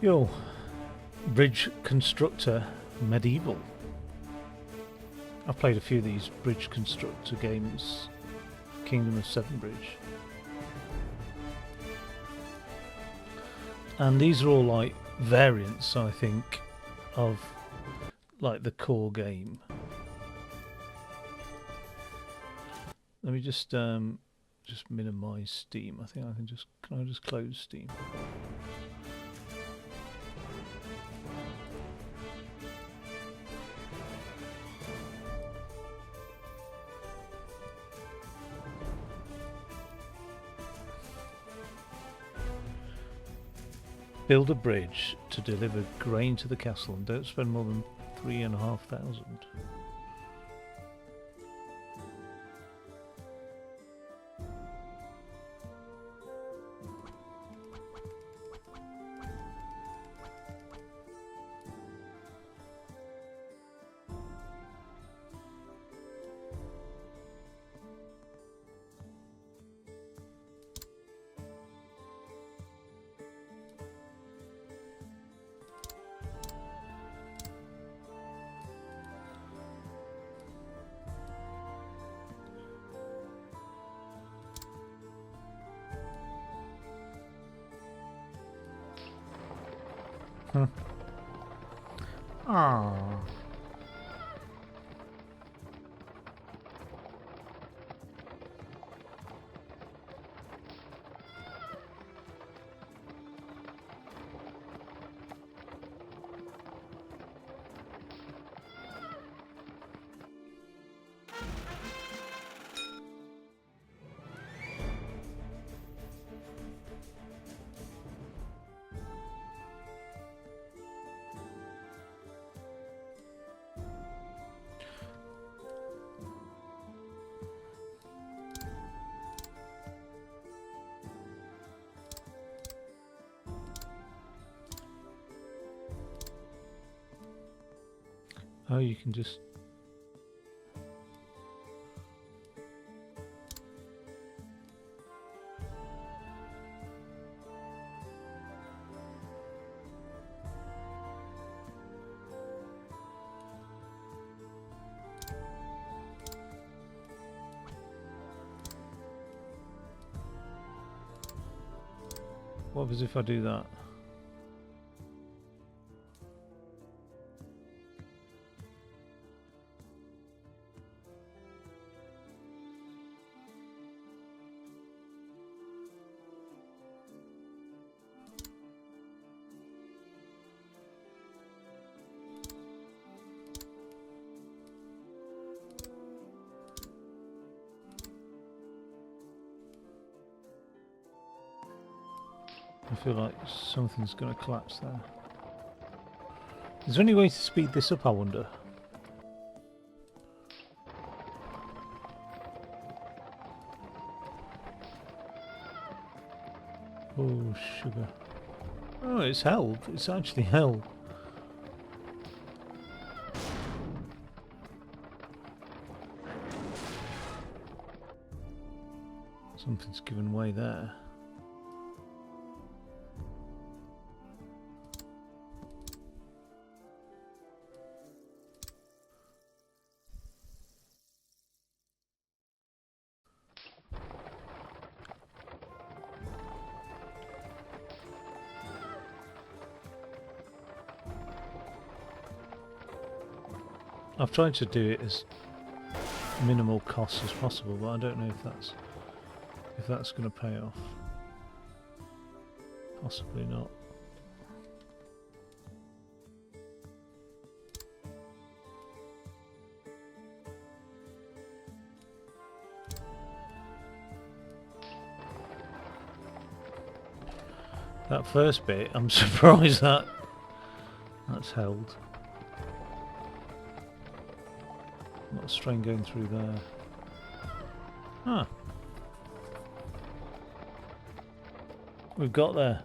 Yo, Bridge Constructor Medieval. I've played a few of these Bridge Constructor games. Kingdom of Seven Bridge. And these are all like variants, I think, of like the core game. Let me just minimize Steam. I think I can I just close Steam? Build a bridge to deliver grain to the castle and don't spend more than 3,500. Ah. Oh, you can just... What happens if I do that? I feel like something's going to collapse there. Is there any way to speed this up, I wonder? Oh, sugar. Oh, it's held. It's actually held. Something's given way there. I've tried to do it as minimal cost as possible, but I don't know if that's going to pay off. Possibly not. That first bit, I'm surprised that's held. Not a strain going through there. Huh. We've got there.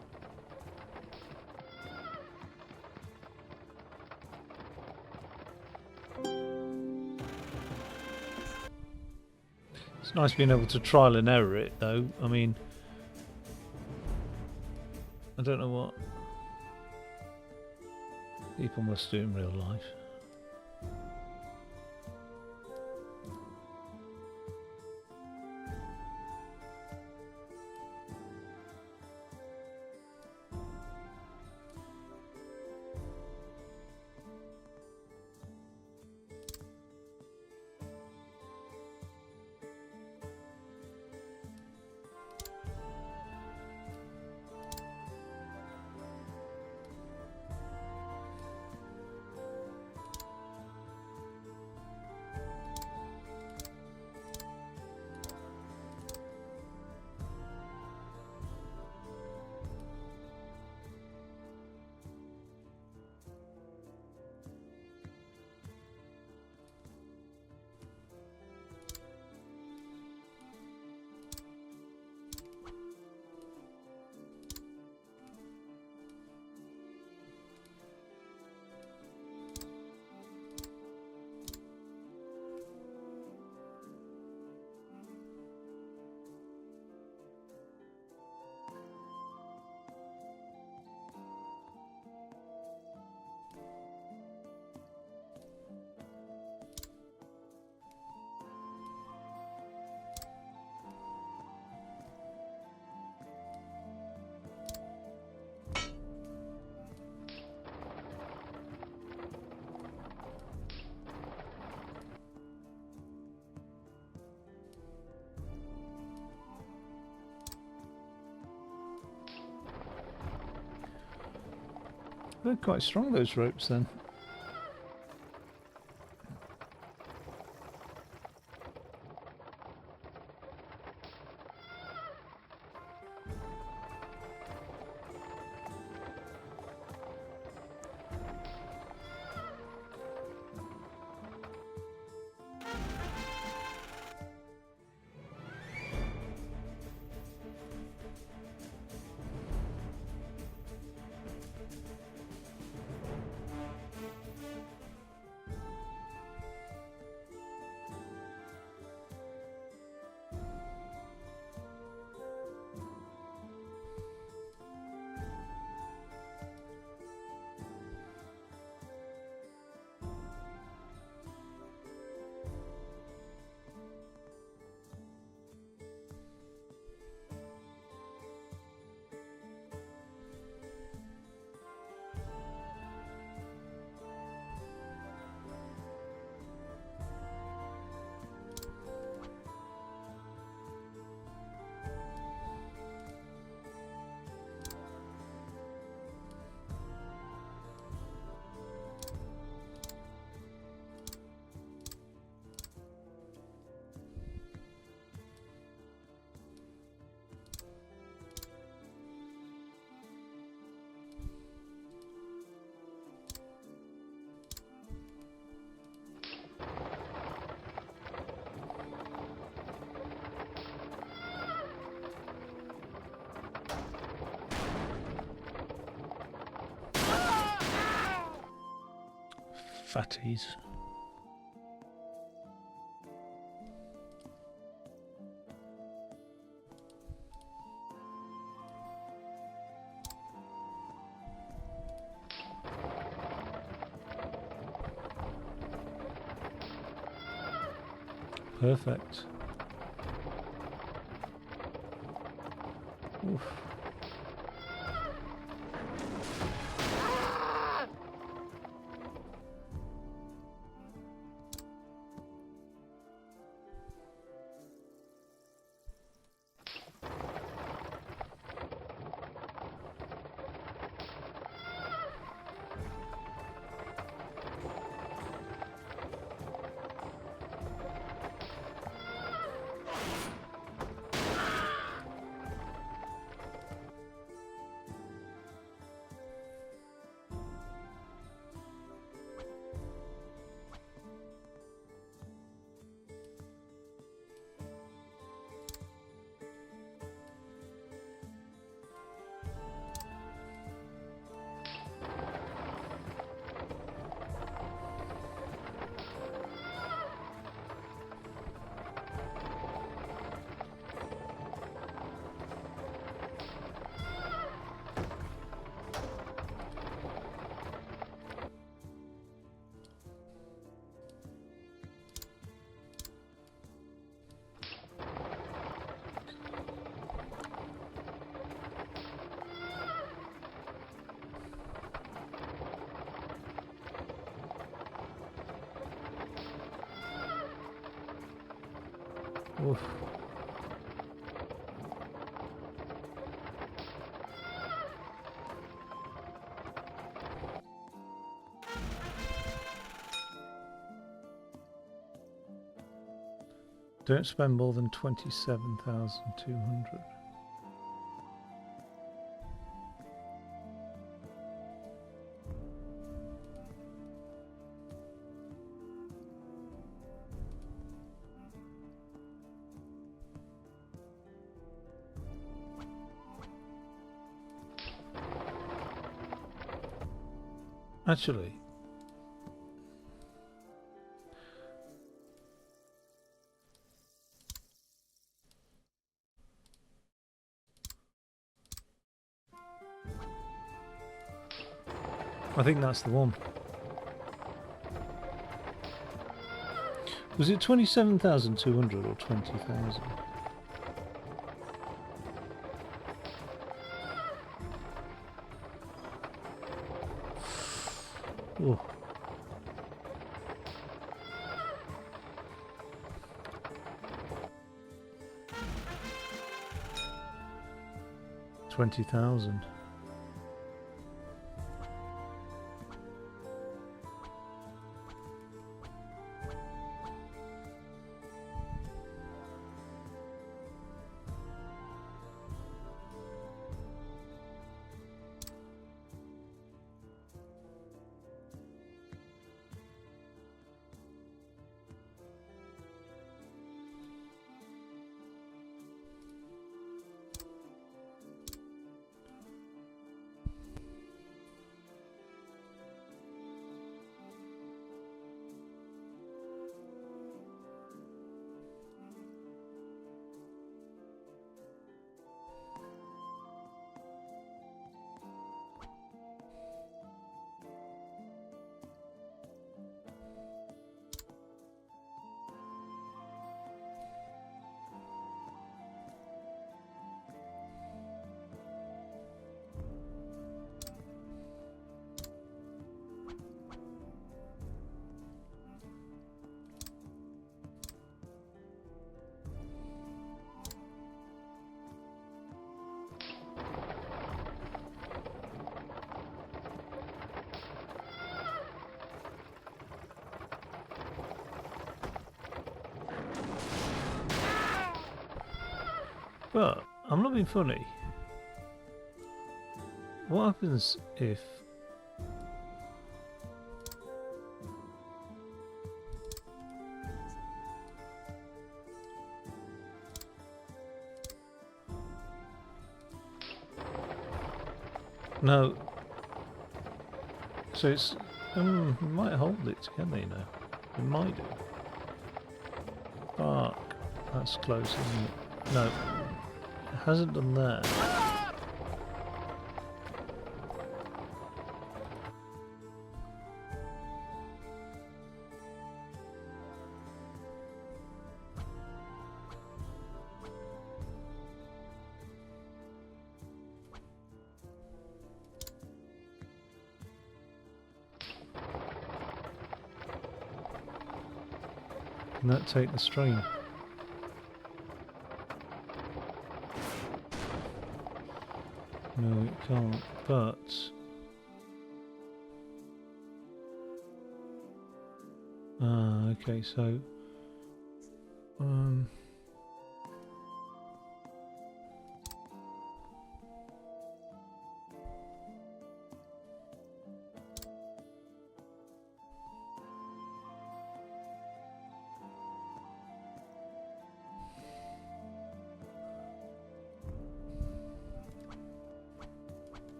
It's nice being able to trial and error it though. I mean, I don't know what People must do in real life. They're quite strong, those ropes, then. Fatties. Perfect. Oof. Oof. Don't spend more than 27,200. Actually, I think that's the one. Was it 27,200 or 20,000? Oh. $20,000. But I'm not being funny. What happens if no? So it's we might hold it together, you know. It might do. Fuck, that's close, isn't it? No, it hasn't done that. Can that take the strain? No, it can't, but okay, so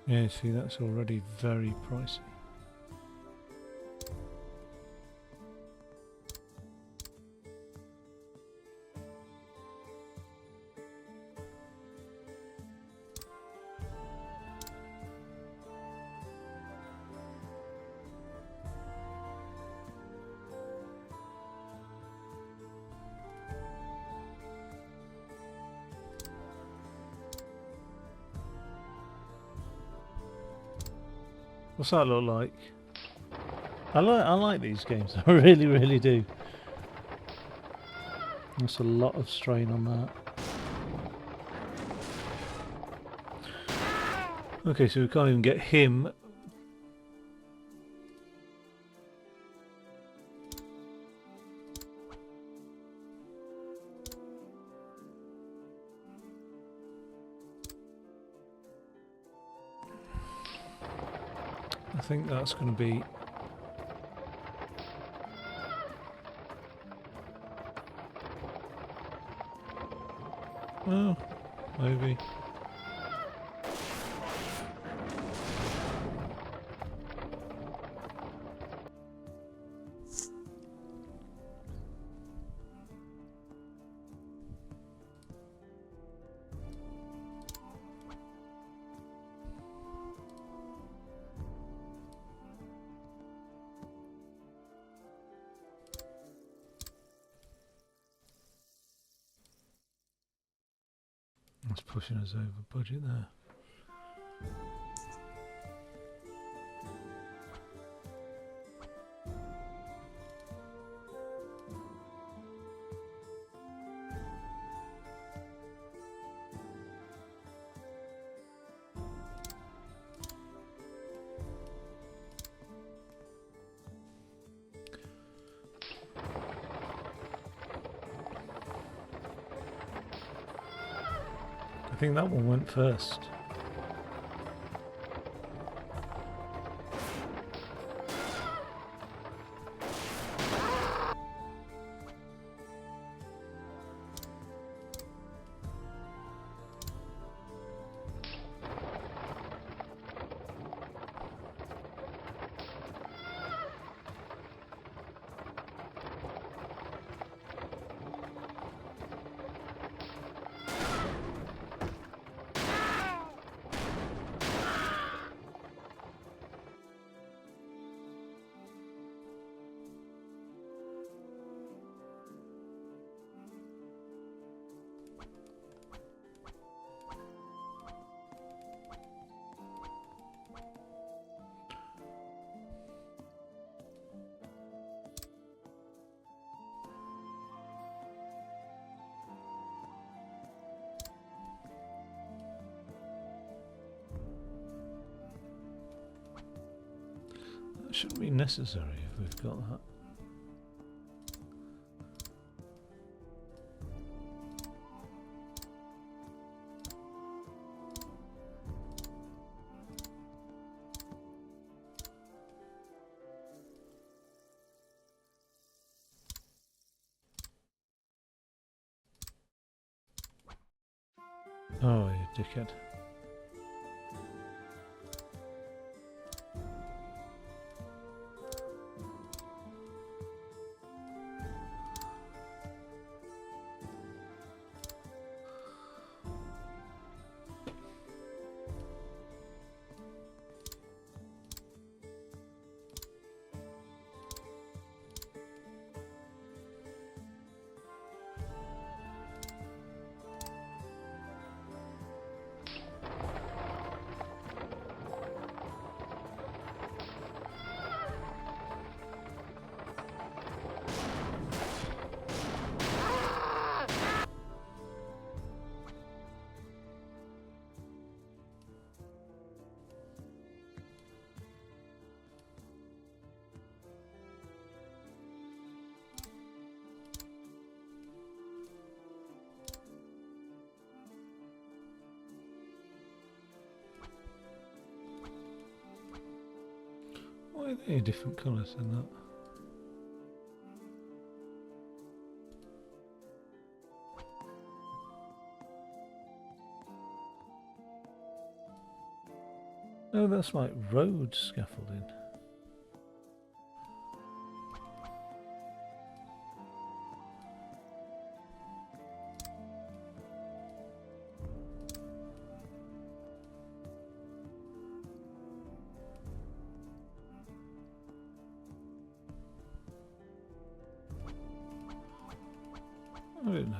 Yeah, see, that's already very pricey. What's that look like? I like these games. I really, really do. That's a lot of strain on that. Okay, so we can't even get him. I think that's going to be... Oh, maybe. That's pushing us over budget there. I think that one went first. That shouldn't be necessary if we've got that. Oh, you dickhead. Why are they different colours in that? Oh, that's like road scaffolding. I don't know.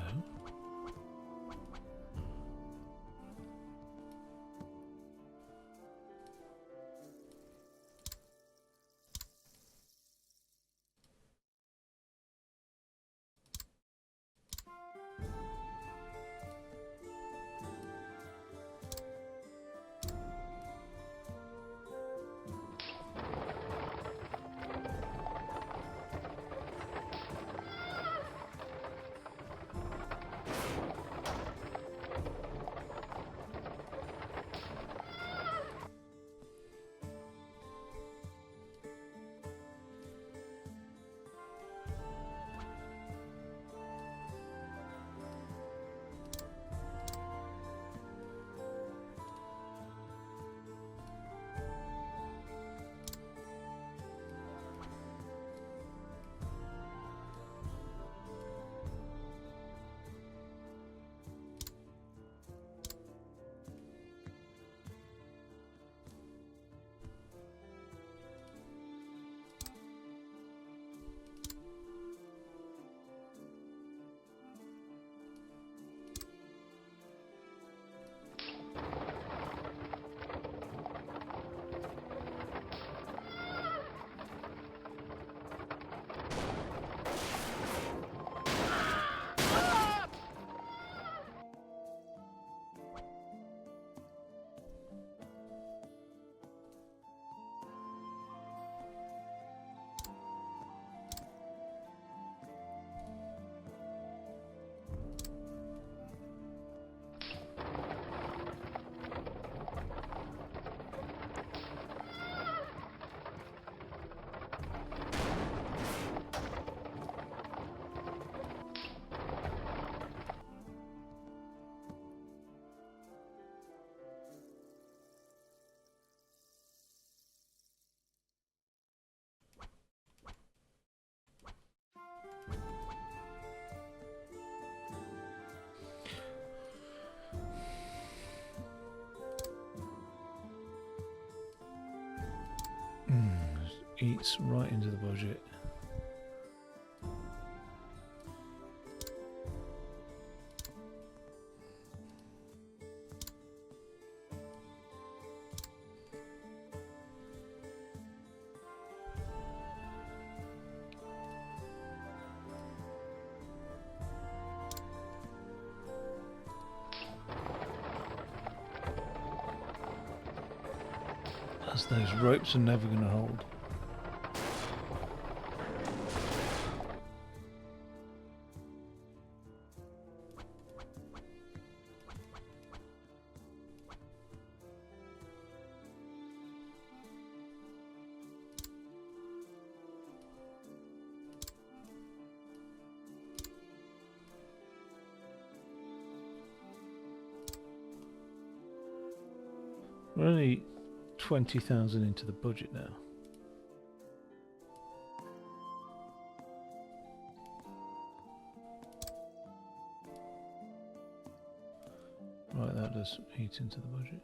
Eats right into the budget. As those ropes are never going to hold. We're only 20,000 into the budget now. Right, that does eat into the budget.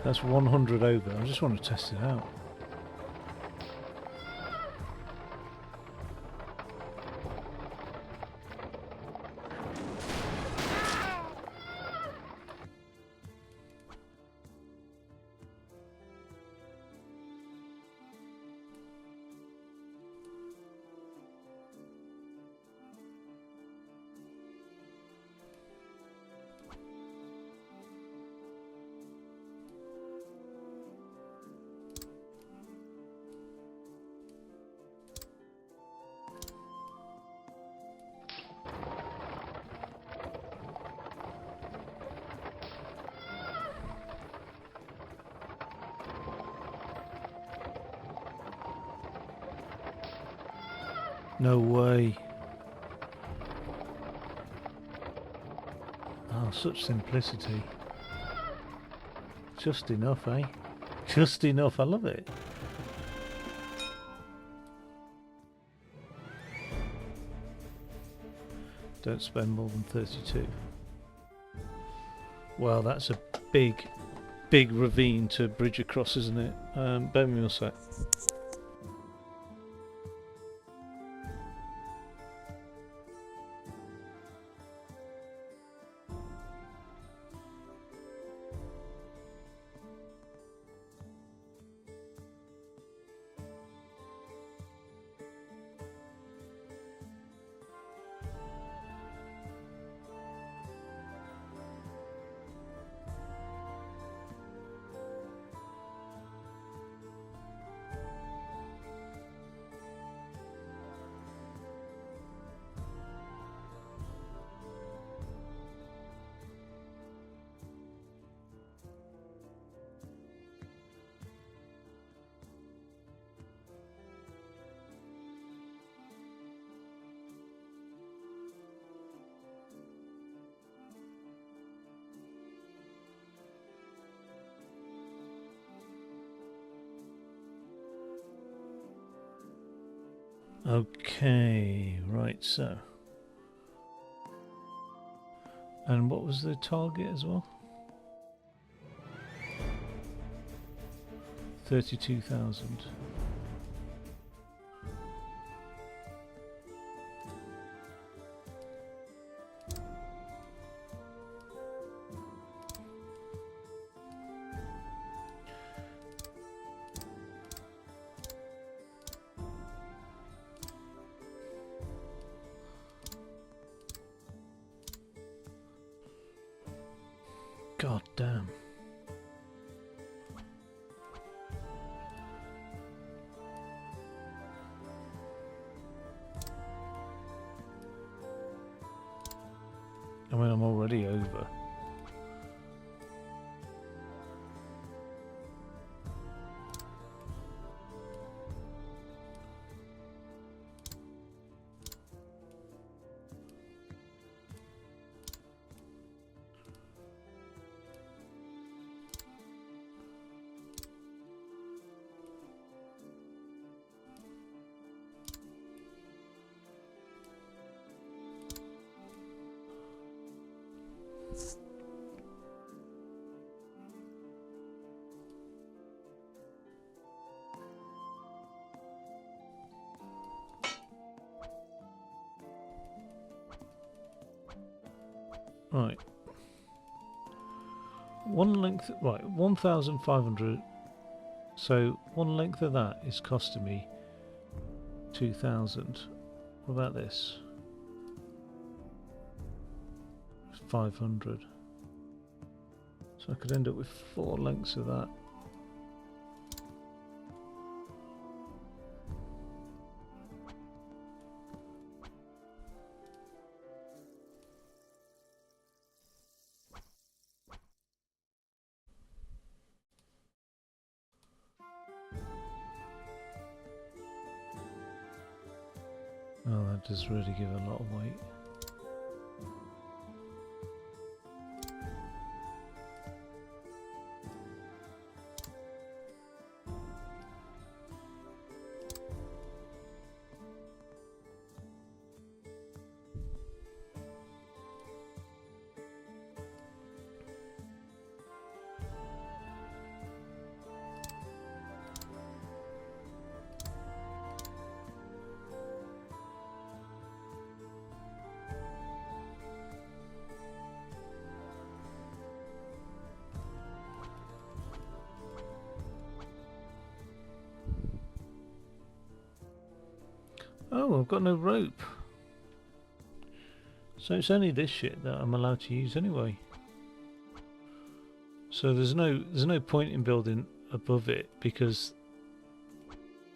That's 100 over. I just want to test it out. No way. Oh, such simplicity. Just enough, eh? Just enough, I love it. Don't spend more than 32. Well, that's a big ravine to bridge across, isn't it? Bear with me a sec. Okay, right, so. And what was the target as well? 32,000. God damn. I mean, I'm already over. Right. One length, right, 1,500. So one length of that is costing me 2,000. What about this? 500. So I could end up with 4 lengths of that. Oh, that does really give a lot of weight. Oh, I've got no rope. So it's only this shit that I'm allowed to use anyway. So there's no point in building above it because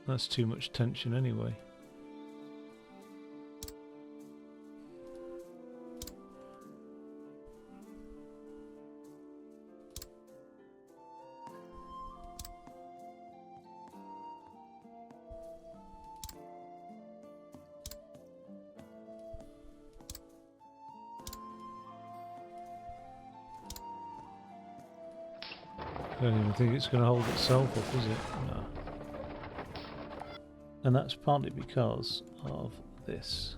that's too much tension anyway. I don't even think it's going to hold itself up, is it? No. And that's partly because of this.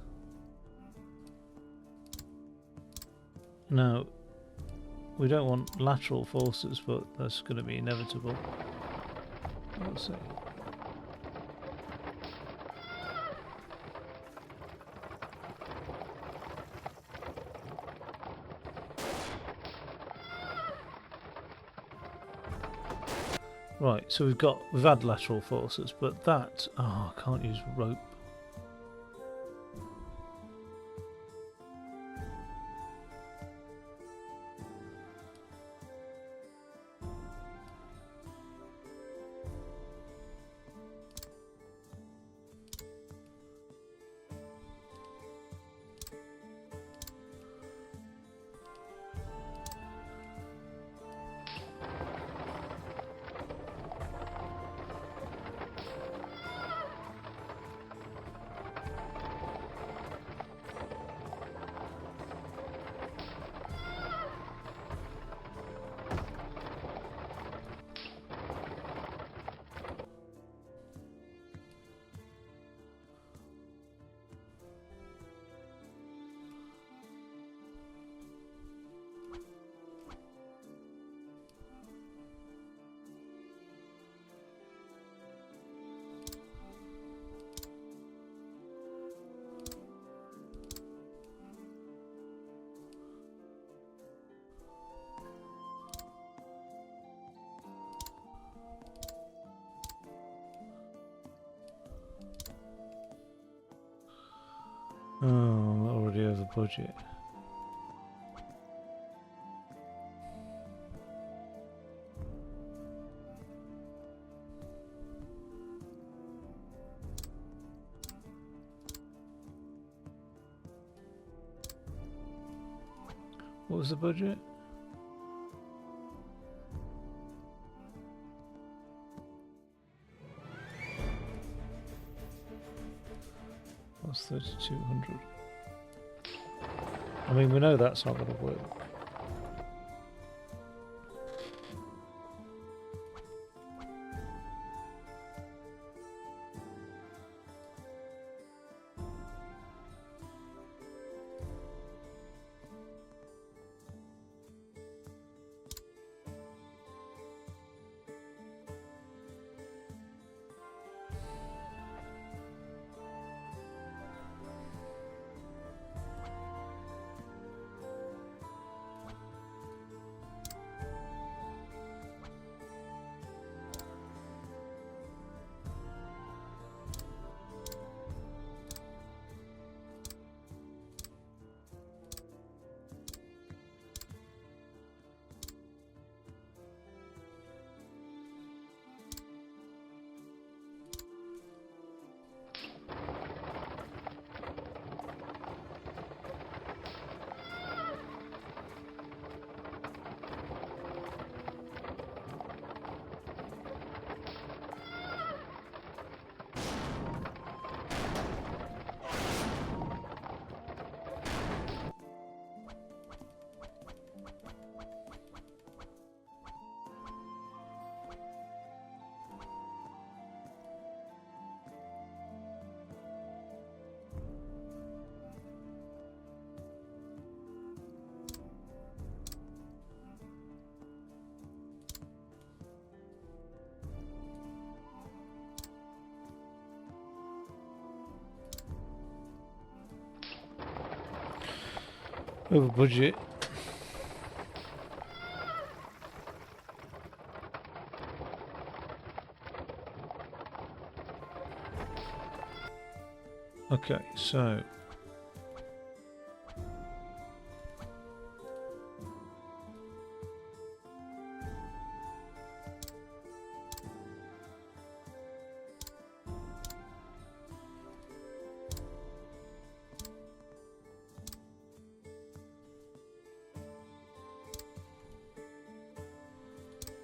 Now, we don't want lateral forces, but that's going to be inevitable. We'll see. Right, so we've had lateral forces, but that, oh, I can't use rope. Oh, I'm already over budget. What was the budget? That's 3,200. I mean, we know that's not going to work. Over budget. Okay, so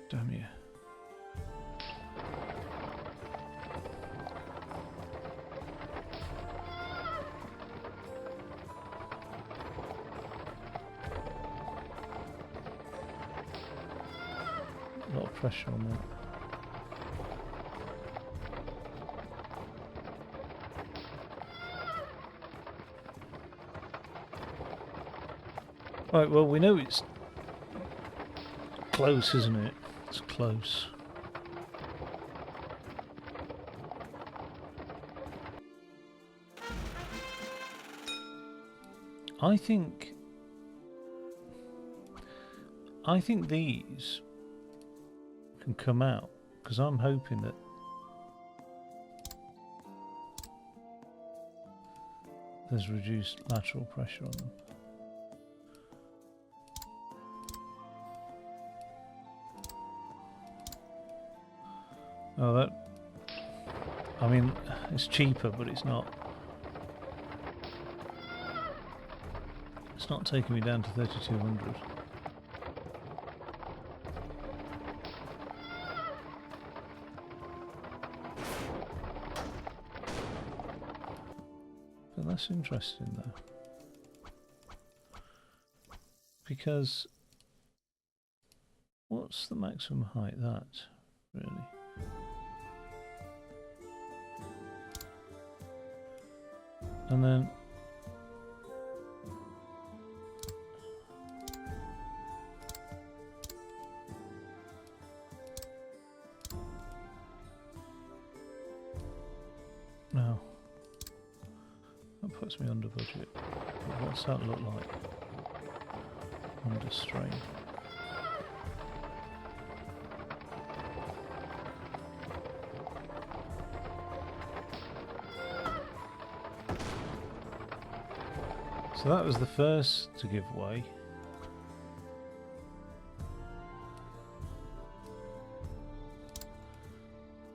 damn you. A lot of pressure on that. Right, well, we know it's close, isn't it? It's close. I think these can come out, because I'm hoping that there's reduced lateral pressure on them. Oh, that... I mean, it's cheaper, but it's not... It's not taking me down to 3,200. But that's interesting, though. Because... what's the maximum height? That, really? And then... no. That puts me under budget. But what's that look like? Under strain. So that was the first to give way.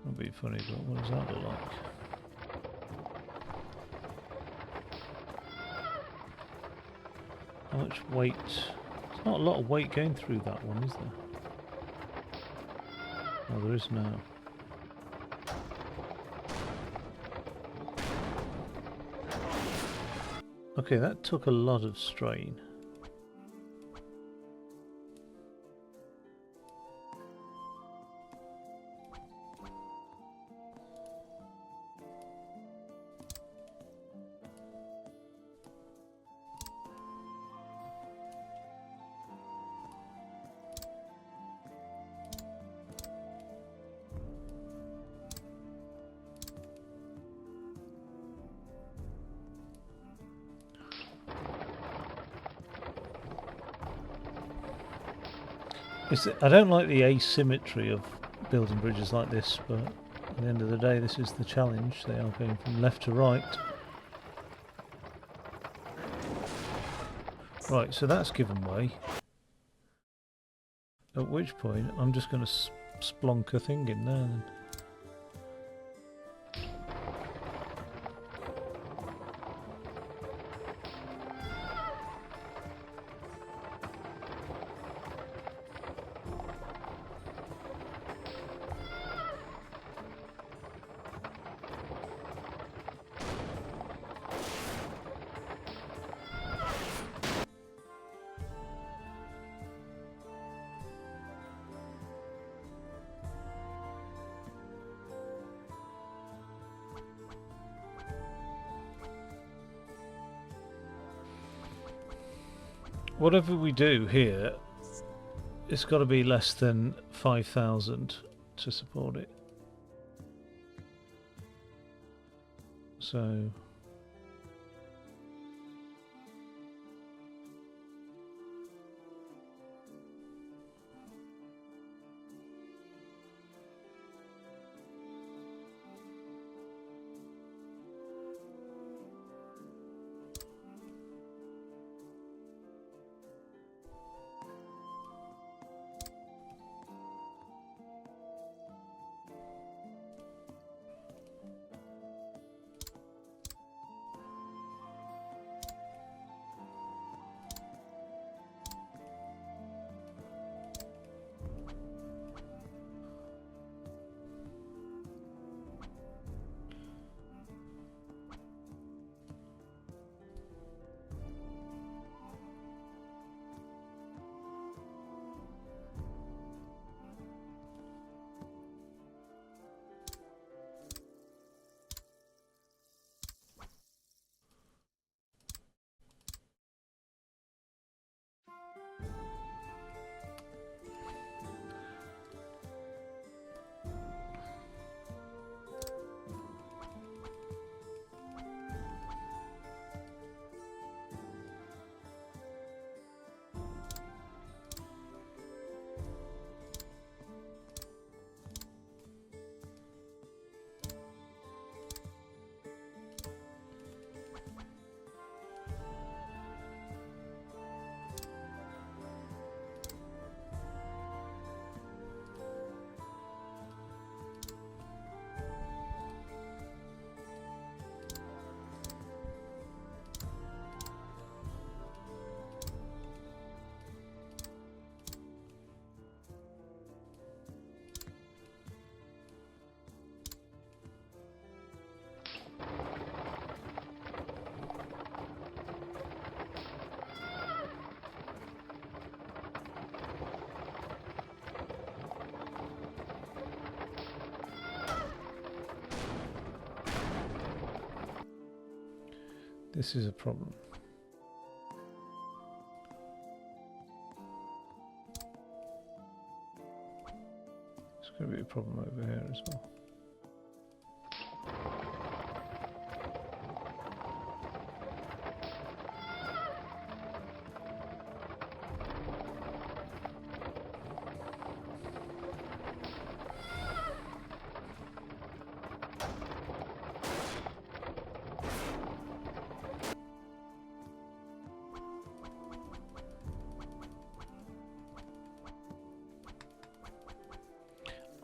That'll be funny, but what does that look like? How much weight? There's not a lot of weight going through that one, is there? Oh, there is now. Okay, that took a lot of strain. I don't like the asymmetry of building bridges like this, but at the end of the day this is the challenge. They are going from left to right. Right, so that's given way. At which point I'm just going to splonk a thing in there then. Whatever we do here, it's got to be less than 5,000 to support it. So... This is a problem. It's going to be a problem over here as well.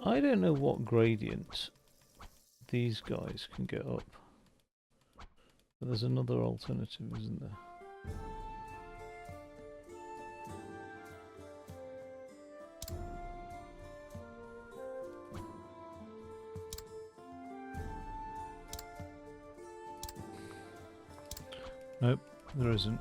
I don't know what gradient these guys can get up. But there's another alternative, isn't there? Nope, there isn't.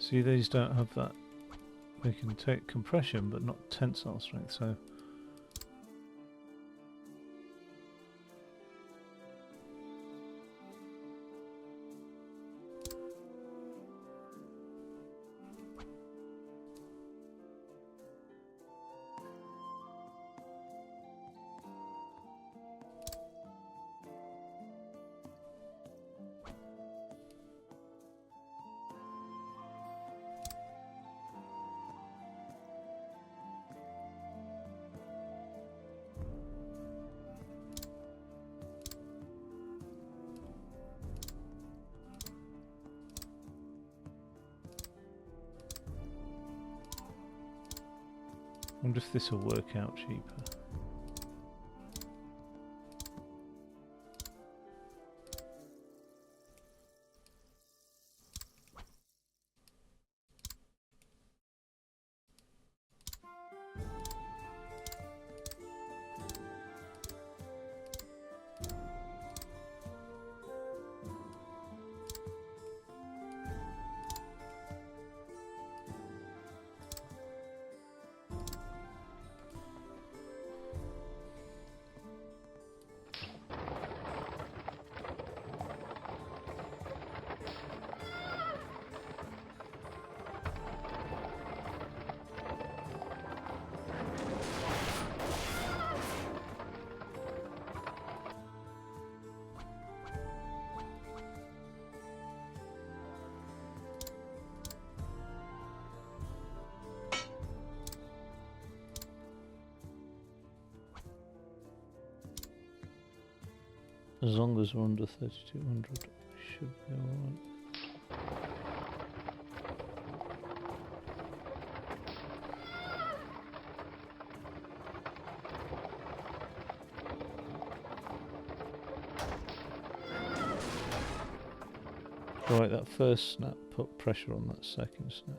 See, these don't have that. They can take compression, but not tensile strength, so... I wonder if this will work out cheaper. As long as we're under 3200, we should be alright. Right, that first snap put pressure on that second snap.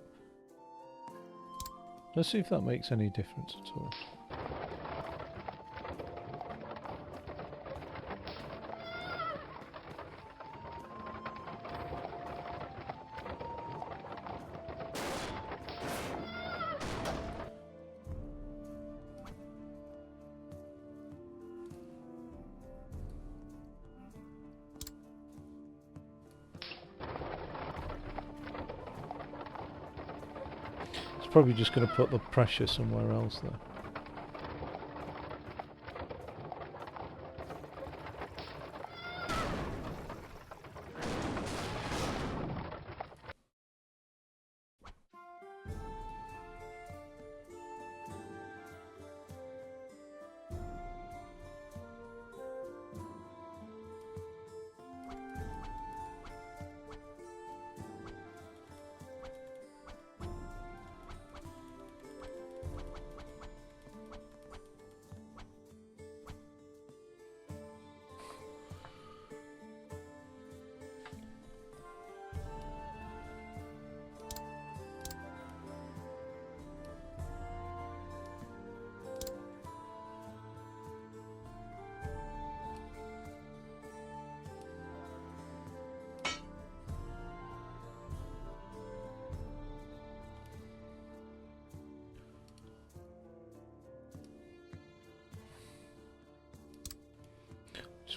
Let's see if that makes any difference at all. Probably just going to put the pressure somewhere else though.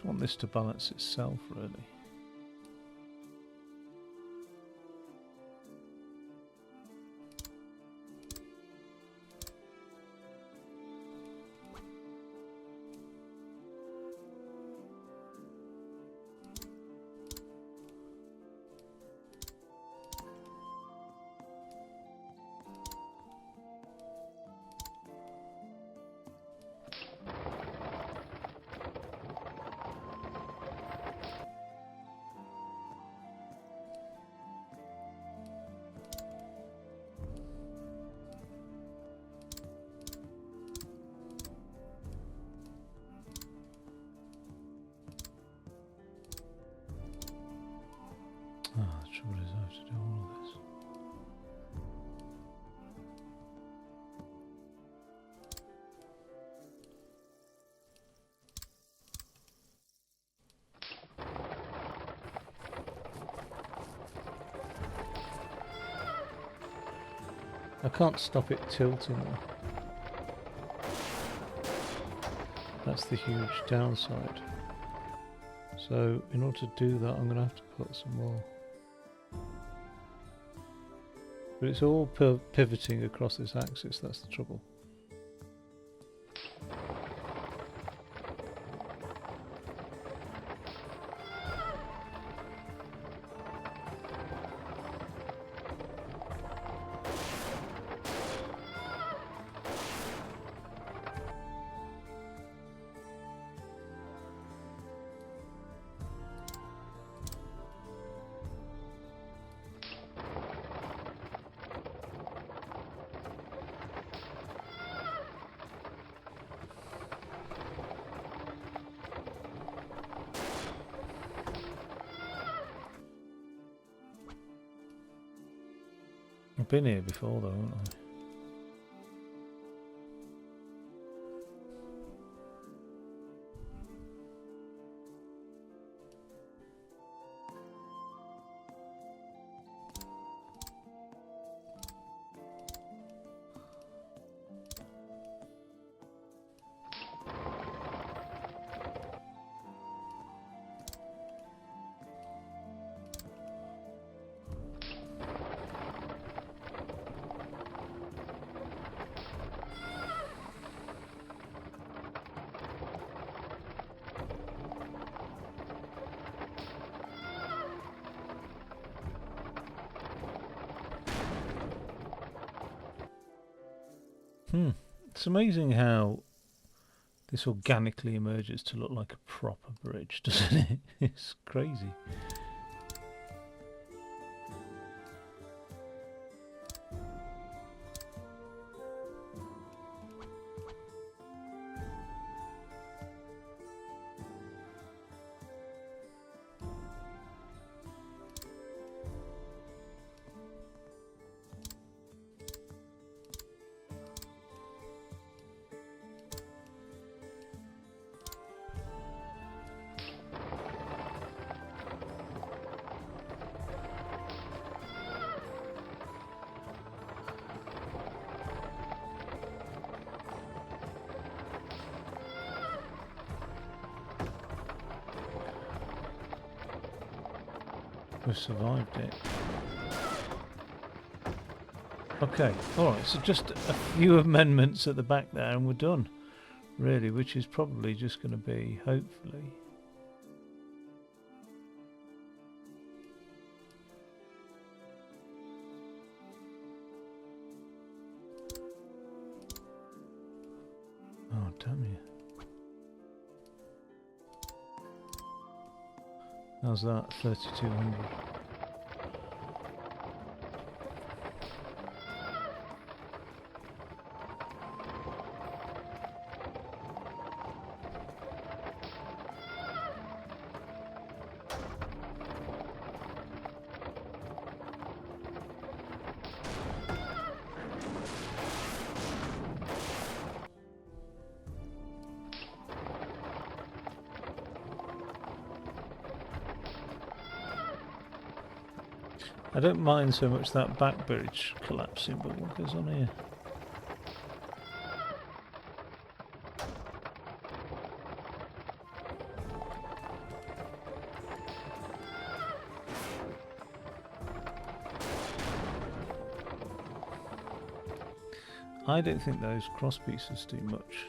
Just want this to balance itself, really. Ah, the trouble is I have to do all of this. I can't stop it tilting though. That's the huge downside. So in order to do that, I'm going to have to put some more. But it's all pivoting across this axis, that's the trouble. I've been here before though, haven't I? It's amazing how this organically emerges to look like a proper bridge, doesn't it? It's crazy. We've survived it. Okay, alright, so just a few amendments at the back there and we're done, really, which is probably just going to be, hopefully. Oh, damn you. How's that? 3,200. I don't mind so much that back bridge collapsing, but what goes on here? I don't think those cross pieces do much.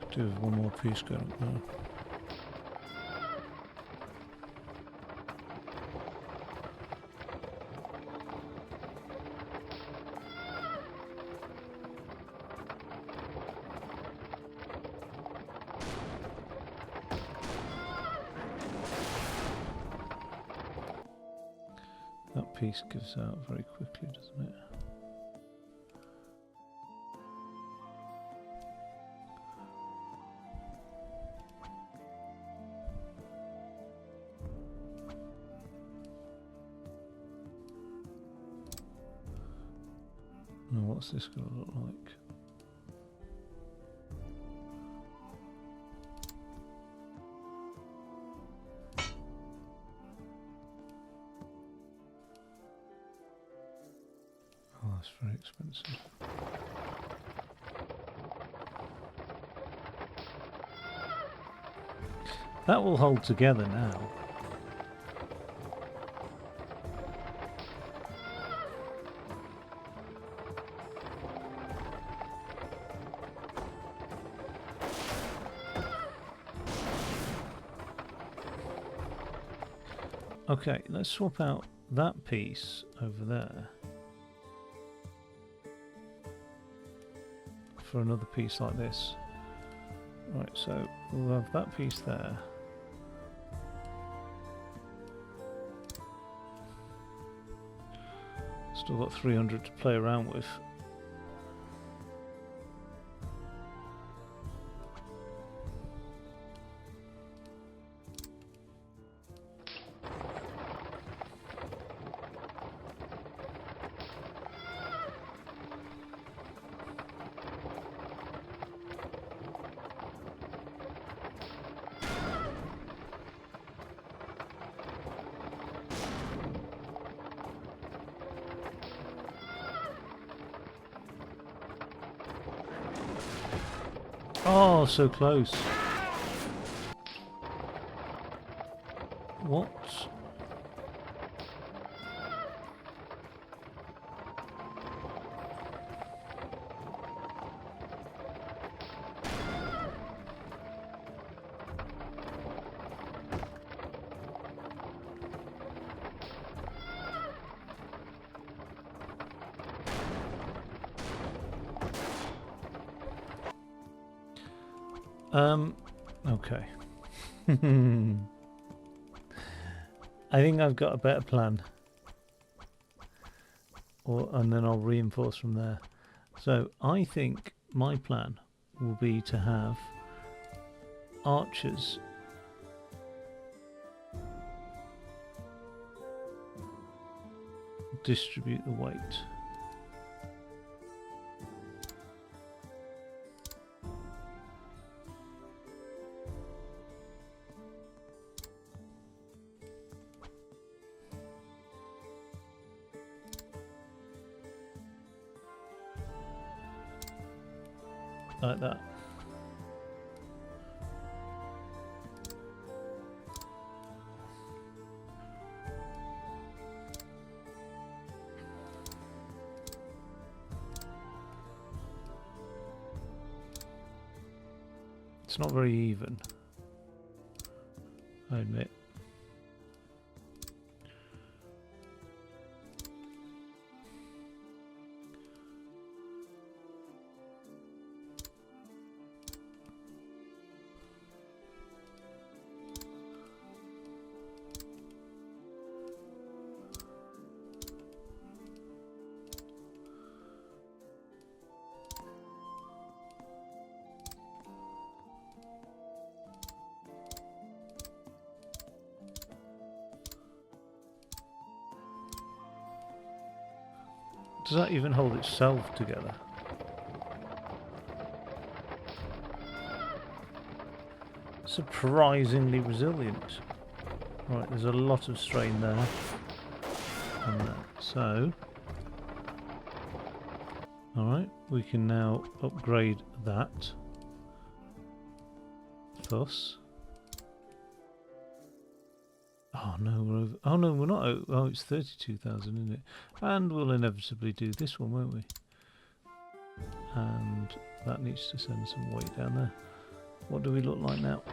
Do have one more piece going up there. That piece gives out very quickly, doesn't it? Now what's this going to look like? Oh, that's very expensive. That will hold together now. Okay, let's swap out that piece over there for another piece like this. Right, so we'll have that piece there. Still got 300 to play around with. Oh, so close. What? Okay. I think I've got a better plan. And then I'll reinforce from there. So I think my plan will be to have archers distribute the weight. Like that. It's not very even, I admit. Does that even hold itself together? Surprisingly resilient. Right, there's a lot of strain there on that. So, alright, we can now upgrade that. Thus. Oh no, we're over. Oh no, we're not. Oh, it's 32,000, isn't it? And we'll inevitably do this one, won't we? And that needs to send some weight down there. What do we look like now?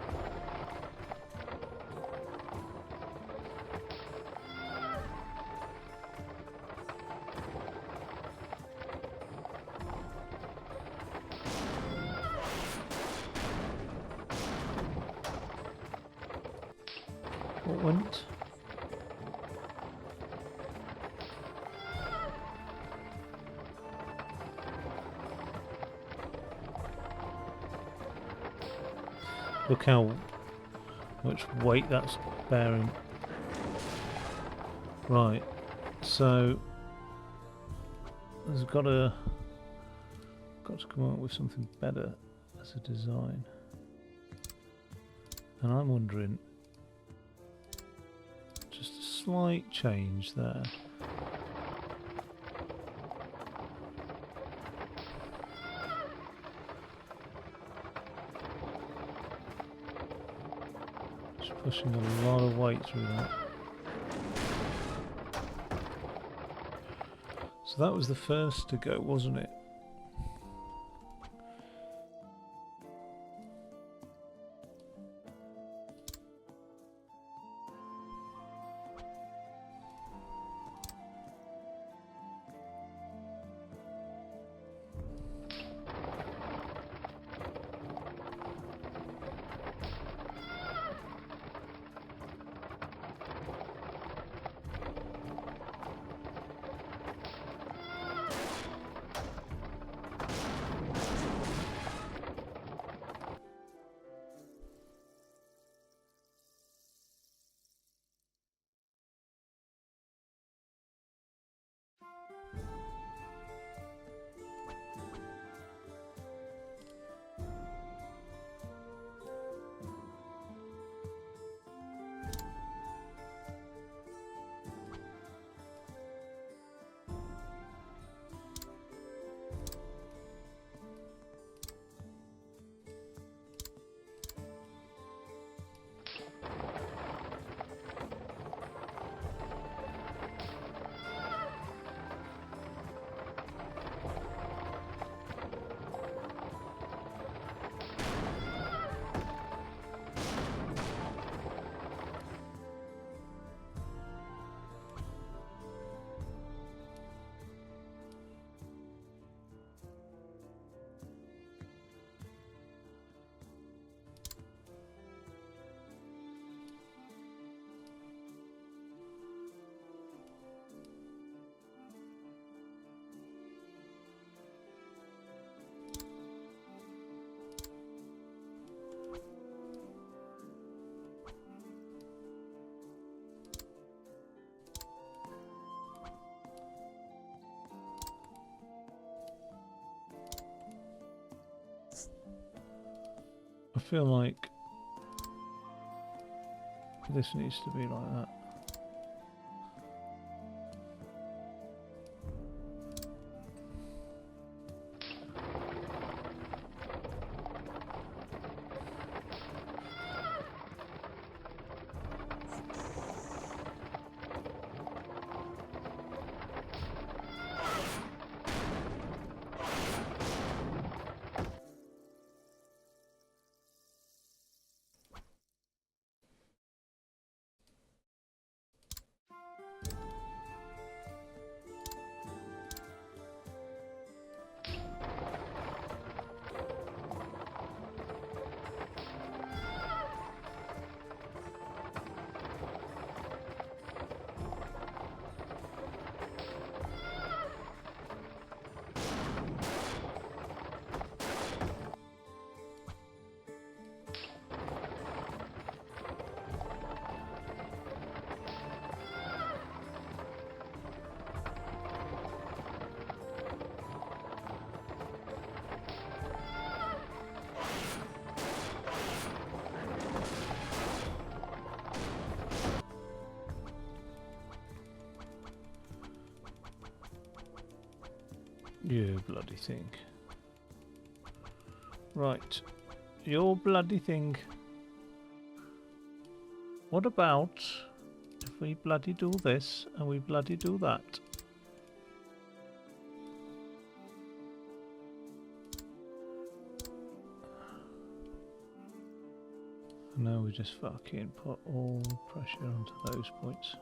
What went? Look how much weight that's bearing. Right, so there's got to come up with something better as a design. And I'm wondering, just a slight change there. Just pushing a lot of weight through that. So that was the first to go, wasn't it? I feel like this needs to be like that. You bloody thing. Right. Your bloody thing. What about if we bloody do this and we bloody do that? And now we just fucking put all pressure onto those points.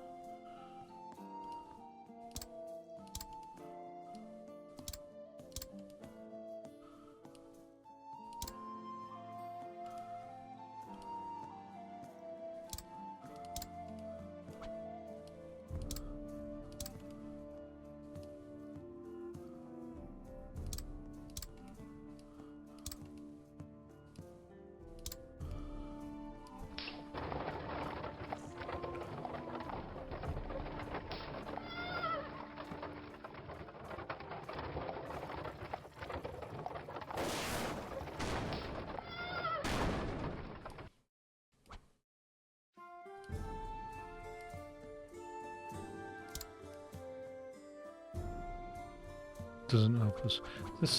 Doesn't help us.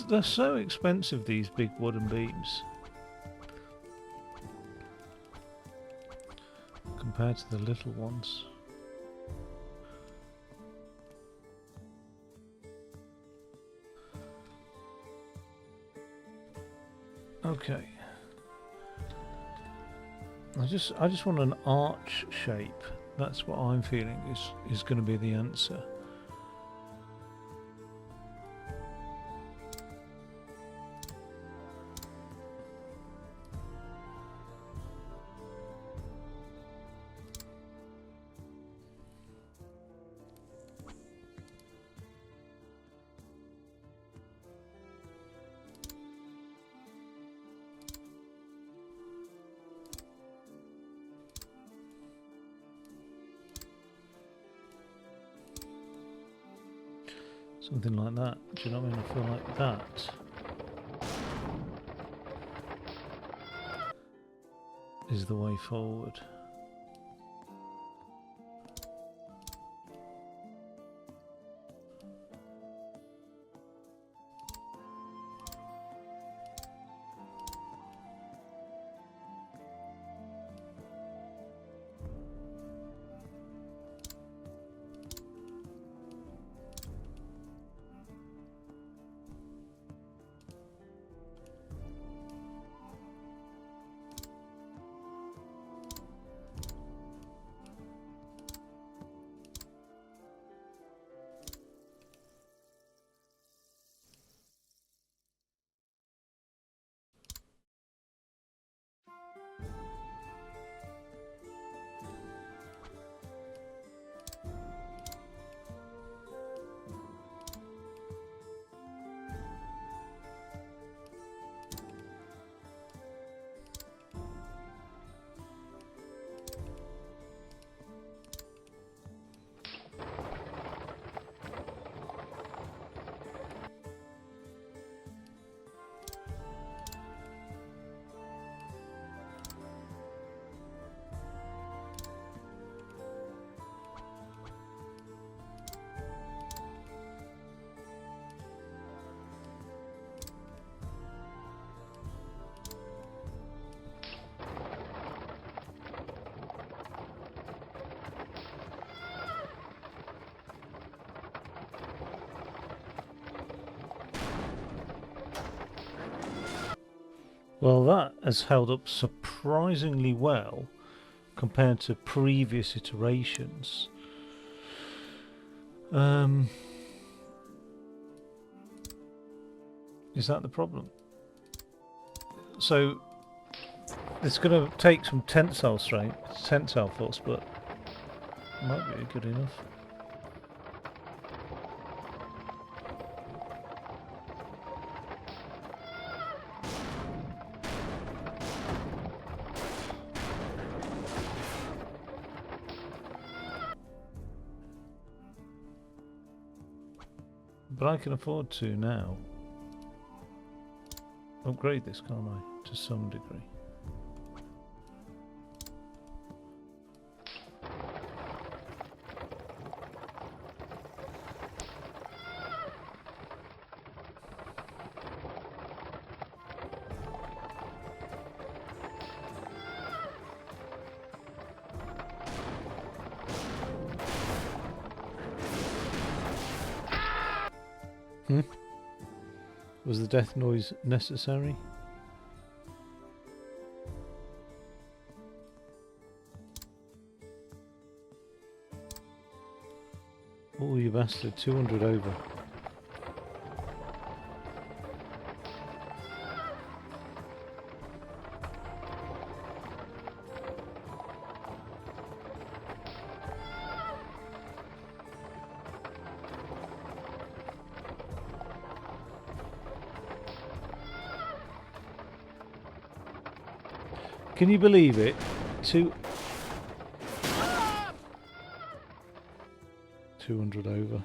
They're so expensive, these big wooden beams, compared to the little ones. Okay. I just want an arch shape. That's what I'm feeling is going to be the answer. Something like that. Do you know what I mean? I feel like that is the way forward. Well, that has held up surprisingly well compared to previous iterations. Is that the problem? So it's going to take some tensile strength, tensile force, but it might be good enough. But I can afford to now upgrade this, can't I? To some degree. Hmm? Was the death noise necessary? Oh, you bastard. 200 over. Can you believe it? 200 over.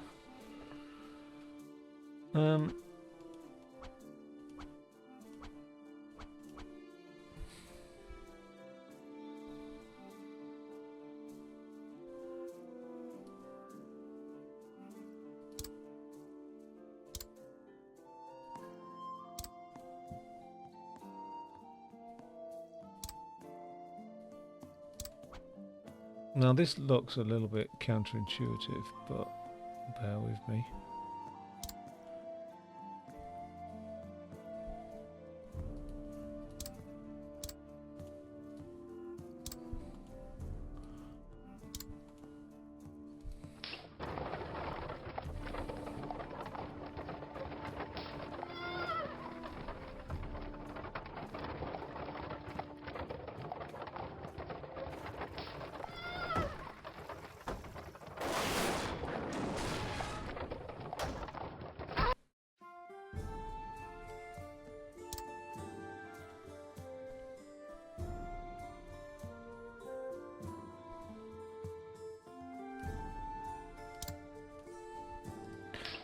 Now this looks a little bit counterintuitive, but bear with me.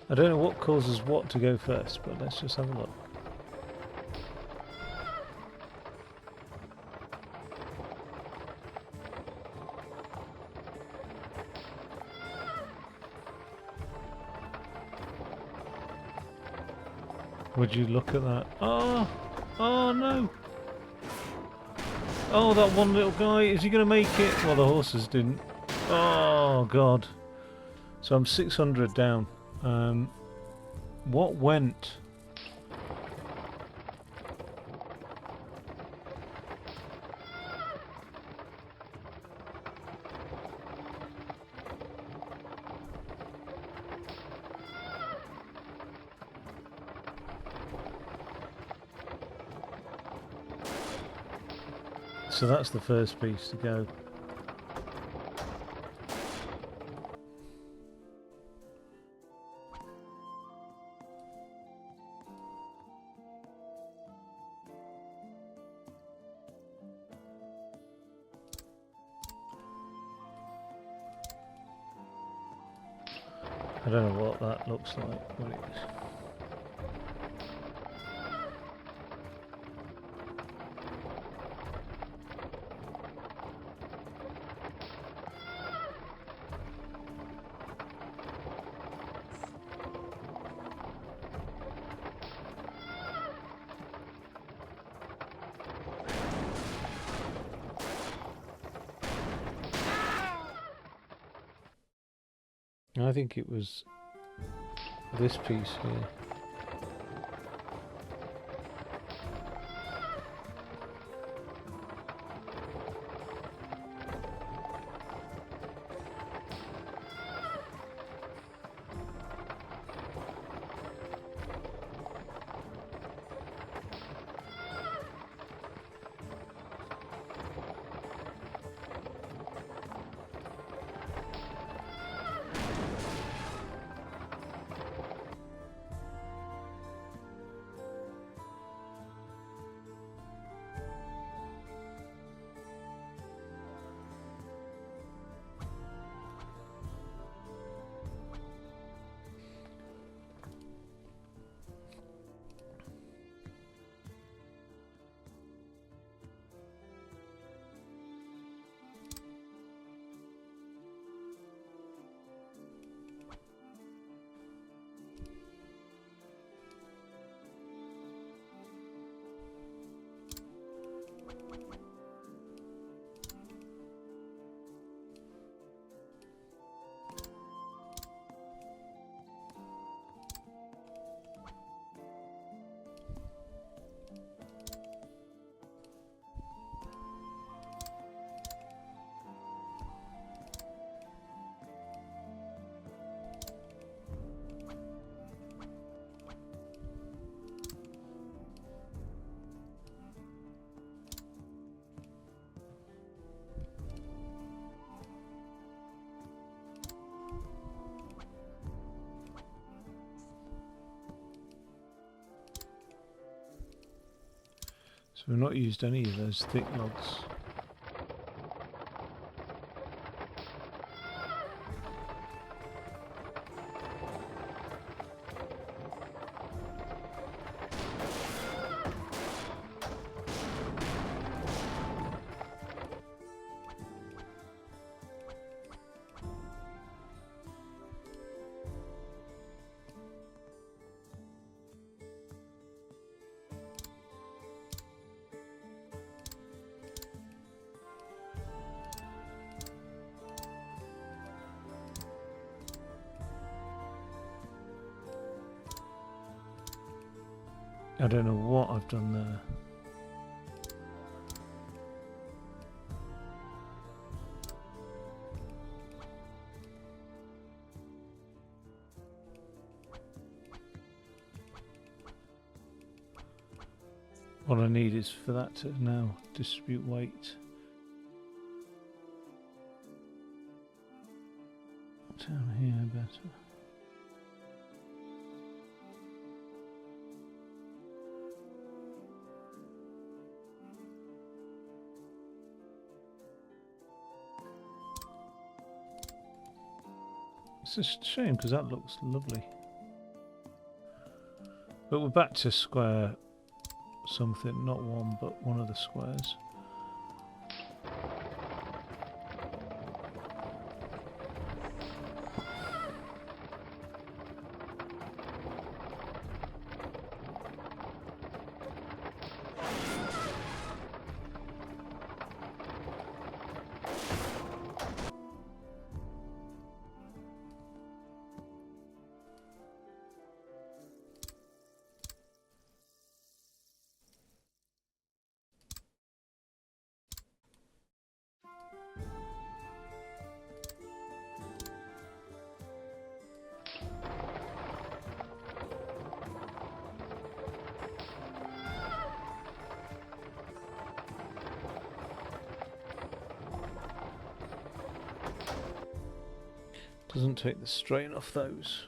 I don't know what causes what to go first, but let's just have a look. Would you look at that? Oh! Oh no! Oh, that one little guy, is he going to make it? Well, the horses didn't. Oh god. So I'm 600 down. What went? So that's the first piece to go. I don't know what that looks like, but it's... I think it was this piece here. So we've not used any of those thick logs. I don't know what I've done there. What I need is for that to now distribute weight. Down here better. It's a shame because that looks lovely. But we're back to square something, not one, but one of the squares. Doesn't take the strain off those.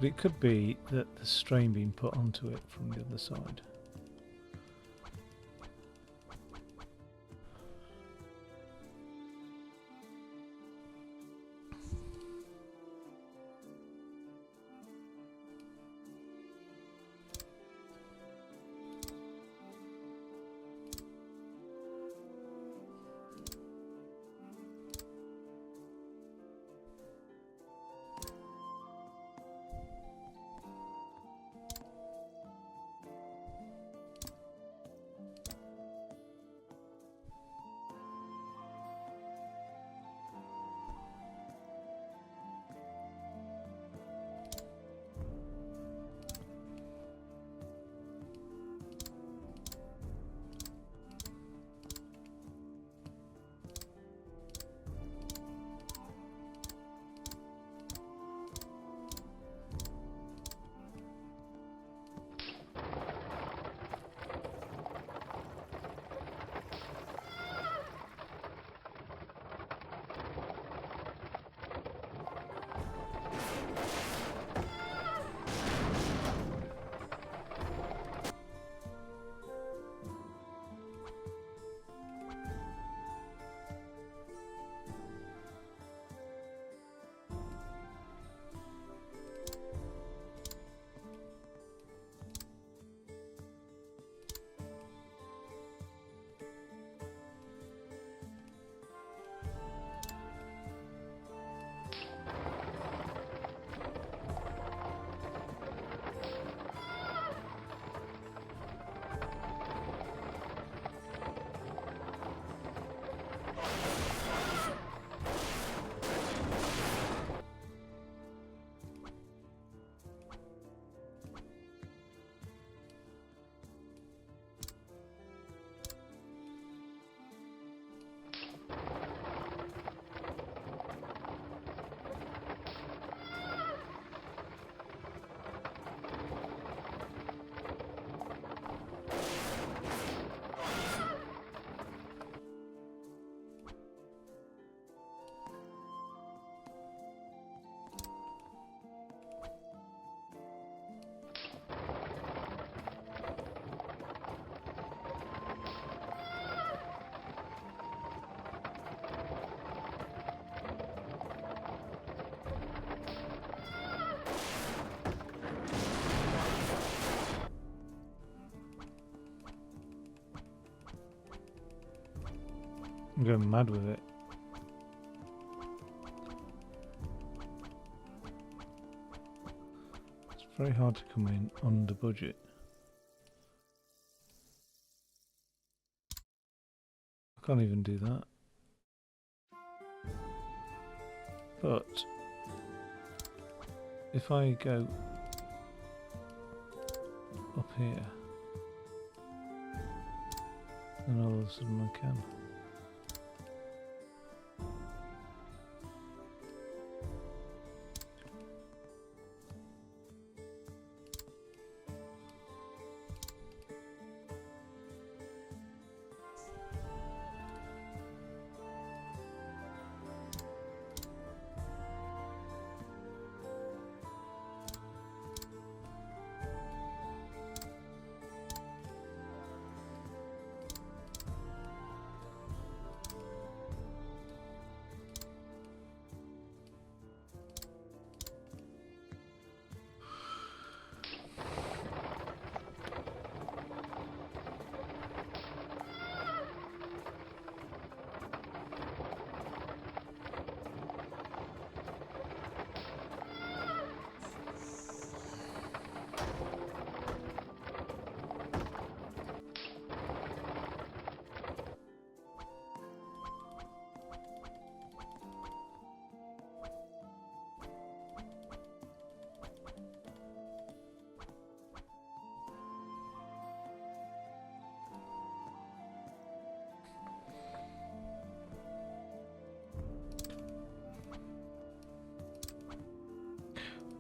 But it could be that the strain being put onto it from the other side. I'm going mad with it. It's very hard to come in under budget. I can't even do that. But if I go up here, then all of a sudden I can.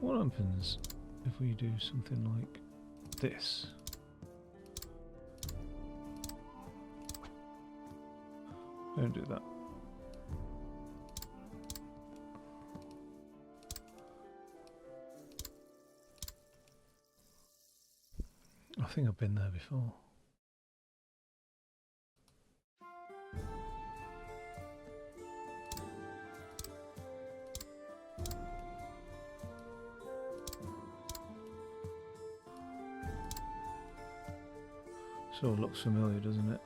What happens if we do something like this? Don't do that. think I've been there before. Sort of looks familiar, doesn't it?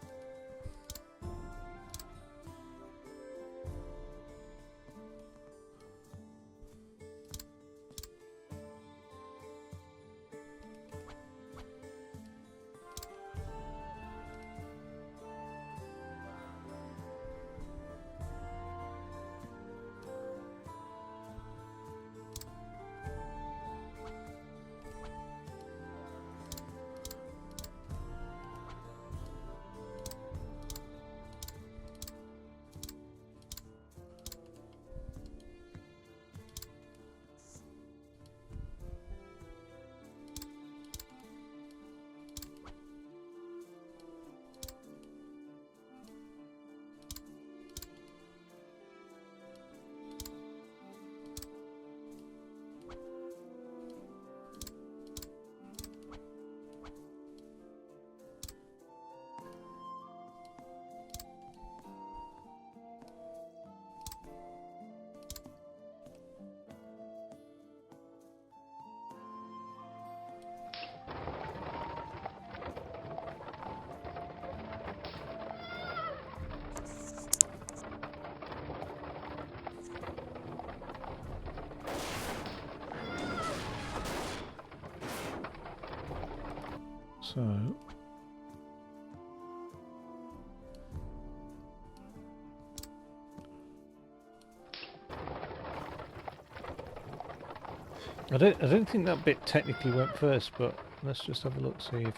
So I don't think that bit technically went first, but let's just have a look, see if it.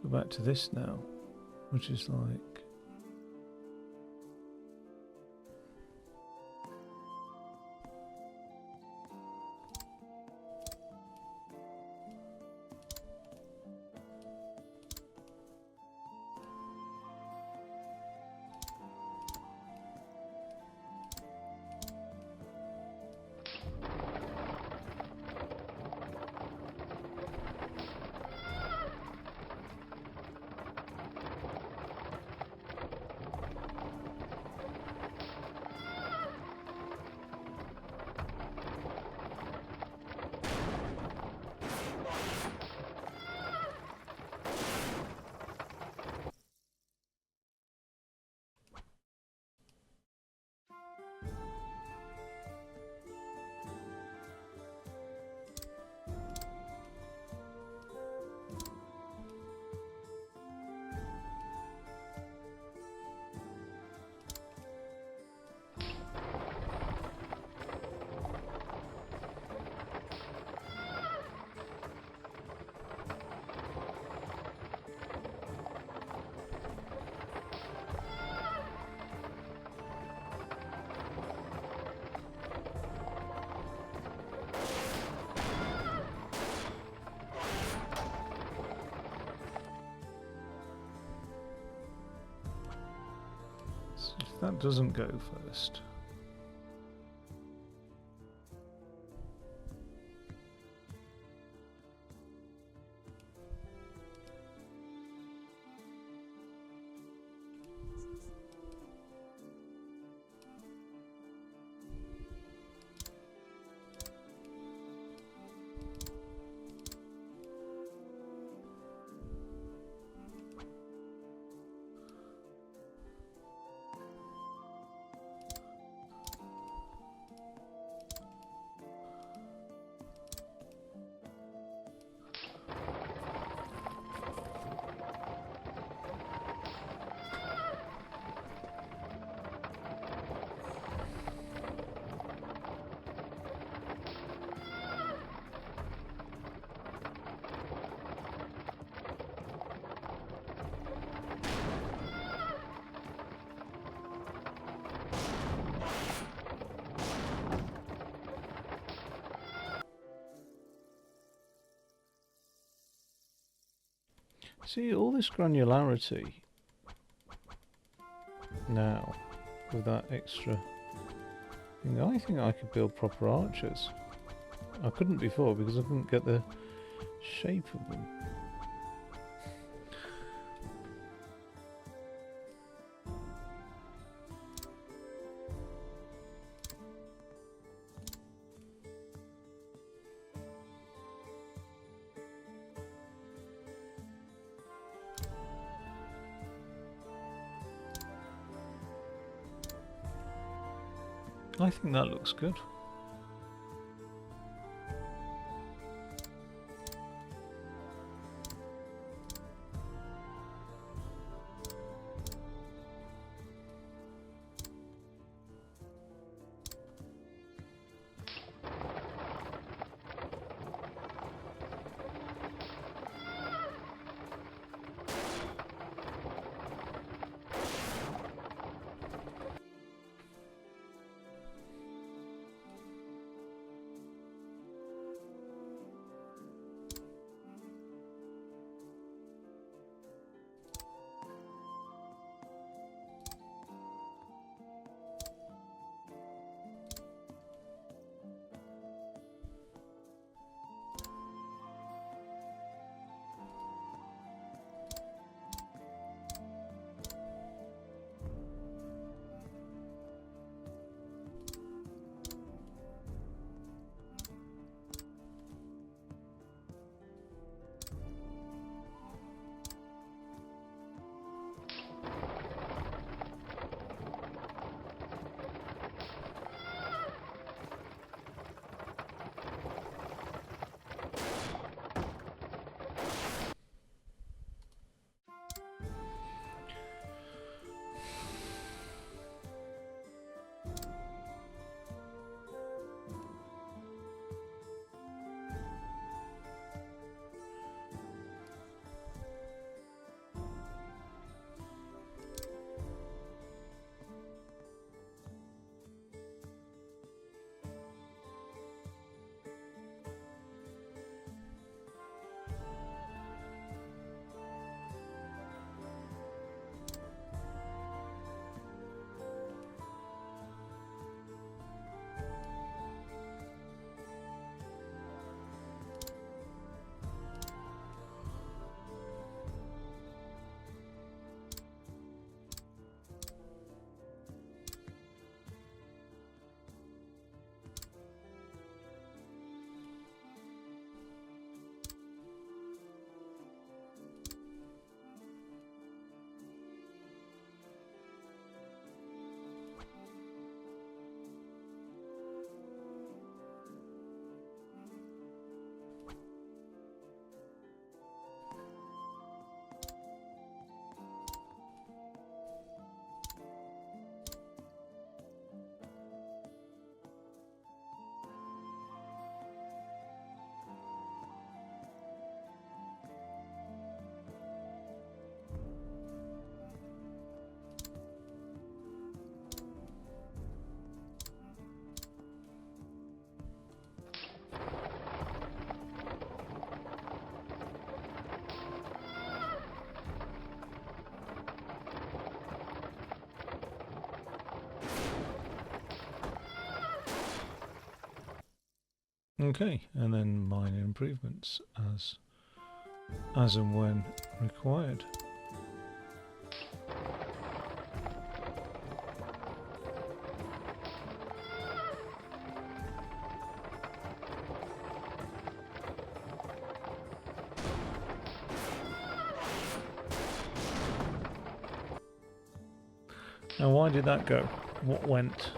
Go back to this now, which is like... If that doesn't go first... See, all this granularity now with that extra thing. I think I could build proper archers. I couldn't before because I couldn't get the shape of them. I think that looks good. Okay, and then minor improvements as and when required. Now, why did that go? What went?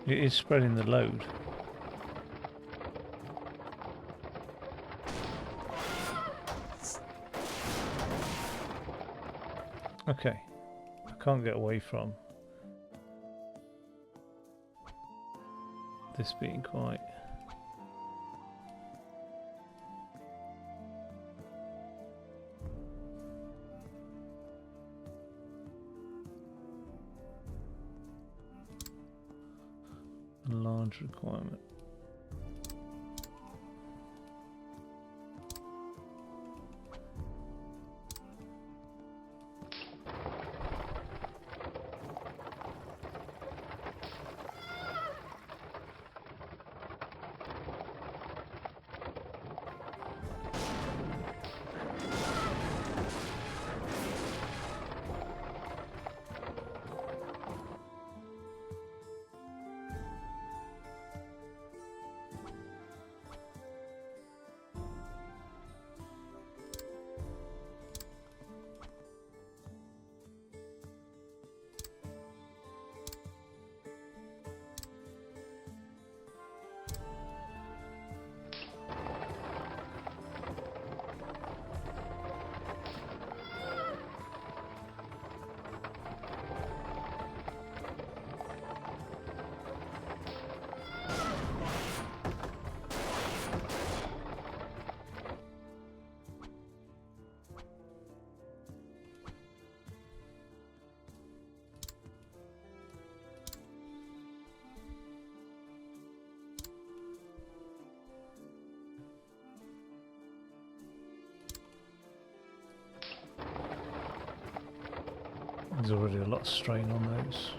It is spreading the load. Okay, I can't get away from this being quite... a large requirement. There's already a lot of strain on those.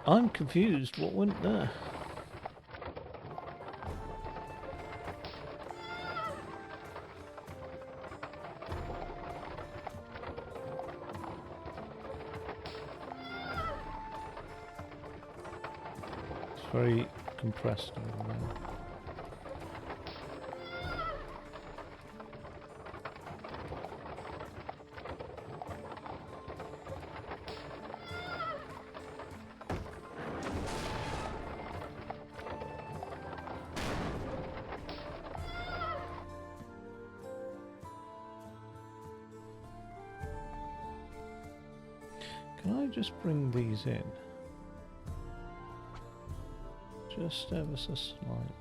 I'm confused. What went there? It's very compressed over there. Can I just bring these in? Just ever so slightly.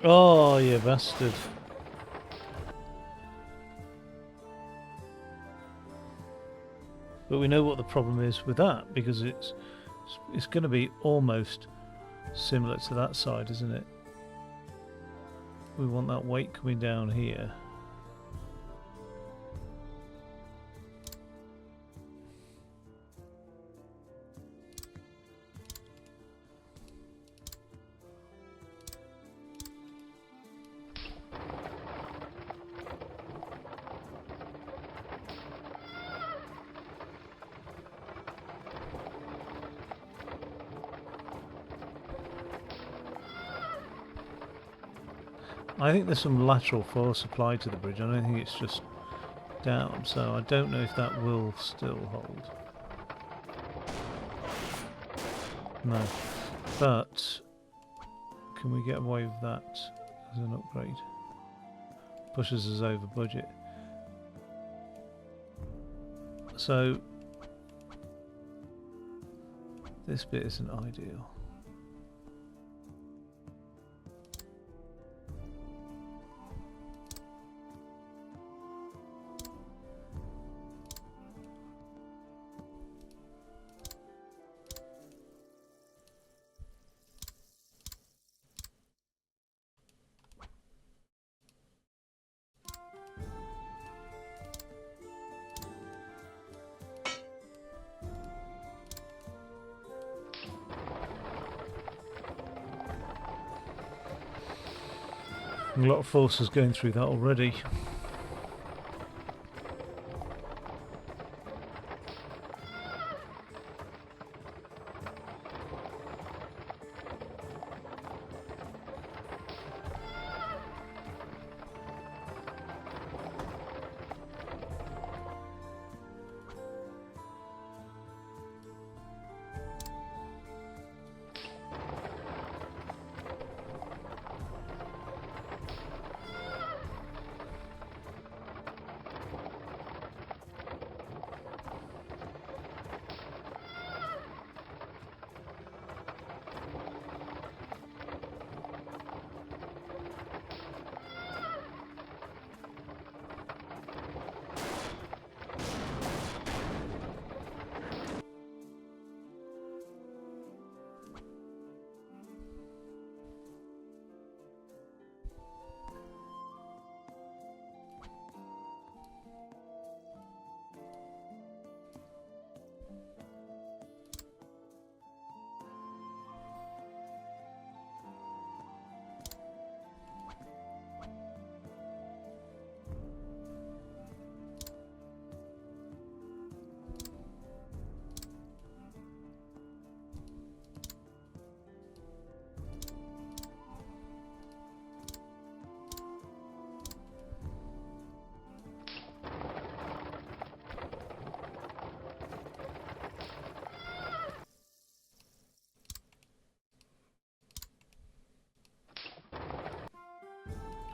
Oh, you bastard. But we know what the problem is with that, because it's going to be almost similar to that side, isn't it? We want that weight coming down here. I think there's some lateral force applied to the bridge. I don't think it's just down, so I don't know if that will still hold. No. But can we get away with that as an upgrade? Pushes us over budget. So this bit isn't ideal. A lot of forces going through that already.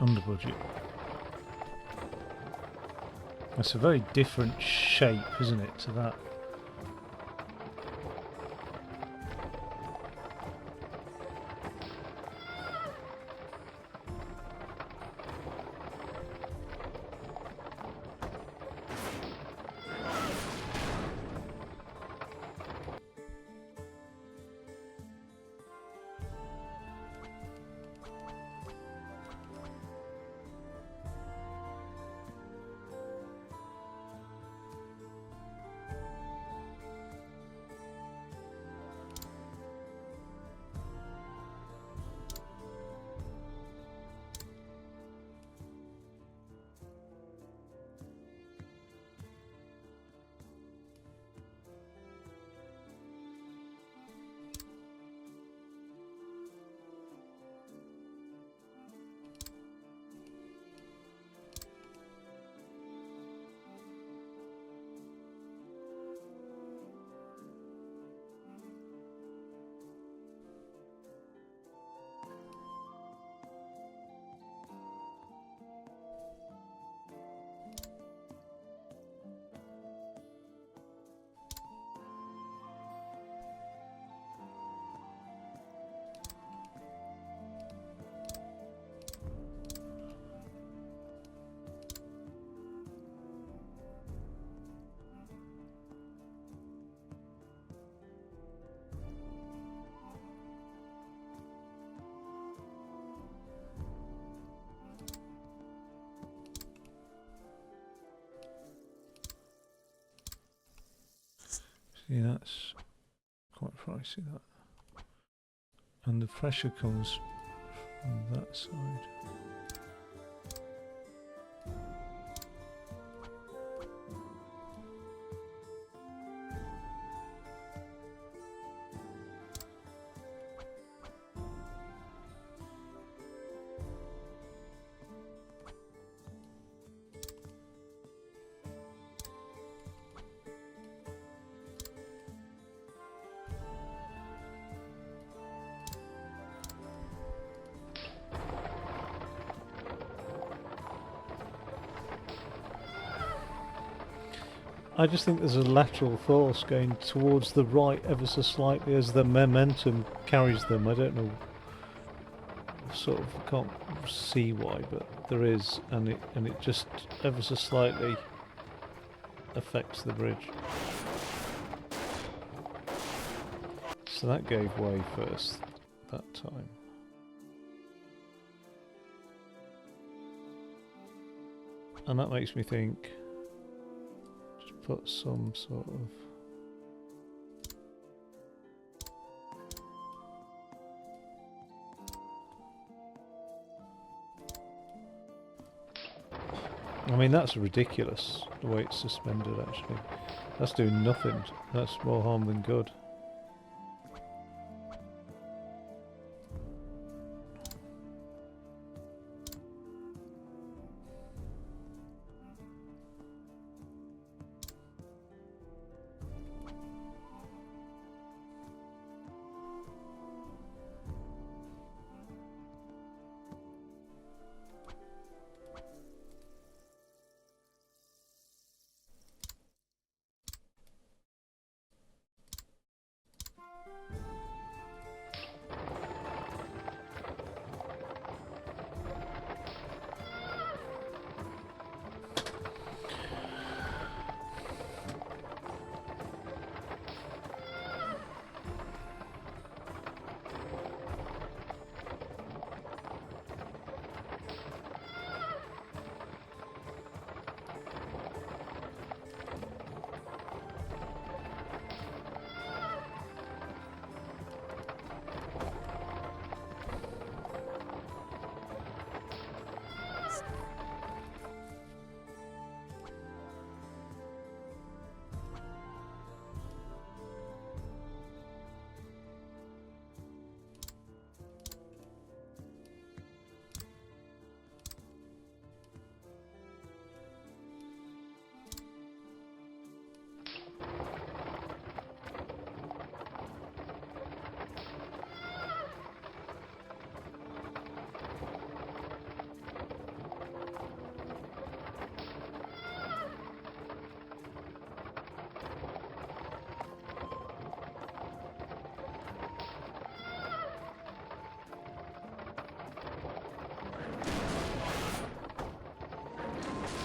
Under budget. That's a very different shape, isn't it, to that? See, that's quite pricey, that. And the pressure comes from that side. I just think there's a lateral force going towards the right ever so slightly as the momentum carries them. I don't know, sort of can't see why, but there is, and it just ever so slightly affects the bridge. So that gave way first that time. And that makes me think, just put some sort of I mean, that's ridiculous, the way it's suspended, actually. That's doing nothing. That's more harm than good.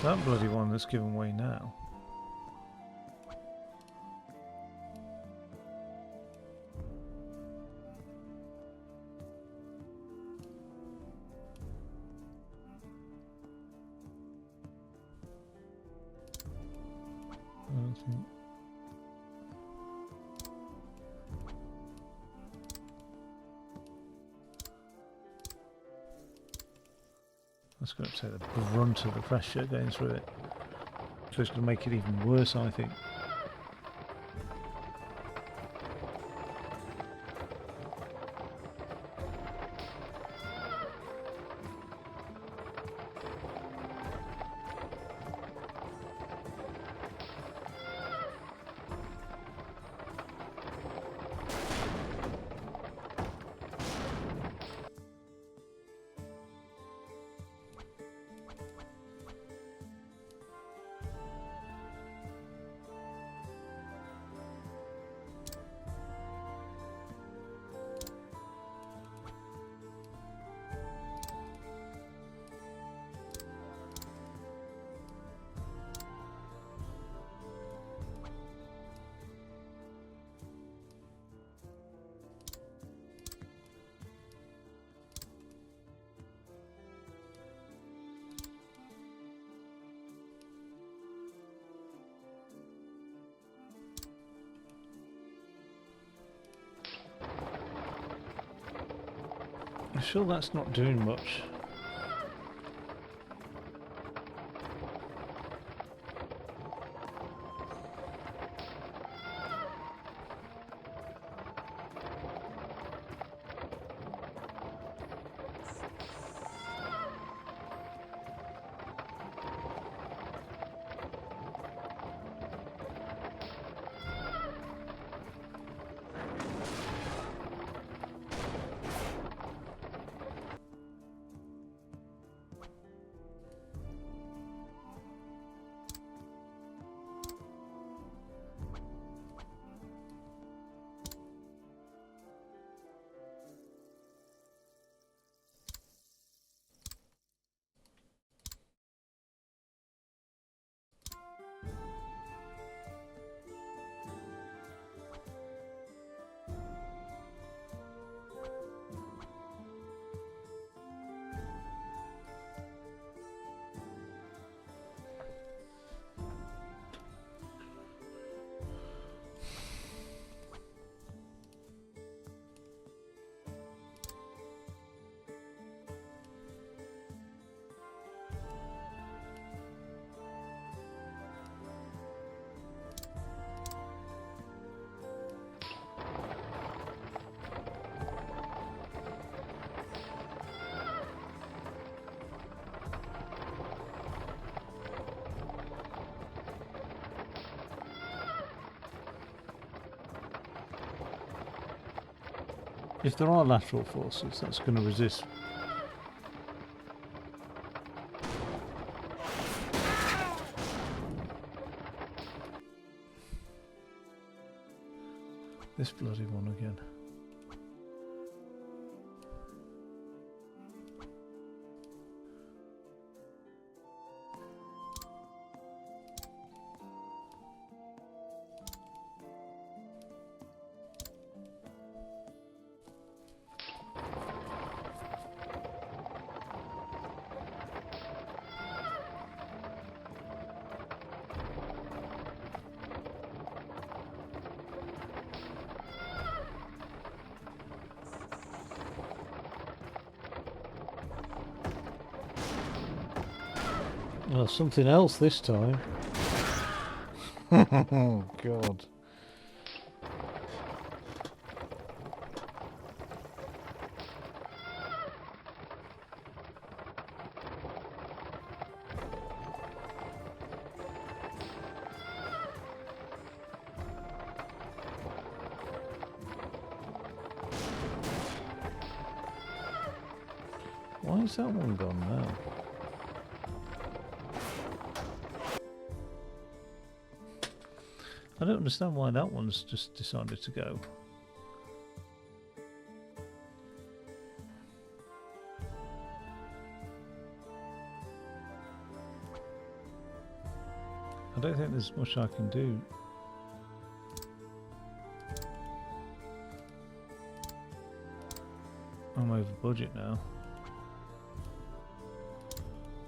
That bloody one that's given way now. I don't think. That's going to take the brunt of the pressure going through it. So it's going to make it even worse, I think. sure that's not doing much? If there are lateral forces, that's going to resist. This bloody one again. Well, something else this time. Oh, God. Why is that one gone now? I don't understand why that one's just decided to go. I don't think there's much I can do. I'm over budget now.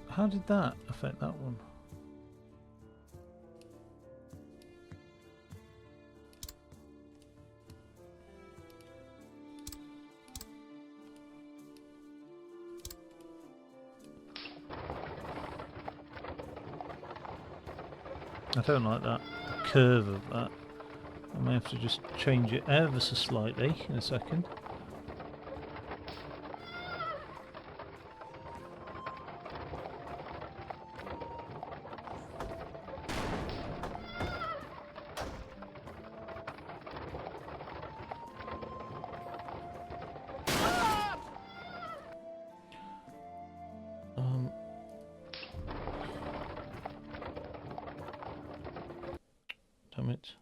How did that affect that one? I don't like that, the curve of that. I may have to just change it ever so slightly in a second. Damn it.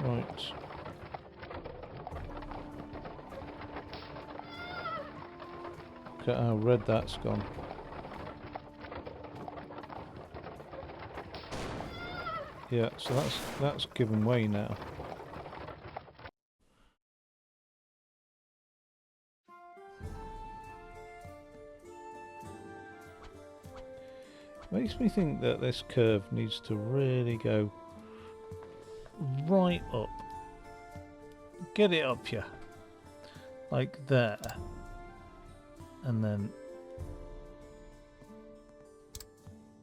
Right. Look at how red that's gone. Yeah, so that's given way now. Makes me think that this curve needs to really go right up. Get it up here. Like there. And then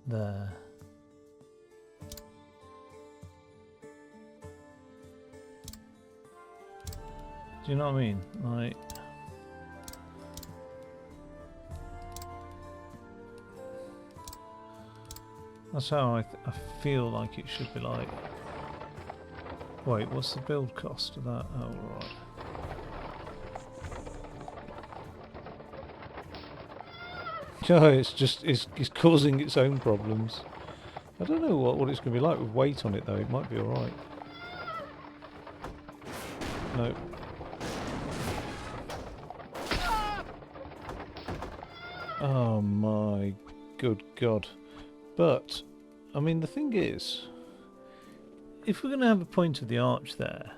there. Do you know what I mean? Like, that's how I feel like it should be like. Wait, what's the build cost of that? Oh, right. Oh, it's causing its own problems. I don't know what it's going to be like with weight on it though. It might be alright. No. Oh my good God. But, I mean, the thing is, if we're going to have a point of the arch there,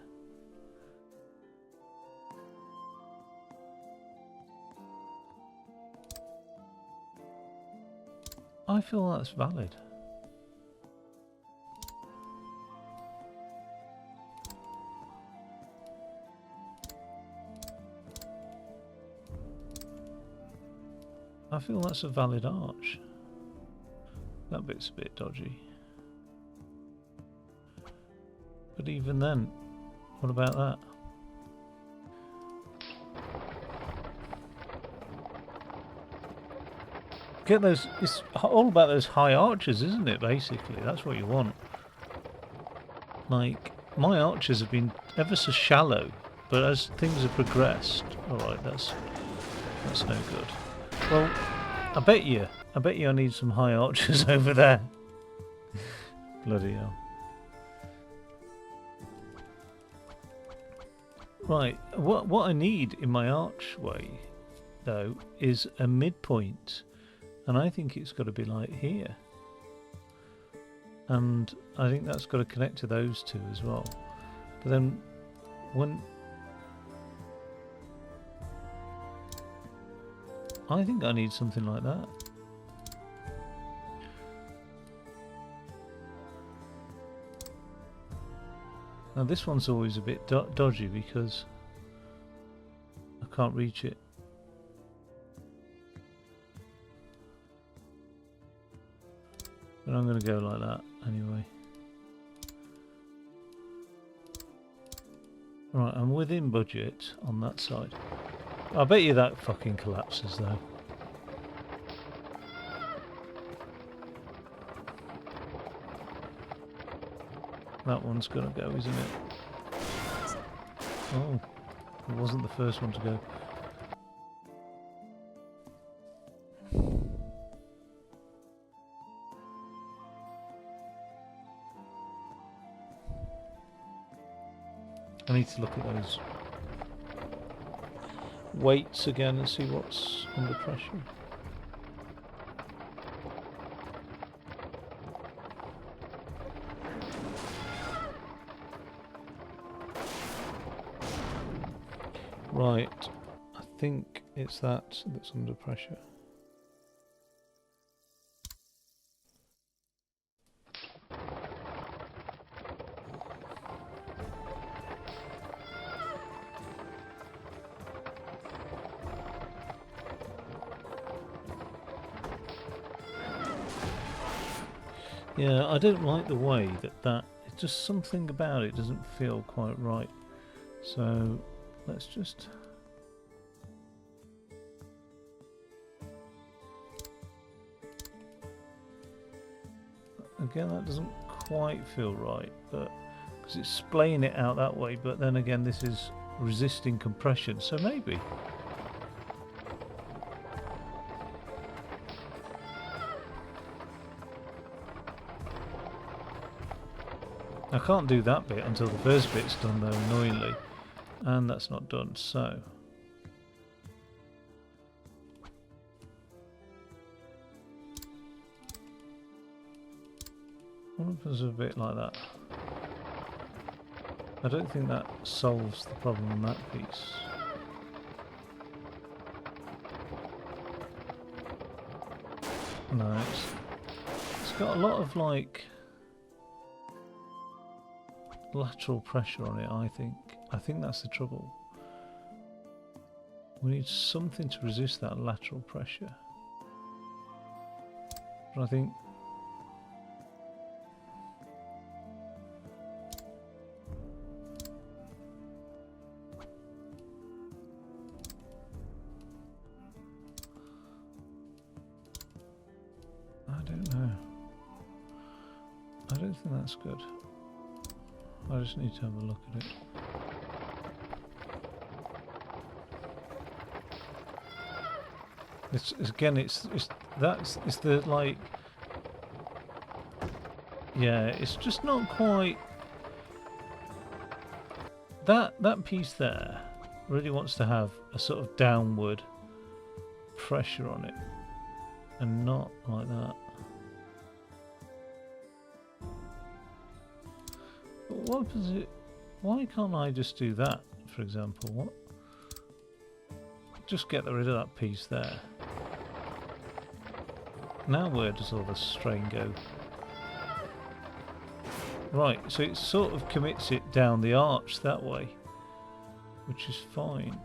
I feel that's valid. I feel that's a valid arch. That bit's a bit dodgy. But even then, what about that? Get those, it's all about those high arches, isn't it, basically? That's what you want. Like, my arches have been ever so shallow, but as things have progressed... Alright, that's no good. Well, I bet you I need some high arches over there. Bloody hell. Right, what I need in my archway, though, is a midpoint. And I think it's got to be like here. And I think that's got to connect to those two as well. But then, when... I think I need something like that. Now this one's always a bit dodgy because I can't reach it. But I'm going to go like that anyway. Right, I'm within budget on that side. I bet you that fucking collapses though. That one's gonna go, isn't it? Oh, it wasn't the first one to go. I need to look at those weights again and see what's under pressure. Right, I think it's that that's under pressure. Yeah, I don't like the way that it's just something about it doesn't feel quite right. So let's just again, that doesn't quite feel right, but because it's splaying it out that way, but then again this is resisting compression, so maybe. I can't do that bit until the first bit's done though, annoyingly. And that's not done, so... what if there's a bit like that? I don't think that solves the problem on that piece. No, it's got a lot of like... lateral pressure on it, I think. I think that's the trouble. We need something to resist that lateral pressure. But I think I don't know. I don't think that's good. I just need to have a look at it. It's again, it's the like, yeah, it's just not quite. That piece there really wants to have a sort of downward pressure on it, and not like that. But what is it? Why can't I just do that, for example? What? Just get rid of that piece there. Now where does all the strain go? Right, so it sort of commits it down the arch that way, which is fine.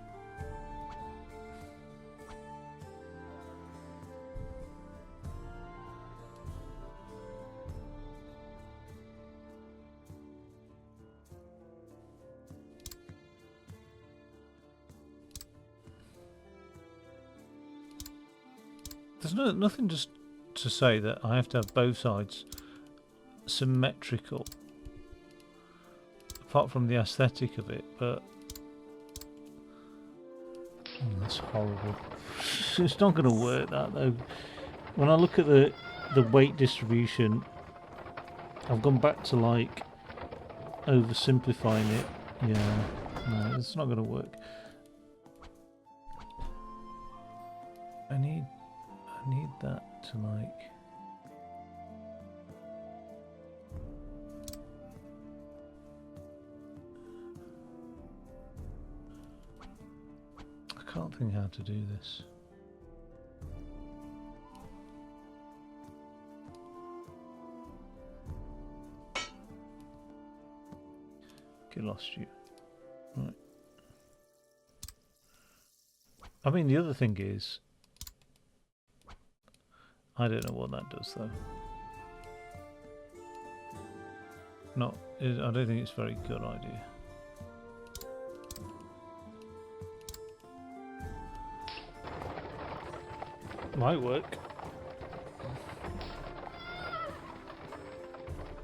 There's nothing just to say that I have to have both sides symmetrical, apart from the aesthetic of it, but that's horrible. It's not going to work, that though. When I look at the weight distribution, I've gone back to like oversimplifying it. Yeah, no, it's not going to work. I need that to like. I can't think how to do this. Get lost you. Right. I mean, the other thing is, I don't know what that does though. I don't think it's a very good idea. Might work.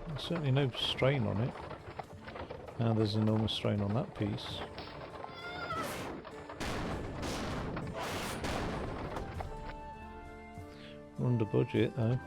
There's certainly no strain on it. Now there's enormous strain on that piece. We're under budget though.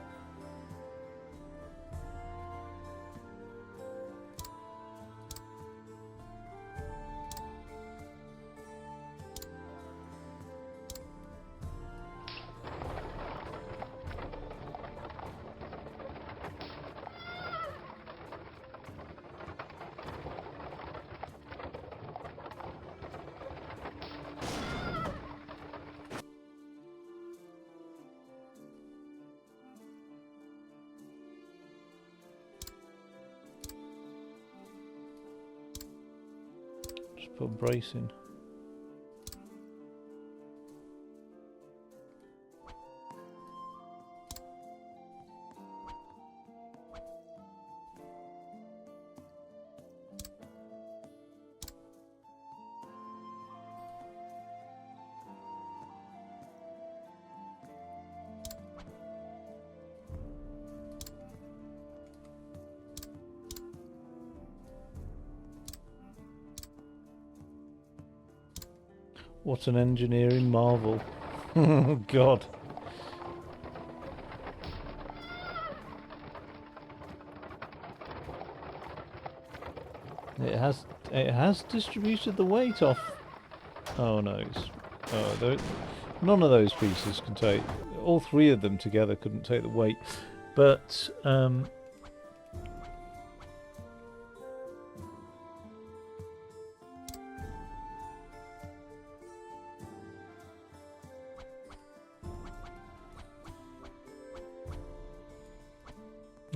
Put a brace in. What an engineering marvel. Oh God. It has distributed the weight off. Oh no, none of those pieces can take, all three of them together couldn't take the weight. But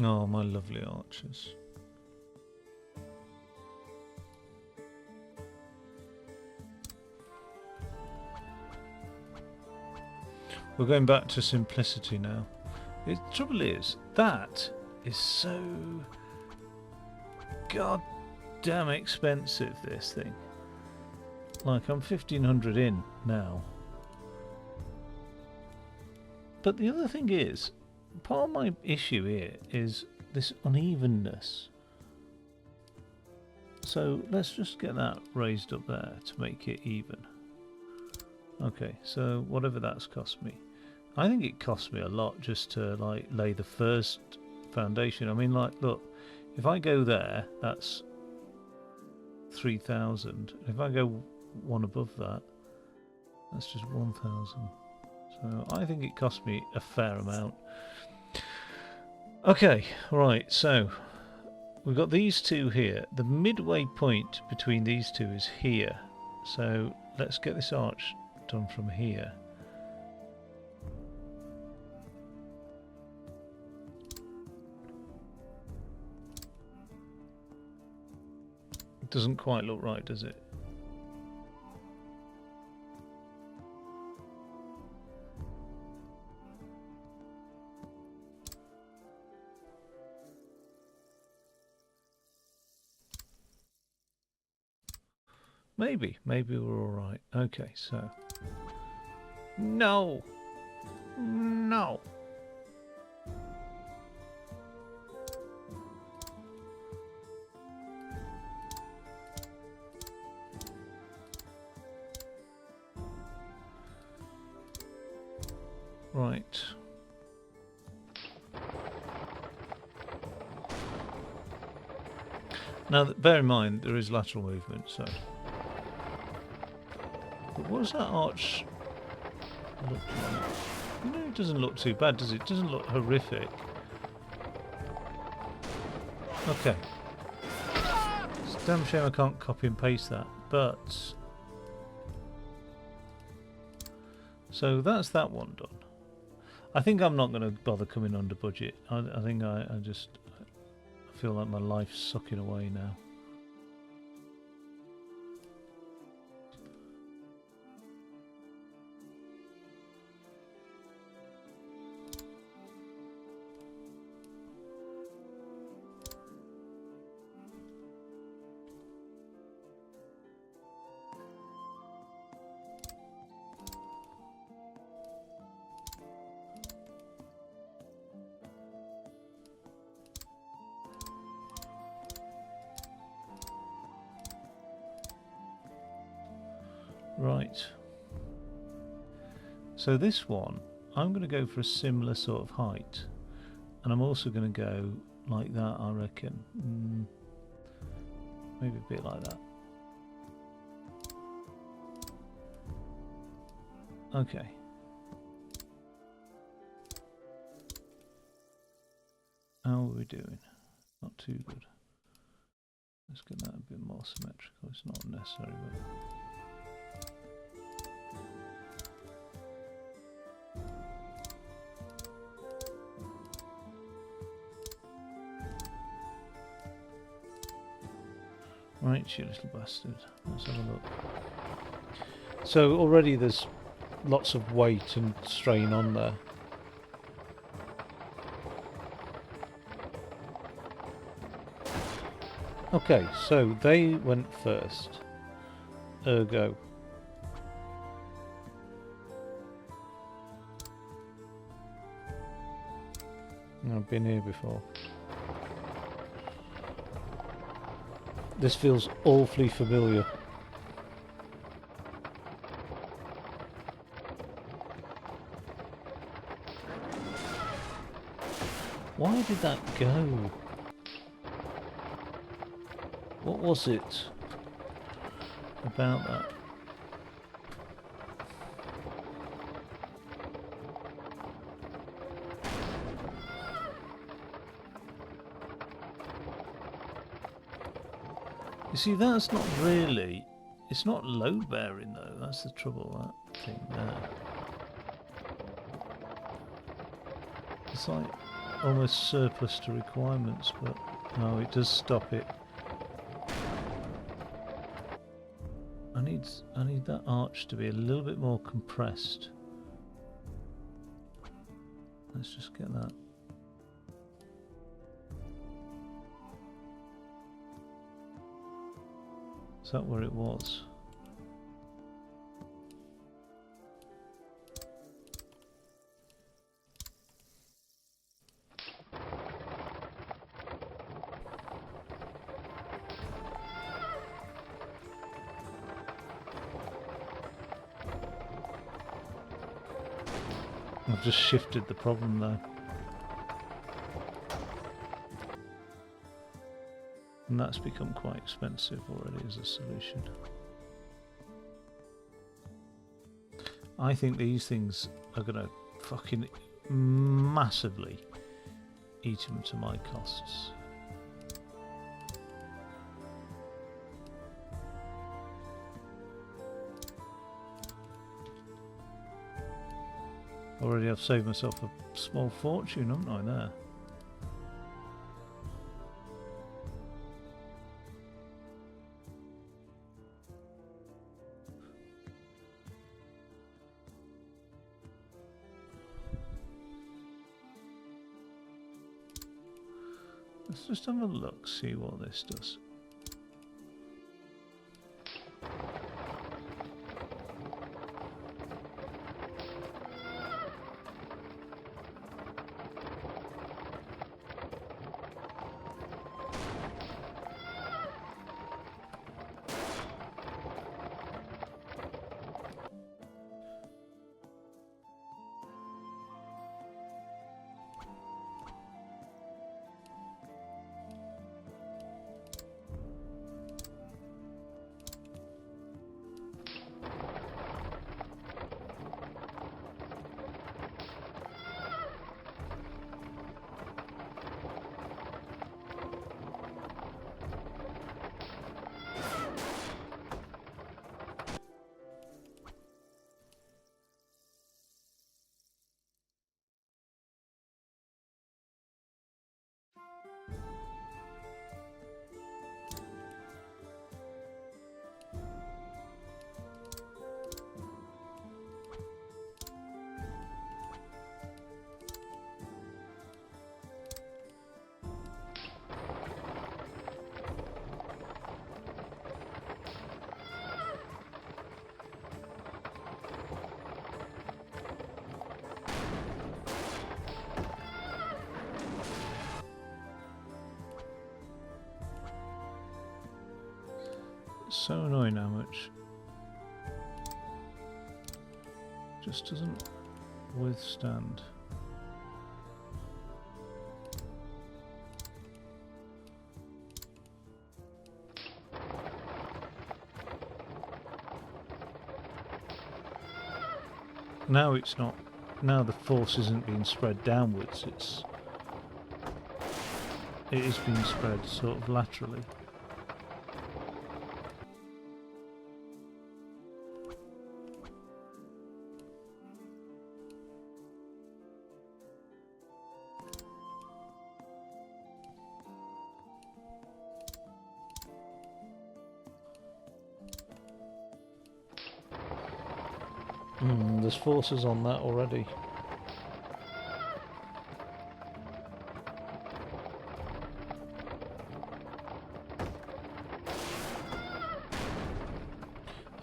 oh, my lovely arches. We're going back to simplicity now. The trouble is, that is so goddamn expensive, this thing. Like, I'm 1,500 in now. But the other thing is, part of my issue here is this unevenness. So let's just get that raised up there to make it even. Okay, so whatever that's cost me. I think it cost me a lot just to like lay the first foundation. I mean, like, look, if I go there, that's 3,000. If I go one above that, that's just 1,000. So I think it cost me a fair amount. Okay, right, so we've got these two here. The midway point between these two is here. So let's get this arch done from here. It doesn't quite look right, does it? Maybe we're all right. Okay, so no. Right. Now, bear in mind there is lateral movement, so. But what does that arch look like? You know, it doesn't look too bad, does it? It doesn't look horrific. Okay. It's a damn shame I can't copy and paste that, but... So that's that one done. I think I'm not going to bother coming under budget. I think I feel like my life's sucking away now. Right. So this one, I'm going to go for a similar sort of height. And I'm also going to go like that, I reckon. Maybe a bit like that. Okay. How are we doing? Not too good. Let's get that a bit more symmetrical. It's not necessary, but... Right, you little bastard. Let's have a look. So already there's lots of weight and strain on there. Okay, so they went first. Ergo. I've been here before. This feels awfully familiar. Why did that go? What was it about that? You see, that's not really... It's not load-bearing, though. That's the trouble, that thing there. It's like almost surplus to requirements, but no, it does stop it. I need that arch to be a little bit more compressed. Let's just get that. Is that where it was? I've just shifted the problem there. And that's become quite expensive already as a solution. I think these things are going to fucking massively eat into my costs. Already I've saved myself a small fortune, haven't I, there? Let's just have a look, see what this does. So annoying how much just doesn't withstand. Now it's not, now the force isn't being spread downwards, it is being spread sort of laterally. There's forces on that already.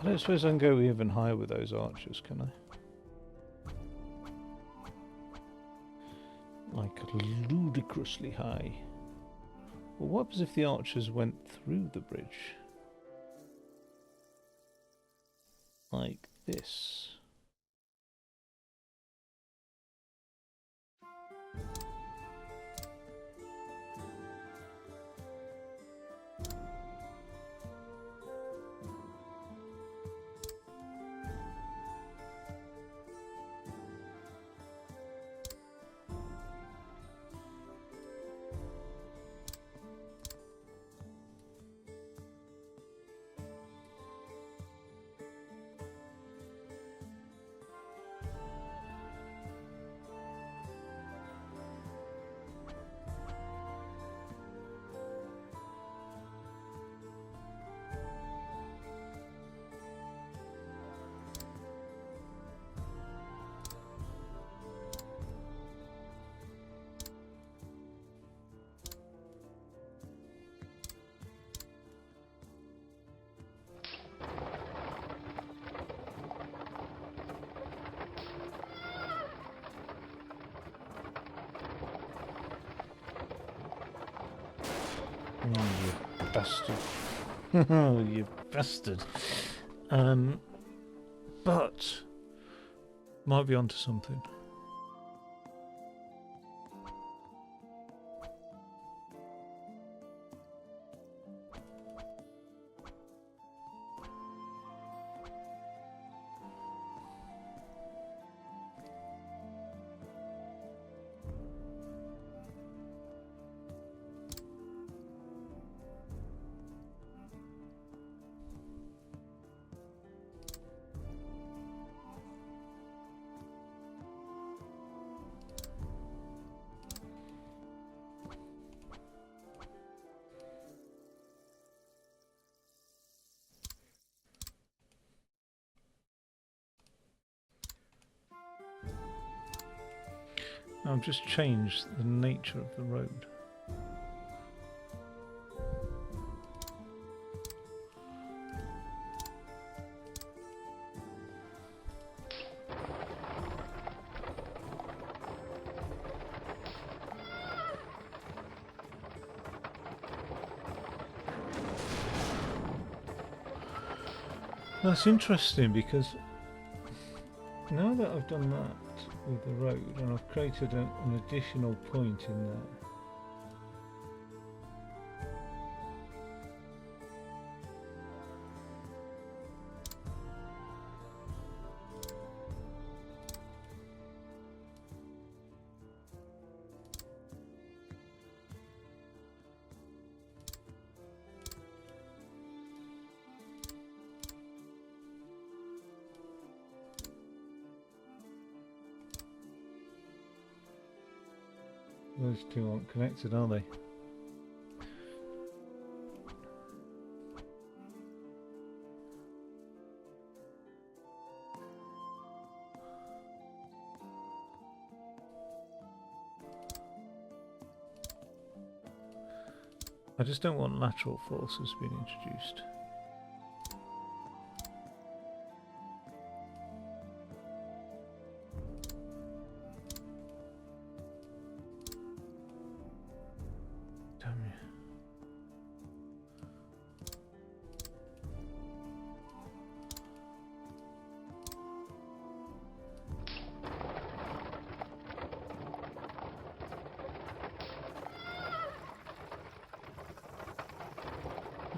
I don't suppose I can go even higher with those archers, can I? Like ludicrously high. Well, what happens if the archers went through the bridge? Like this. bastard. You bastard. But might be onto something. I've just changed the nature of the road. That's interesting because now that I've done that with the road and I've created an additional point in there, those two aren't connected, are they? I just don't want lateral forces being introduced. Damn you.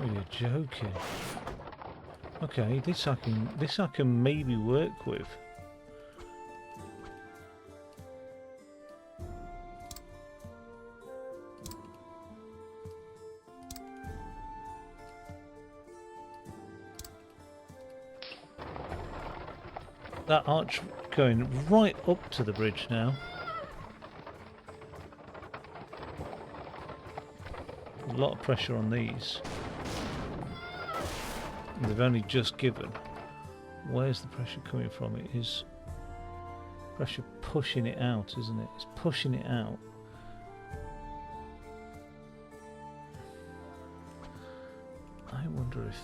Oh, you're joking. Okay, this I can maybe work with. That arch going right up to the bridge now. A lot of pressure on these. And they've only just given. Where's the pressure coming from? It is pressure pushing it out, isn't it? It's pushing it out. I wonder if...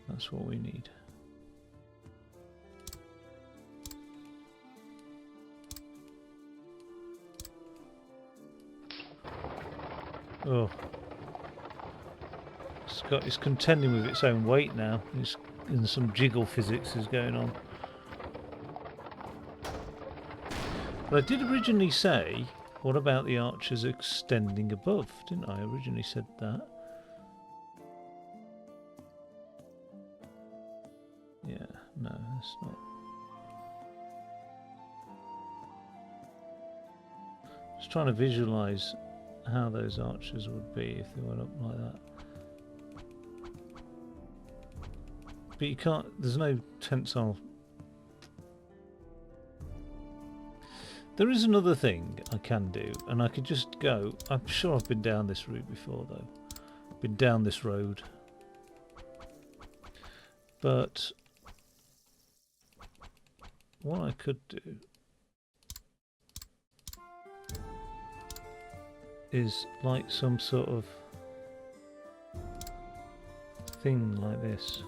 that's what we need. Oh, it's contending with its own weight now. And some jiggle physics is going on. But I did originally say, what about the arches extending above? Didn't I originally said that? Yeah, no, that's not. Just trying to visualize how those arches would be if they went up like that. But you can't, there's no tensile. There is another thing I can do, and I could just go, I'm sure I've been down this route before though. Been down this road. But what I could do is like some sort of thing like this.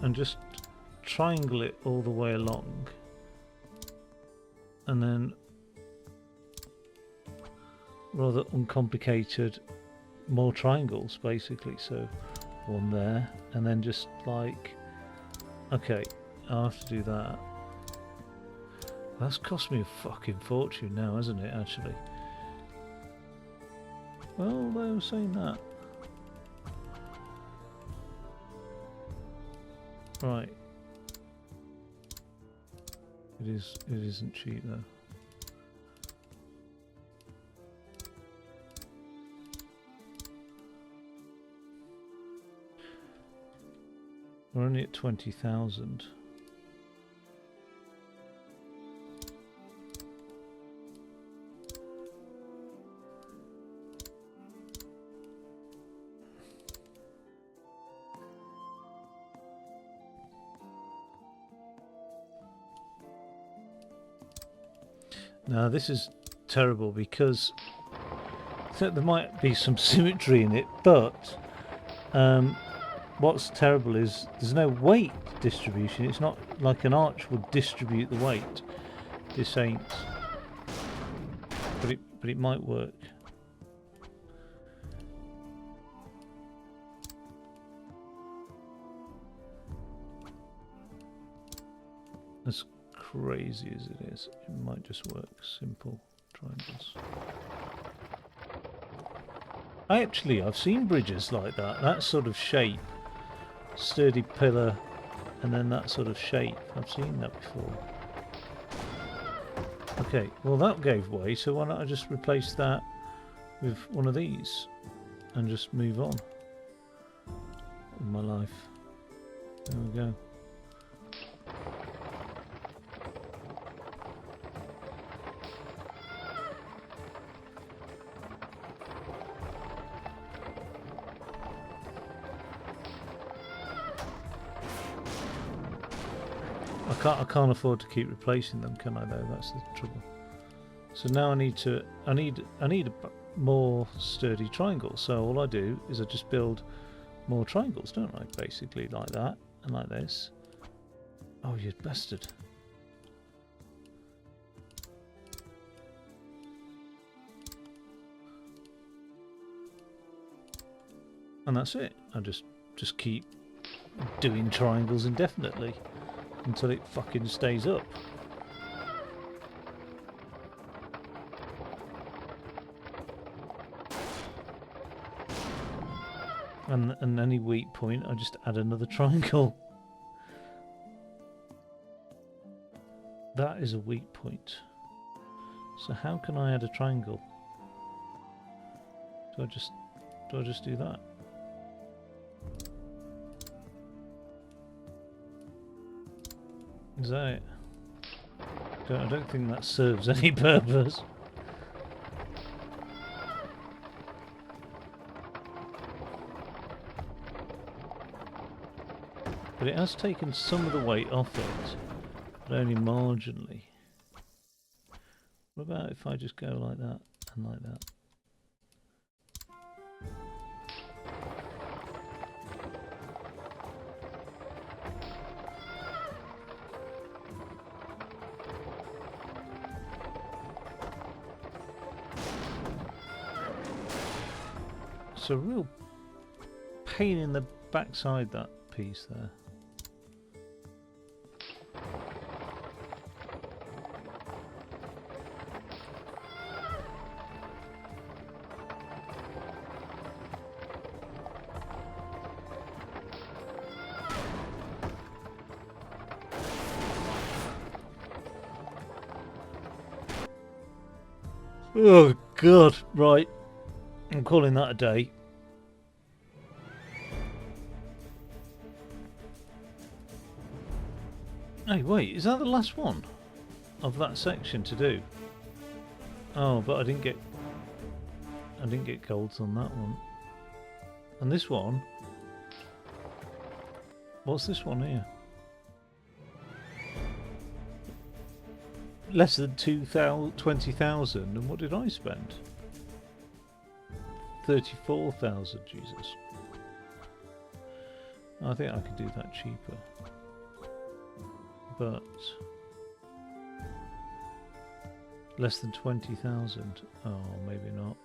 and just triangle it all the way along, and then rather uncomplicated, more triangles basically. So one there, and then just like, okay, I'll have to do that. That's cost me a fucking fortune now, hasn't it, actually? Well, they were saying that. Right. It isn't cheap though. We're only at 20,000. Now this is terrible because there might be some symmetry in it, but what's terrible is there's no weight distribution. It's not like an arch would distribute the weight. This ain't, but it might work. As crazy as it is, it might just work. Simple triangles. I've seen bridges like that. That sort of shape, sturdy pillar, and then that sort of shape. I've seen that before. Okay, well that gave way, so why don't I just replace that with one of these and just move on in my life. There we go. I can't afford to keep replacing them, can I? Though that's the trouble. So now I need a more sturdy triangle. So all I do is I just build more triangles, don't I? Basically like that and like this. Oh, you bastard! And that's it. I just keep doing triangles indefinitely until it fucking stays up. And any weak point, I just add another triangle. That is a weak point. So how can I add a triangle? Do I just do that? Is that it? I don't think that serves any purpose. But it has taken some of the weight off it, but only marginally. What about if I just go like that and like that? It's a real pain in the backside, that piece there. Oh God, right. I'm calling that a day. Hey, wait, is that the last one of that section to do? Oh, but I didn't get golds on that one. And this one? What's this one here? Less than 20,000, and what did I spend? 34,000, Jesus. I think I could do that cheaper. But less than 20,000. Oh, maybe not.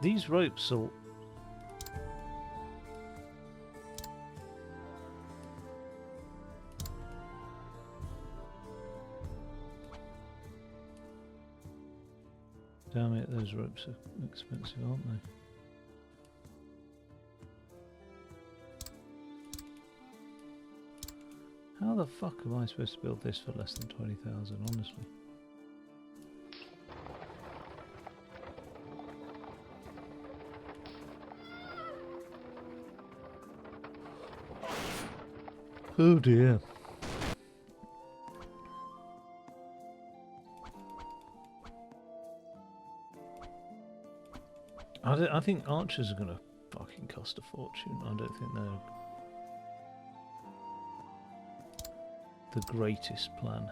These ropes will... Damn it, those ropes are expensive, aren't they? How the fuck am I supposed to build this for less than 20,000, honestly? Oh dear. I think archers are going to fucking cost a fortune. I don't think they're the greatest plan.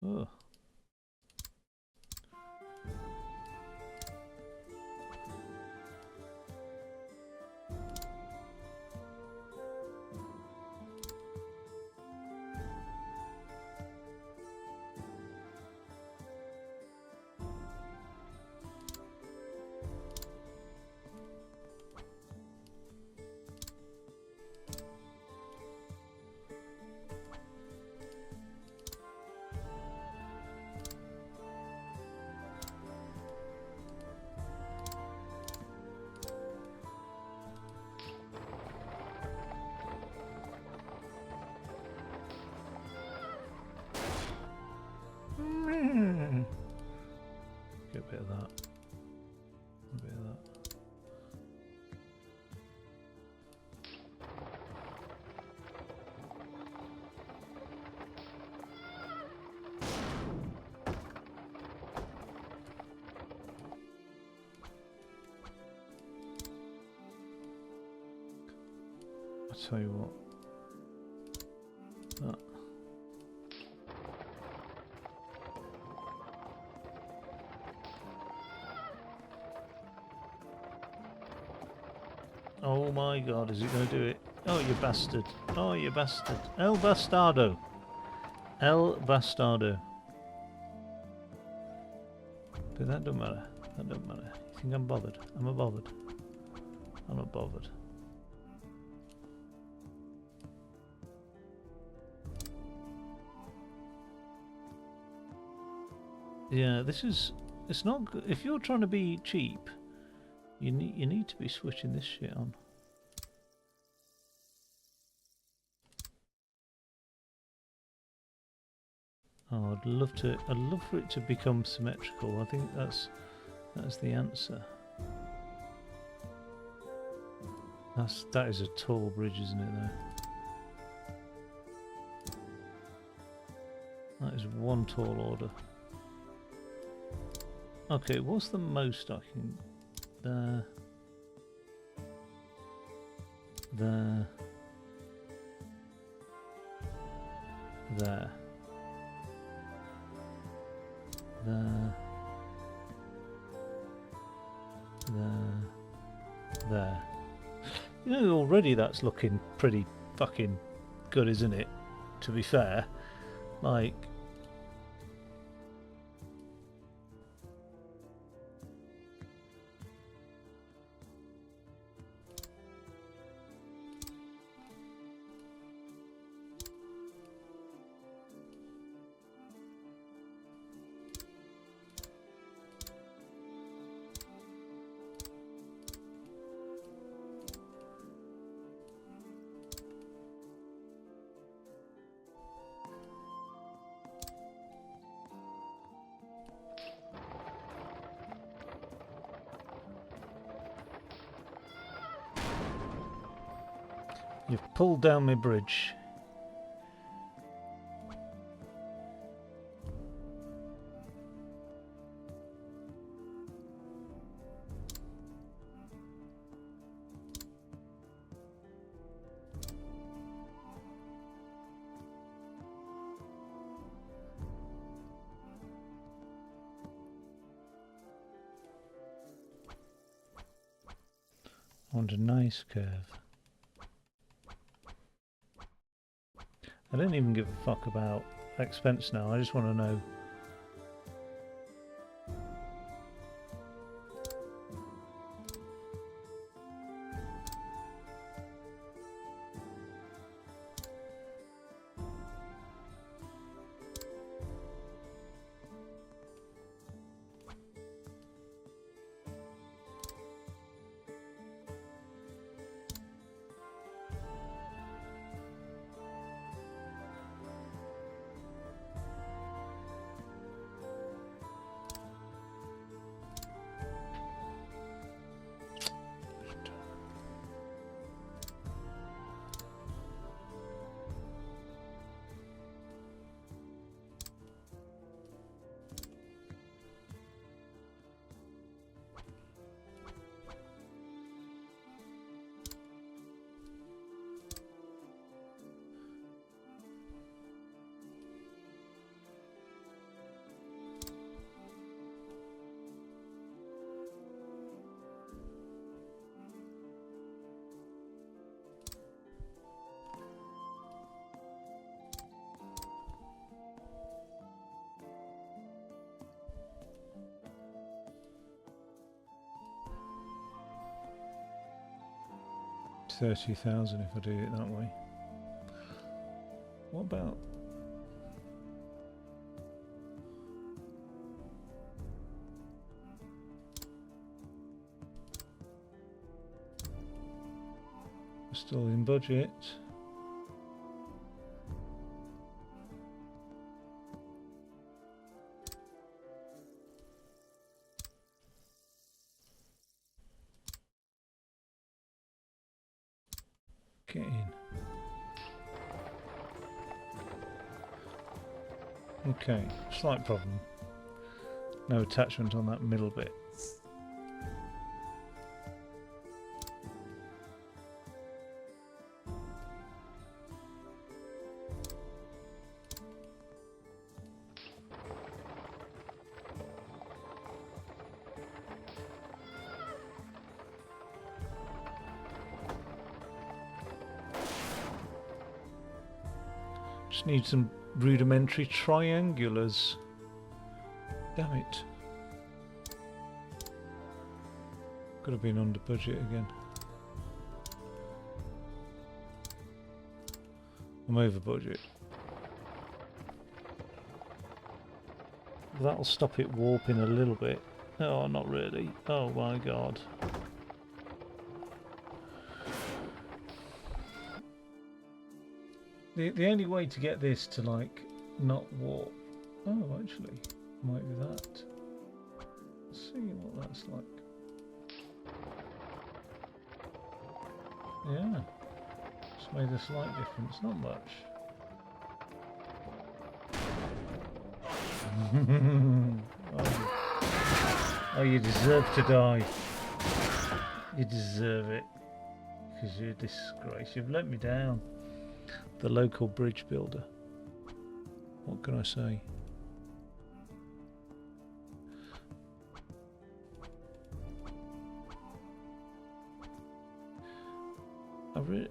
Oh. Get a bit of that. A bit of that. I'll tell you what. That. Oh my god, is it going to do it? Oh, you bastard. Oh, you bastard. El Bastardo. El Bastardo. But that don't matter. That don't matter. You think I'm bothered? I'm not bothered. I'm not bothered. Yeah, this is... It's not good. If you're trying to be cheap, you need to be switching this shit on. Oh, I'd love for it to become symmetrical. I think that's the answer. That is a tall bridge, isn't it there? That is one tall order. Okay, what's the most I can... There. There. There. There. There. There. You know, already that's looking pretty fucking good, isn't it? To be fair. Like... You've pulled down my bridge. I want a nice curve. I don't even give a fuck about expense now, I just want to know. $30,000 if I do it that way. What about still in budget? Get in. Okay, slight problem. No attachment on that middle bit. Just need some rudimentary triangulars. Damn it. Could have been under budget again. I'm over budget. That'll stop it warping a little bit. Oh, not really. Oh my god. The only way to get this to like not warp. Oh, actually, might be that. Let's see what that's like. Yeah, it's made a slight difference, not much. Oh, you deserve to die. You deserve it because you're a disgrace. You've let me down. The local bridge builder. What can I say? I really...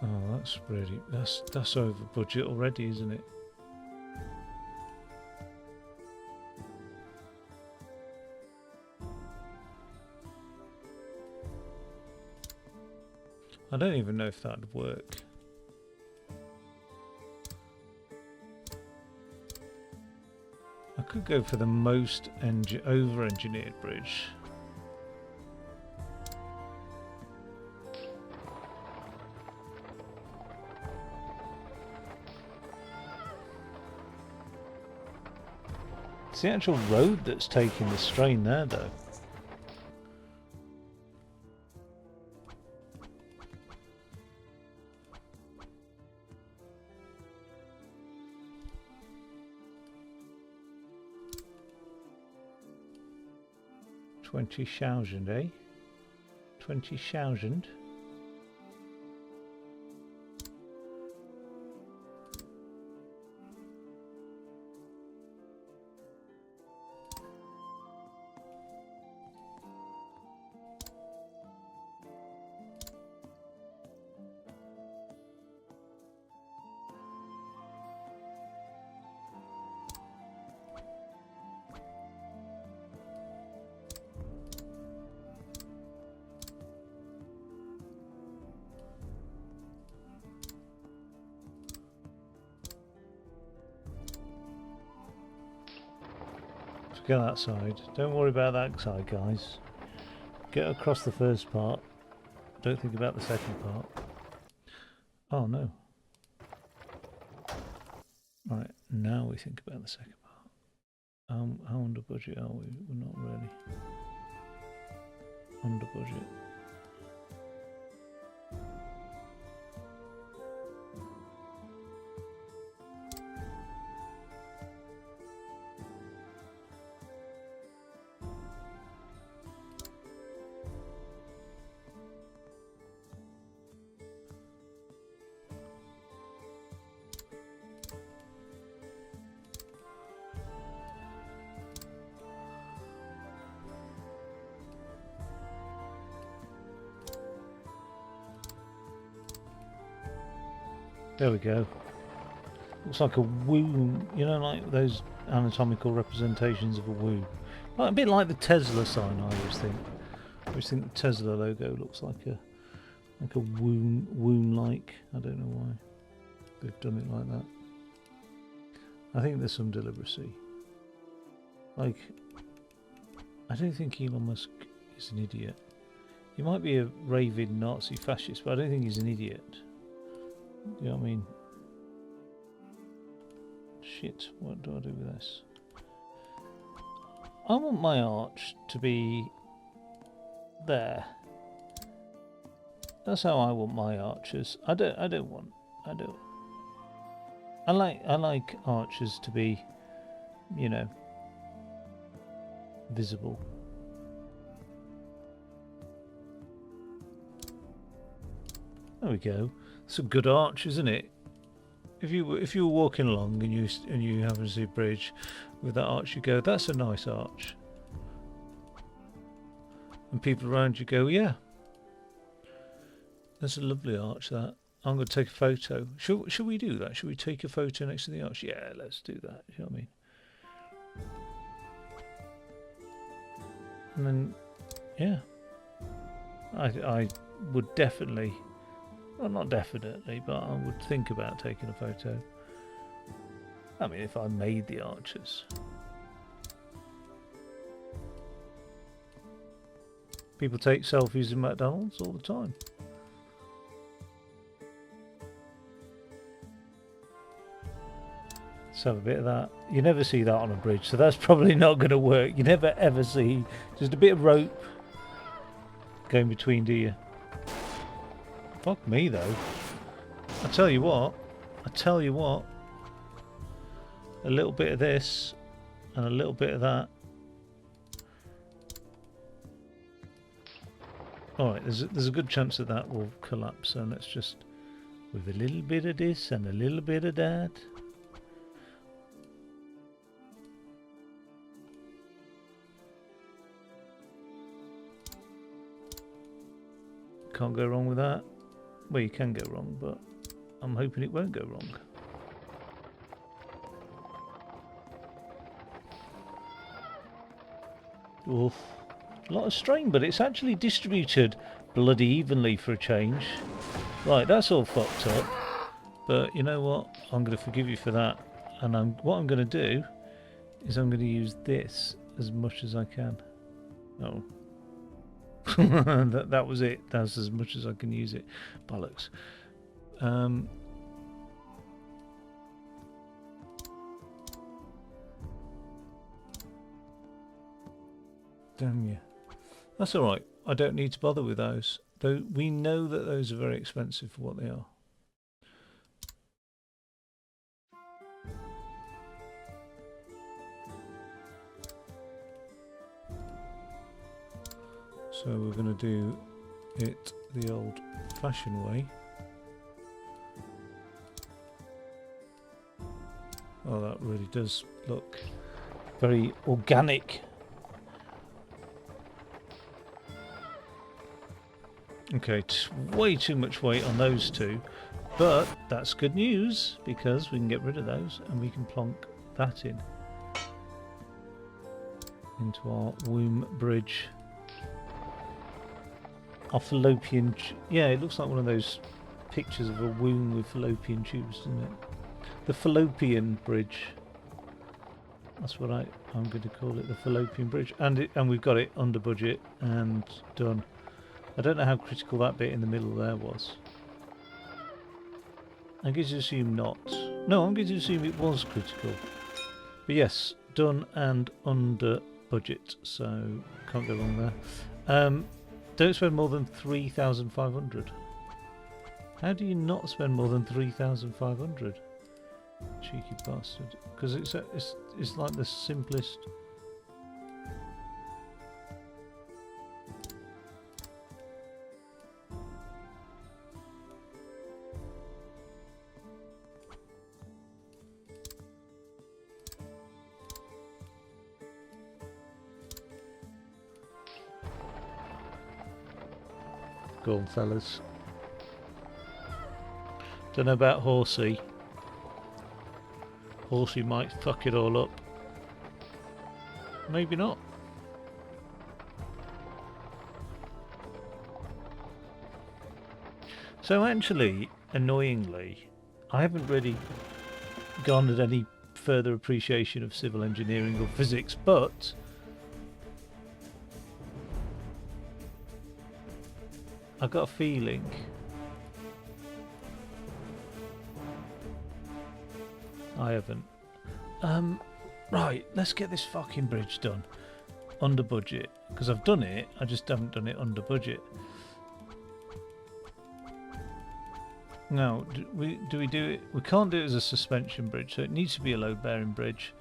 Oh, that's really... That's over budget already, isn't it? I don't even know if that would work. I could go for the most over-engineered bridge. It's the actual road that's taking the strain there, though. $20,000, eh? 20,000. Forget that side. Don't worry about that side, guys. Get across the first part. Don't think about the second part. Oh no. Right, now we think about the second part. How under budget are we? We're not really under budget. There we go. Looks like a womb, you know, like those anatomical representations of a womb. Like, a bit like the Tesla sign, I always think. I always think the Tesla logo looks like a womb-like. I don't know why they've done it like that. I think there's some deliberacy. Like, I don't think Elon Musk is an idiot. He might be a raving Nazi fascist, but I don't think he's an idiot. You know what I mean? Shit, what do I do with this? I want my arch to be there. That's how I want my arches. I like arches to be, you know, visible. There we go. It's a good arch, isn't it? If you were walking along and you happen to see a bridge with that arch, you go, "That's a nice arch." And people around you go, "Yeah, that's a lovely arch. That I'm going to take a photo. Should we do that? Should we take a photo next to the arch? Yeah, let's do that." You know what I mean? And then, yeah, I would definitely. Well, not definitely, but I would think about taking a photo. I mean, if I made the arches. People take selfies in McDonald's all the time. Let's have a bit of that. You never see that on a bridge, so that's probably not going to work. You never ever see just a bit of rope going between, do you? Fuck me though. I tell you what. A little bit of this and a little bit of that. Alright, there's a good chance that that will collapse, so let's just, with a little bit of this and a little bit of that. Can't go wrong with that. Well, you can go wrong, but I'm hoping it won't go wrong. Oof. A lot of strain, but it's actually distributed bloody evenly for a change. Right, that's all fucked up. But you know what? I'm going to forgive you for that. And what I'm going to do is I'm going to use this as much as I can. Oh. that was it. That's as much as I can use it. Bollocks. Damn you. That's alright. I don't need to bother with those. Though we know that those are very expensive for what they are. So we're going to do it the old-fashioned way. Oh, that really does look very organic. Okay, way too much weight on those two, but that's good news because we can get rid of those and we can plonk that in into our womb bridge. Our fallopian, yeah, it looks like one of those pictures of a womb with fallopian tubes, doesn't it? The fallopian bridge. That's what I'm going to call it, the fallopian bridge, and we've got it under budget and done. I don't know how critical that bit in the middle there was. I'm going to assume not. No, I'm going to assume it was critical. But yes, done and under budget, so can't go wrong there. Don't spend more than 3,500. How do you not spend more than 3,500? Cheeky bastard. Because it's like the simplest. Go on, fellas. Don't know about Horsey. Horsey might fuck it all up. Maybe not. So actually, annoyingly, I haven't really garnered any further appreciation of civil engineering or physics, but I've got a feeling I haven't. Right, let's get this fucking bridge done under budget, because I've done it, I just haven't done it under budget. Now, do we do it? We can't do it as a suspension bridge, so it needs to be a load-bearing bridge.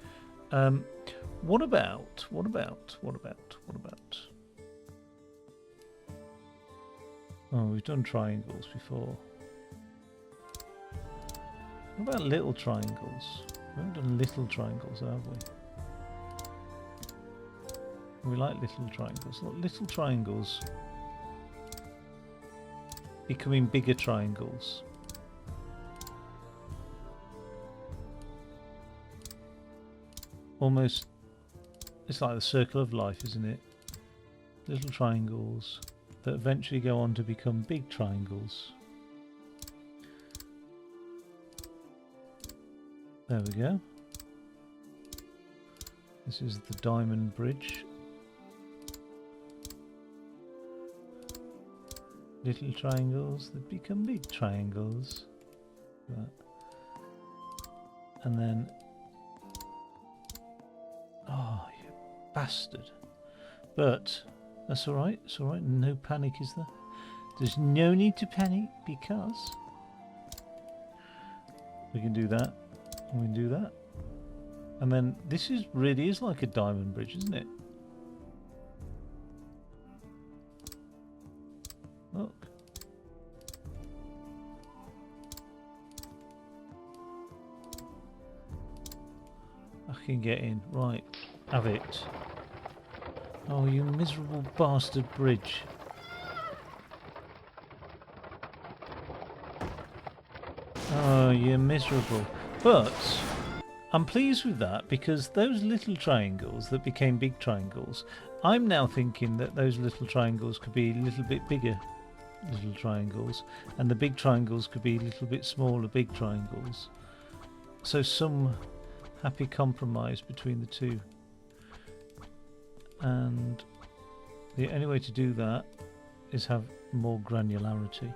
What about? Oh, we've done triangles before. What about little triangles? We haven't done little triangles, have we? We like little triangles. Look, little triangles becoming bigger triangles. Almost, it's like the circle of life, isn't it? Little triangles that eventually go on to become big triangles. There we go. This is the diamond bridge. Little triangles that become big triangles. And then, oh, you bastard. But that's alright, it's alright, no panic, is there? There's no need to panic because we can do that, and we can do that. And then this really is like a diamond bridge, isn't it? Look. I can get in. Right. Have it. Oh, you miserable bastard bridge. Oh, you're miserable. But I'm pleased with that because those little triangles that became big triangles, I'm now thinking that those little triangles could be a little bit bigger little triangles, and the big triangles could be a little bit smaller big triangles. So some happy compromise between the two. And the only way to do that is have more granularity.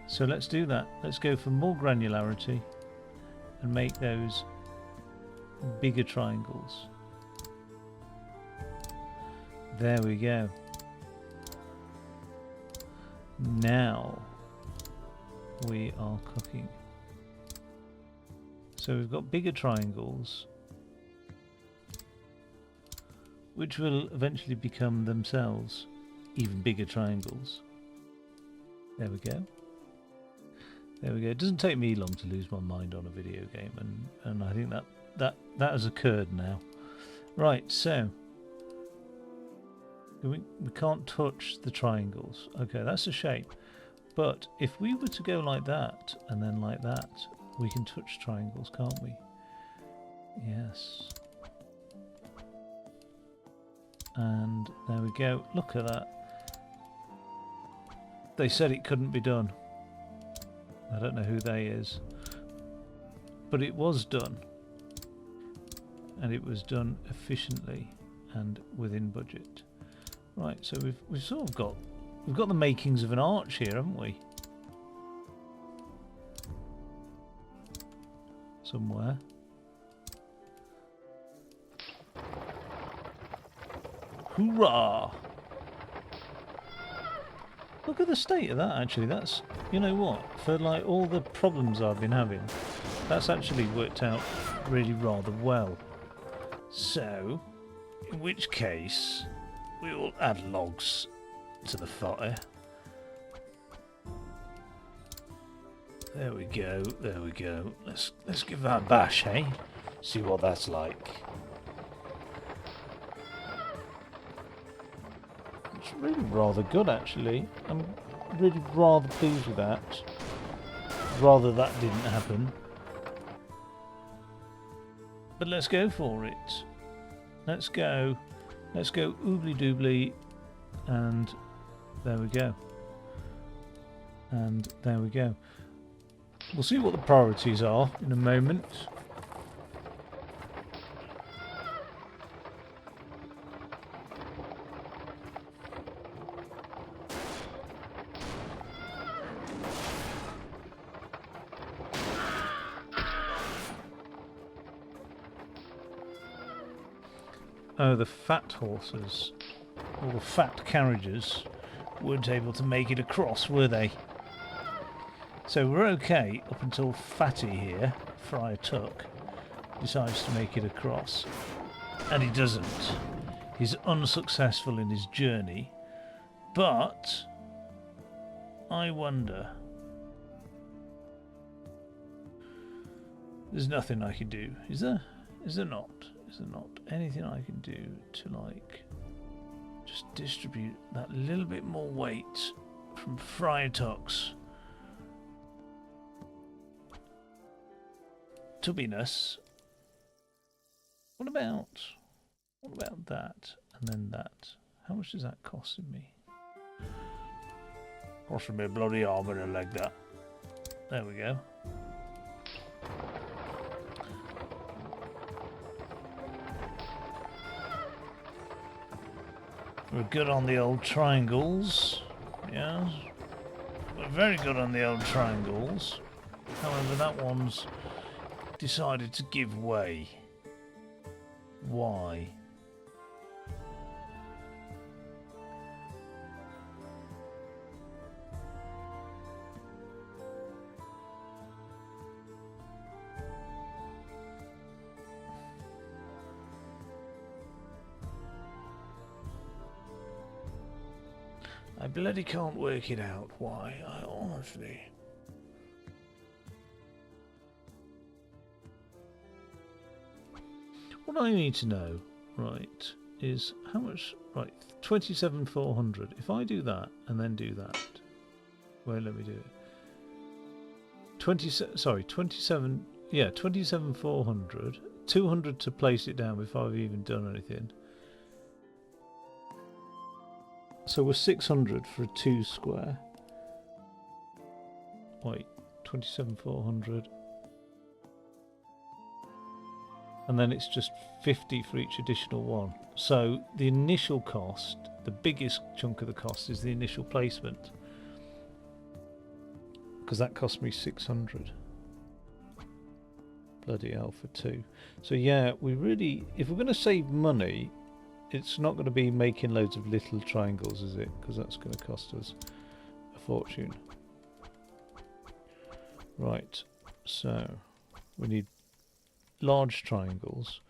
So let's do that. Let's go for more granularity and make those bigger triangles. There we go. Now we are cooking. So we've got bigger triangles, which will eventually become themselves even bigger triangles. There we go. There we go. It doesn't take me long to lose my mind on a video game, and I think that has occurred now. Right, so we can't touch the triangles. Okay, that's a shame. But if we were to go like that and then like that, we can touch triangles, can't we? Yes. And there we go. Look at that. They said it couldn't be done. I don't know who they is. But it was done. And it was done efficiently and within budget. Right, so we've sort of got the makings of an arch here, haven't we? Somewhere. Hoorah! Look at the state of that, actually. That's, you know what, for like all the problems I've been having, that's actually worked out really rather well. So, in which case, we will add logs to the fire. There we go, there we go. Let's give that a bash, hey? See what that's like. It's really rather good, actually. I'm really rather pleased with that. Rather that didn't happen. But let's go for it. Let's go oobly doobly, and there we go. And there we go. We'll see what the priorities are in a moment. Oh, the fat horses, or the fat carriages, weren't able to make it across, were they? So we're okay up until Fatty here, Friar Tuck, decides to make it across. And he doesn't. He's unsuccessful in his journey. But I wonder. There's nothing I can do, is there? Is there not? Is there not anything I can do to, like, just distribute that little bit more weight from Friar Tuck's tubbiness? What about that and then that? How much is that costing me? Costing me a bloody arm and a leg, that. There we go. We're good on the old triangles. Yes. We're very good on the old triangles. However, that one's decided to give way. Why? I bloody can't work it out. Why? I honestly... What I need to know, right, is how much... Right, 27,400. If I do that and then do that... Wait, let me do it. 27... Yeah, 27,400. 200 to place it down before I've even done anything. So we're 600 for a 2 square. Wait, 27,400. And then it's just 50 for each additional one. So the initial cost, the biggest chunk of the cost, is the initial placement. Because that cost me 600. Bloody hell for 2. So yeah, we really, if we're going to save money, it's not going to be making loads of little triangles, is it? Because that's going to cost us a fortune. Right, so we need large triangles,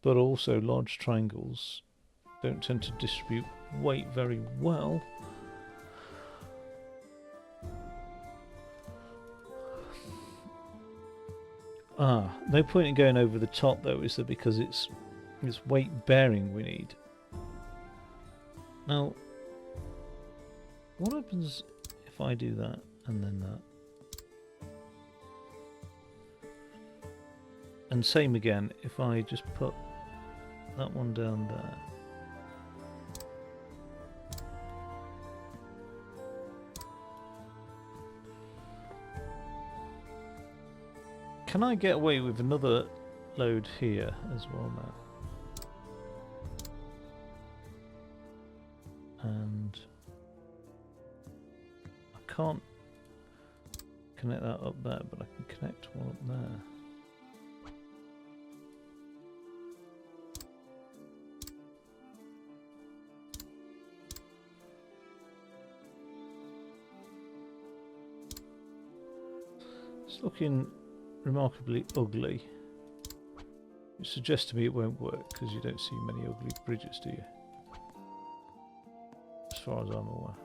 but also large triangles don't tend to distribute weight very well. No point in going over the top though, is there? Because it's weight bearing we need. Now, what happens if I do that and then that? And same again, if I just put that one down there. Can I get away with another load here as well now? And I can't connect that up there, but I can connect one up there. It's looking remarkably ugly. It suggests to me it won't work because you don't see many ugly bridges, do you? As far as I'm aware.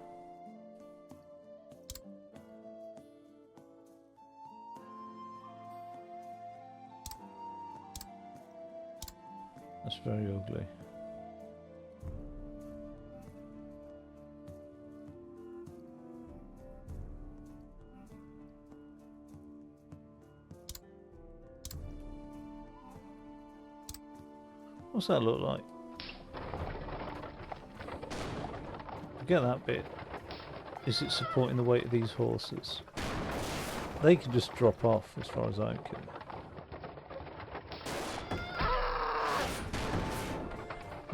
That's very ugly. What's that look like? Forget that bit. Is it supporting the weight of these horses? They can just drop off as far as I'm concerned.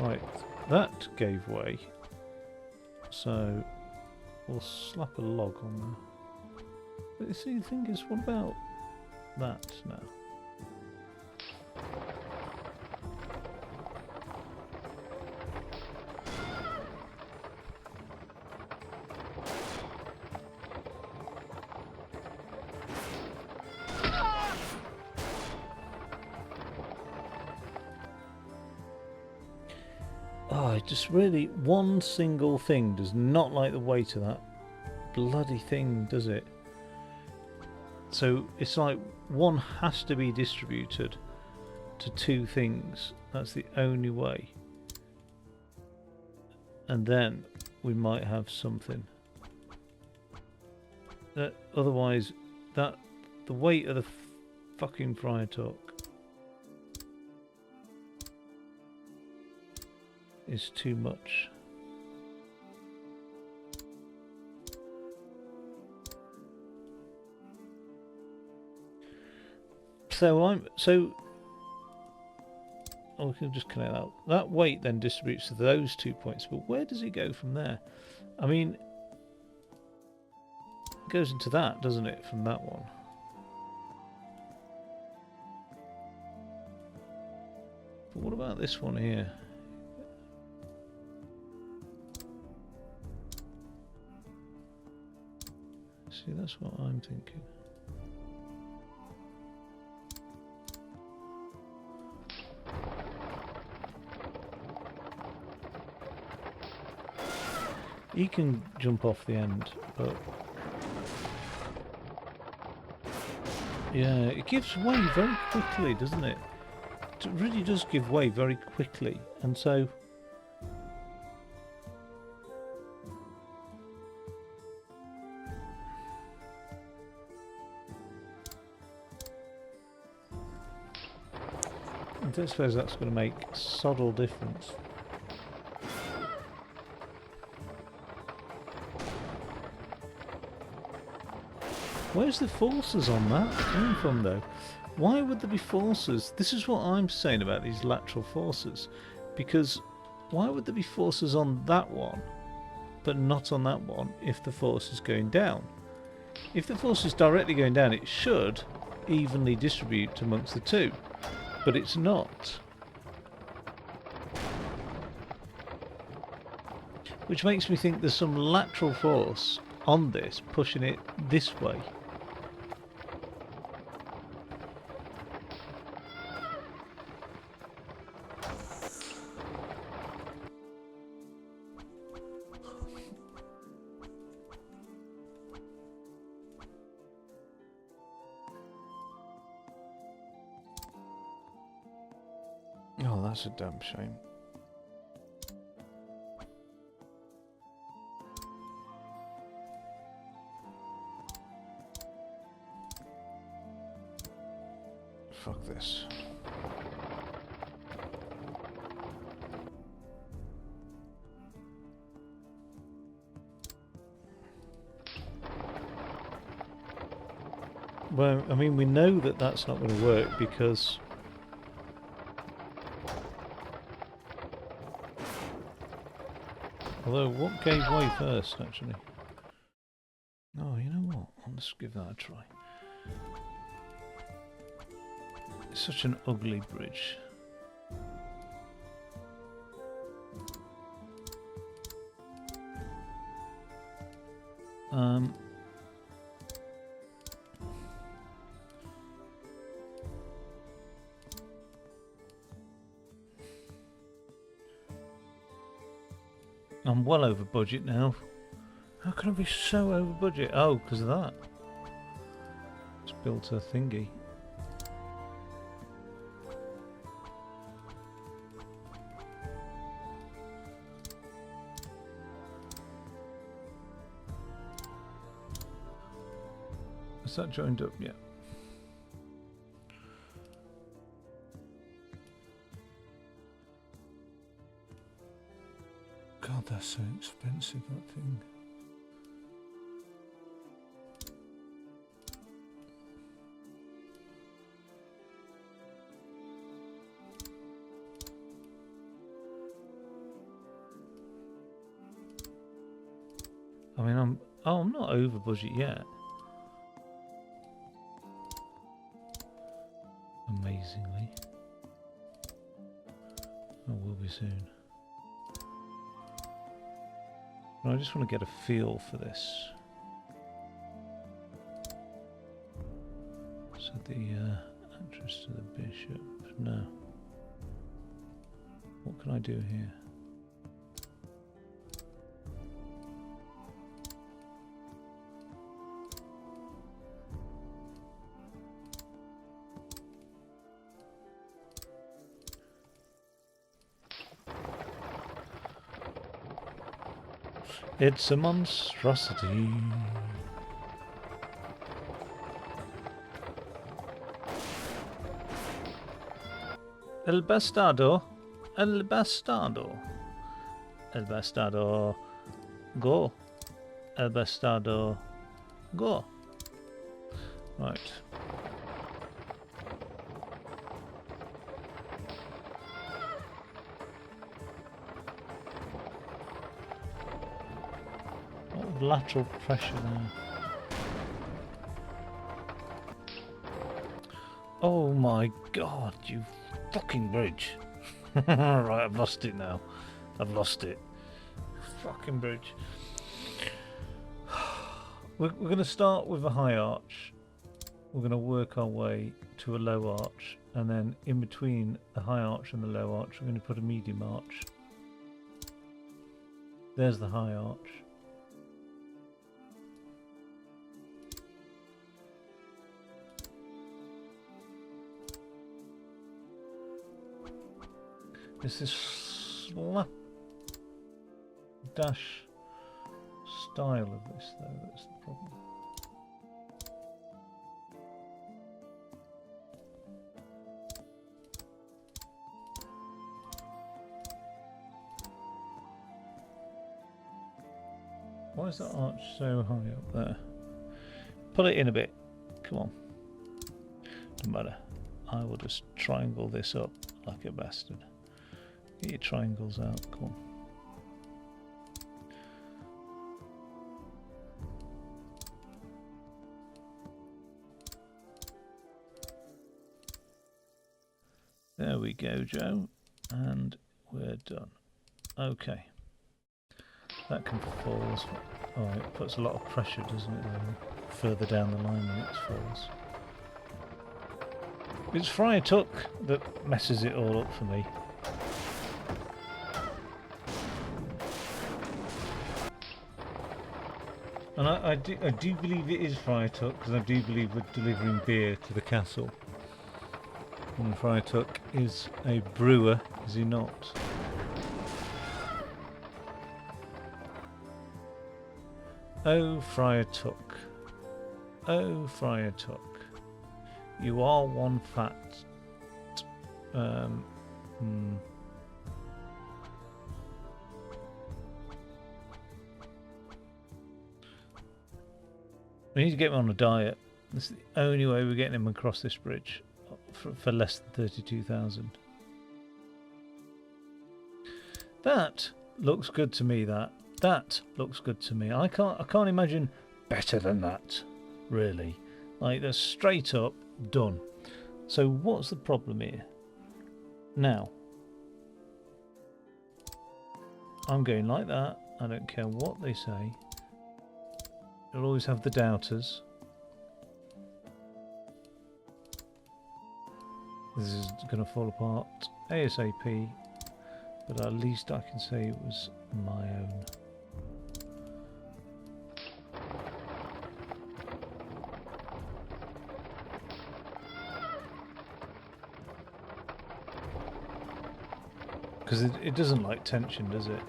Right, that gave way. So we'll slap a log on there. But you see, the thing is, what about that now? Oh, just really, one single thing does not like the weight of that bloody thing, does it? So it's like one has to be distributed to two things. That's the only way. And then we might have something. Otherwise, the weight of the fucking Friar Tuck is too much. So we can just connect that. That weight then distributes to those 2 points, but where does it go from there? I mean, it goes into that, doesn't it, from that one? But what about this one here? See, that's what I'm thinking. He can jump off the end, but yeah, it gives way very quickly, doesn't it? It really does give way very quickly, and so I don't suppose that's going to make sod all difference. Where's the forces on that coming from, though? Why would there be forces? This is what I'm saying about these lateral forces. Because why would there be forces on that one, but not on that one, if the force is going down? If the force is directly going down, it should evenly distribute amongst the two. But it's not. which makes me think there's some lateral force on this pushing it this way. Oh, that's a damn shame. Fuck this. Well, I mean, we know that that's not going to work because although, what gave way first, actually? Oh, you know what? Let's give that a try. It's such an ugly bridge. I'm well over budget now. How can I be so over budget? Oh, because of that. It's built a thingy. Is that joined up? Yeah. God, that's so expensive, that thing. I mean, I'm not over budget yet. Amazingly. I will be soon. I just want to get a feel for this. So the entrance to the bishop. No. What can I do here? It's a monstrosity. El bastardo. El bastardo. El bastardo. Go. El bastardo. Go. Right. Lateral pressure there. Oh my god, you fucking bridge. Right, I've lost it now. I've lost it. Fucking bridge. We're going to start with a high arch. We're going to work our way to a low arch. And then in between the high arch and the low arch, we're going to put a medium arch. There's the high arch. It's this slap dash style of this though that's the problem. Why is that arch so high up there? Pull it in a bit. Come on. Doesn't matter. I will just triangle this up like a bastard. Get your triangles out, come on. There we go, Joe. And we're done. Okay. That can fall as well. Oh, it puts a lot of pressure, doesn't it, though, further down the line when it falls. It's Friar Tuck that messes it all up for me. And I do believe it is Friar Tuck, because I do believe we're delivering beer to the castle. And Friar Tuck is a brewer, is he not? Oh, Friar Tuck. Oh, Friar Tuck. You are one fat... We need to get him on a diet. This is the only way we're getting him across this bridge for less than 32,000. That looks good to me. That looks good to me. I can't imagine better than that, really. Like, they're straight up done. So what's the problem here? Now, I'm going like that. I don't care what they say. You'll always have the doubters. This is going to fall apart ASAP, but at least I can say it was my own. Because it doesn't like tension, does it?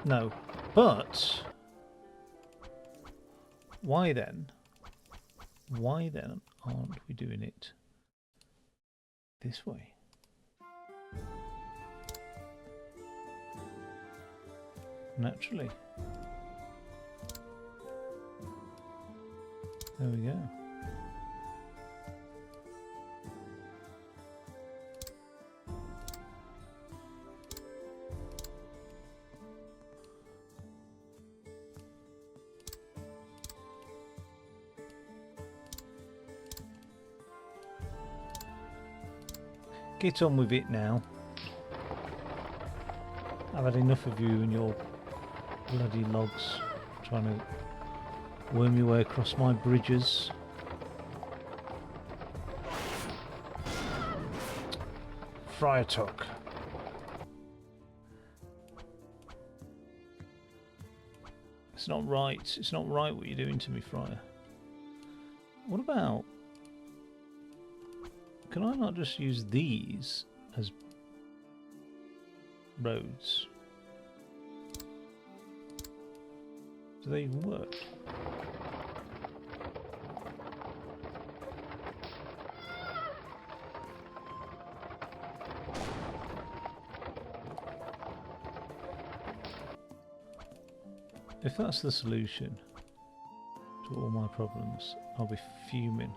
No. But why then aren't we doing it this way? Naturally. There we go. Get on with it now. I've had enough of you and your bloody logs trying to worm your way across my bridges. Friar Tuck. It's not right. It's not right what you're doing to me, Friar. What about... Can I not just use these as roads? Do they even work? If that's the solution to all my problems, I'll be fuming.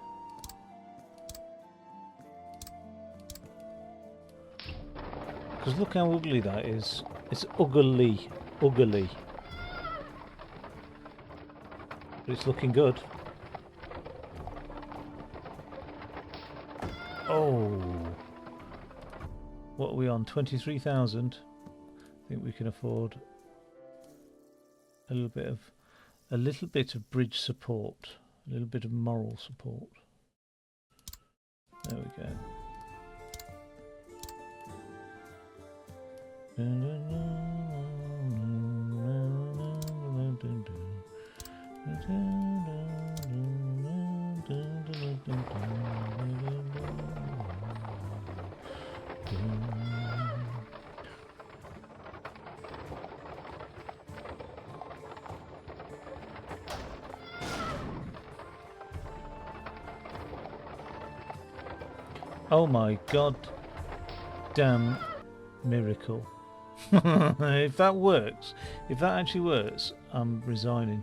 Because look how ugly that is. It's ugly. Ugly. But it's looking good. Oh. What are we on? 23,000. I think we can afford a little bit of bridge support. A little bit of moral support. There we go. Oh my god, damn miracle. If that works, if that actually works, I'm resigning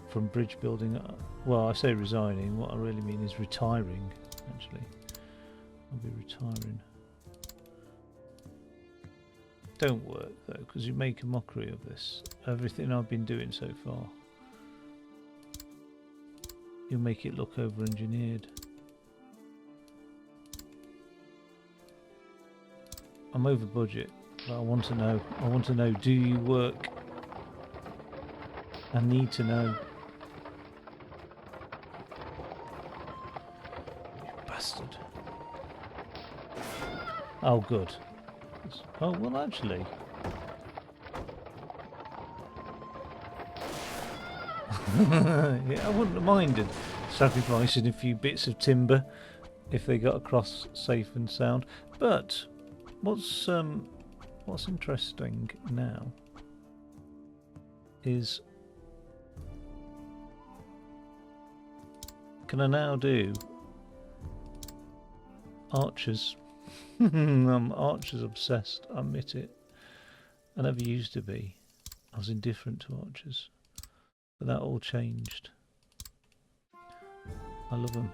from bridge building. Well, I say resigning, what I really mean is retiring, actually. I'll be retiring. Don't work though, because you make a mockery of this. Everything I've been doing so far. You make it look over-engineered. I'm over budget. But I want to know. I want to know, do you work? I need to know. You bastard. Oh, good. Oh, well, actually. Yeah, I wouldn't have minded sacrificing a few bits of timber if they got across safe and sound. But what's interesting now is, can I now do archers? I'm archers obsessed, I admit it. I never used to be. I was indifferent to archers. But that all changed. I love them.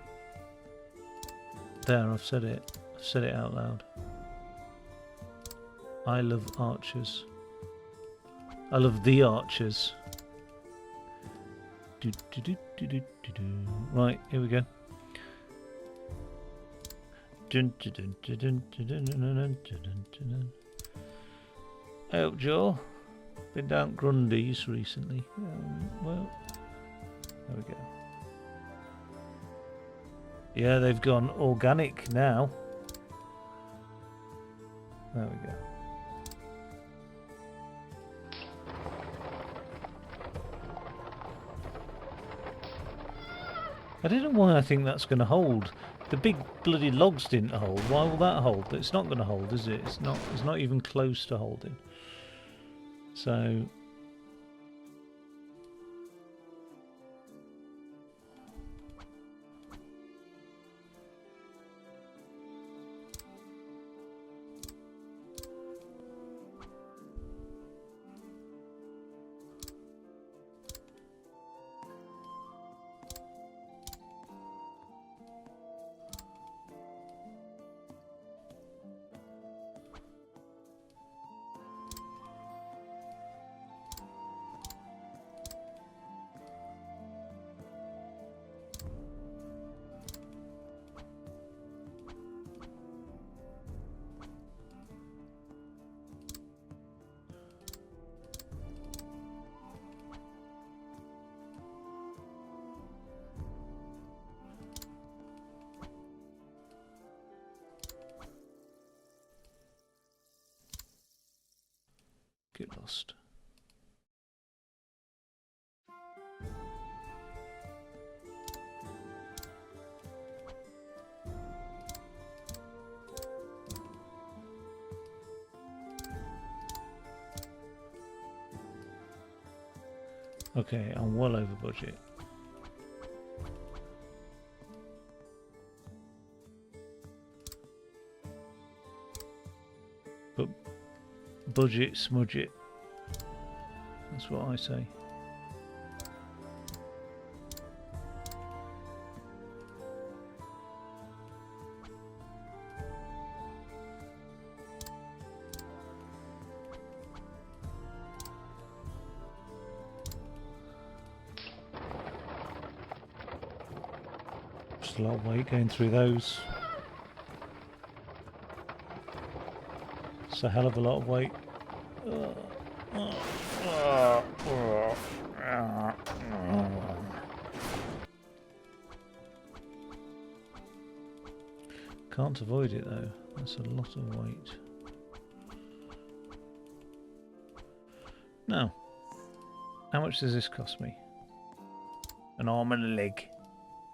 There, I've said it. I've said it out loud. I love archers. I love the archers. Right, here we go. Hey up, Joel. Been down Grundy's recently. Well, there we go. Yeah, they've gone organic now. There we go. I don't know why I think that's going to hold. The big bloody logs didn't hold. Why will that hold? It's not going to hold, is it? It's not even close to holding. So get lost. Okay, I'm well over budget. But budget, smudge it. That's what I say. Just a lot of weight going through those. It's a hell of a lot of weight. Can't avoid it though. That's a lot of weight. Now, how much does this cost me? An arm and a leg.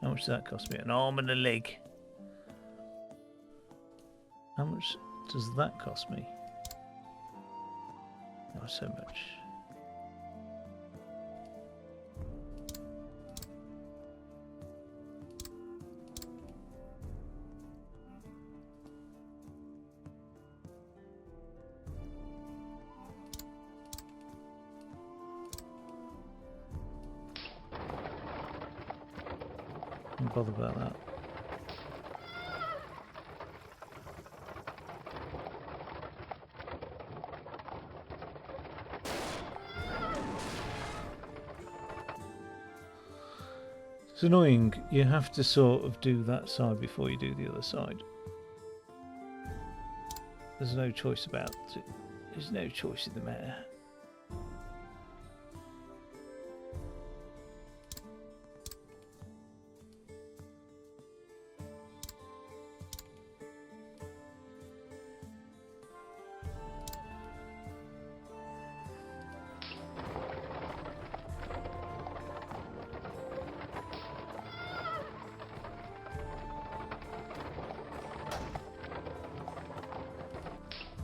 How much does that cost me? An arm and a leg. How much does that cost me? Not so much. Don't bother about that. It's annoying, you have to sort of do that side before you do the other side. There's no choice about it. There's no choice in the matter.